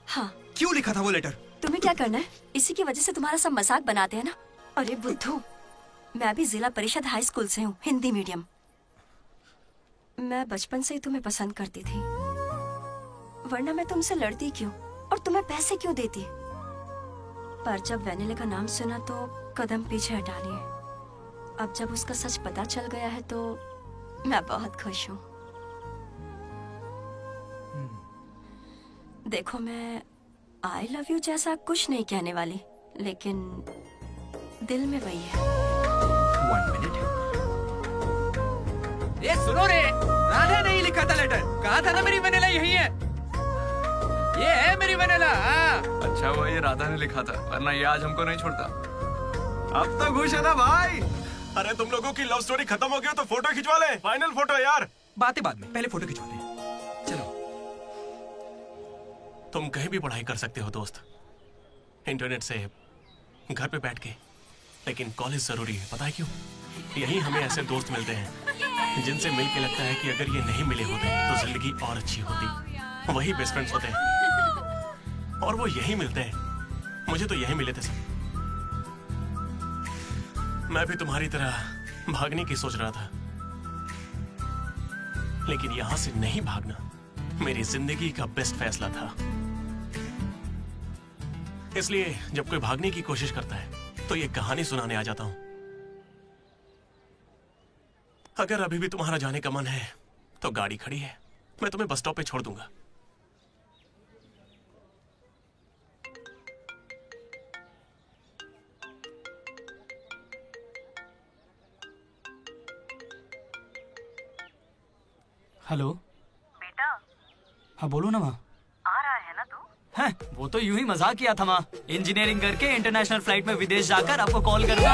हाँ। क्यों लिखा था वो लेटर? तुम्हें क्या करना है? इसी की वजह से तुम्हारा सब मजाक बनाते हैं ना। अरे बुद्धू, मैं भी जिला परिषद हाई स्कूल से हूँ, हिंदी मीडियम। मैं बचपन से ही तुम्हें पसंद करती थी, वरना मैं तुमसे लड़ती क्यों और तुम्हें पैसे क्यों देती? पर जब वेनिला का नाम सुना तो कदम पीछे हटा लिए। अब जब उसका सच पता चल गया है तो मैं बहुत खुश हूँ। देखो, मैं आई लव यू जैसा कुछ नहीं कहने वाली, लेकिन दिल में वही है। 1 मिनट। ये सुनो रे, राधा नहीं लिखा था लेटर, कहा था ना मेरी वेनिला यही है। ये है मेरी वेनिला। अच्छा वो ये राधा ने लिखा था, वरना ये आज हमको नहीं छोड़ता। अब तो खुश है ना भाई? अरे तुम लोगों की लव स्टोरी खत्म हो गई तो फोटो खिंचवा ले, फाइनल फोटो यार। बातें बाद में, पहले फोटो खिंचवाते हैं। चलो। तुम कहीं भी पढ़ाई कर सकते हो दोस्त, इंटरनेट से, घर पे बैठ के, लेकिन कॉलेज जरूरी है। पता है क्यों? यही हमें ऐसे दोस्त मिलते हैं जिनसे मिलके लगता है कि अगर ये नहीं मिले होते तो जिंदगी और अच्छी होती। वही बेस्ट फ्रेंड्स होते हैं और वो यही मिलते हैं। मुझे तो यही मिले थे सब। मैं भी तुम्हारी तरह भागने की सोच रहा था, लेकिन यहां से नहीं भागना मेरी जिंदगी का बेस्ट फैसला था। इसलिए जब कोई भागने की कोशिश करता है तो ये कहानी सुनाने आ जाता हूं। अगर अभी भी तुम्हारा जाने का मन है तो गाड़ी खड़ी है, मैं तुम्हें बस स्टॉप पे छोड़ दूंगा। हेलो बेटा, हाँ बोलो ना माँ। आ रहा है ना तू? हैं, वो तो यूं ही मजाक किया था माँ। इंजीनियरिंग करके इंटरनेशनल फ्लाइट में विदेश जाकर आपको कॉल करना।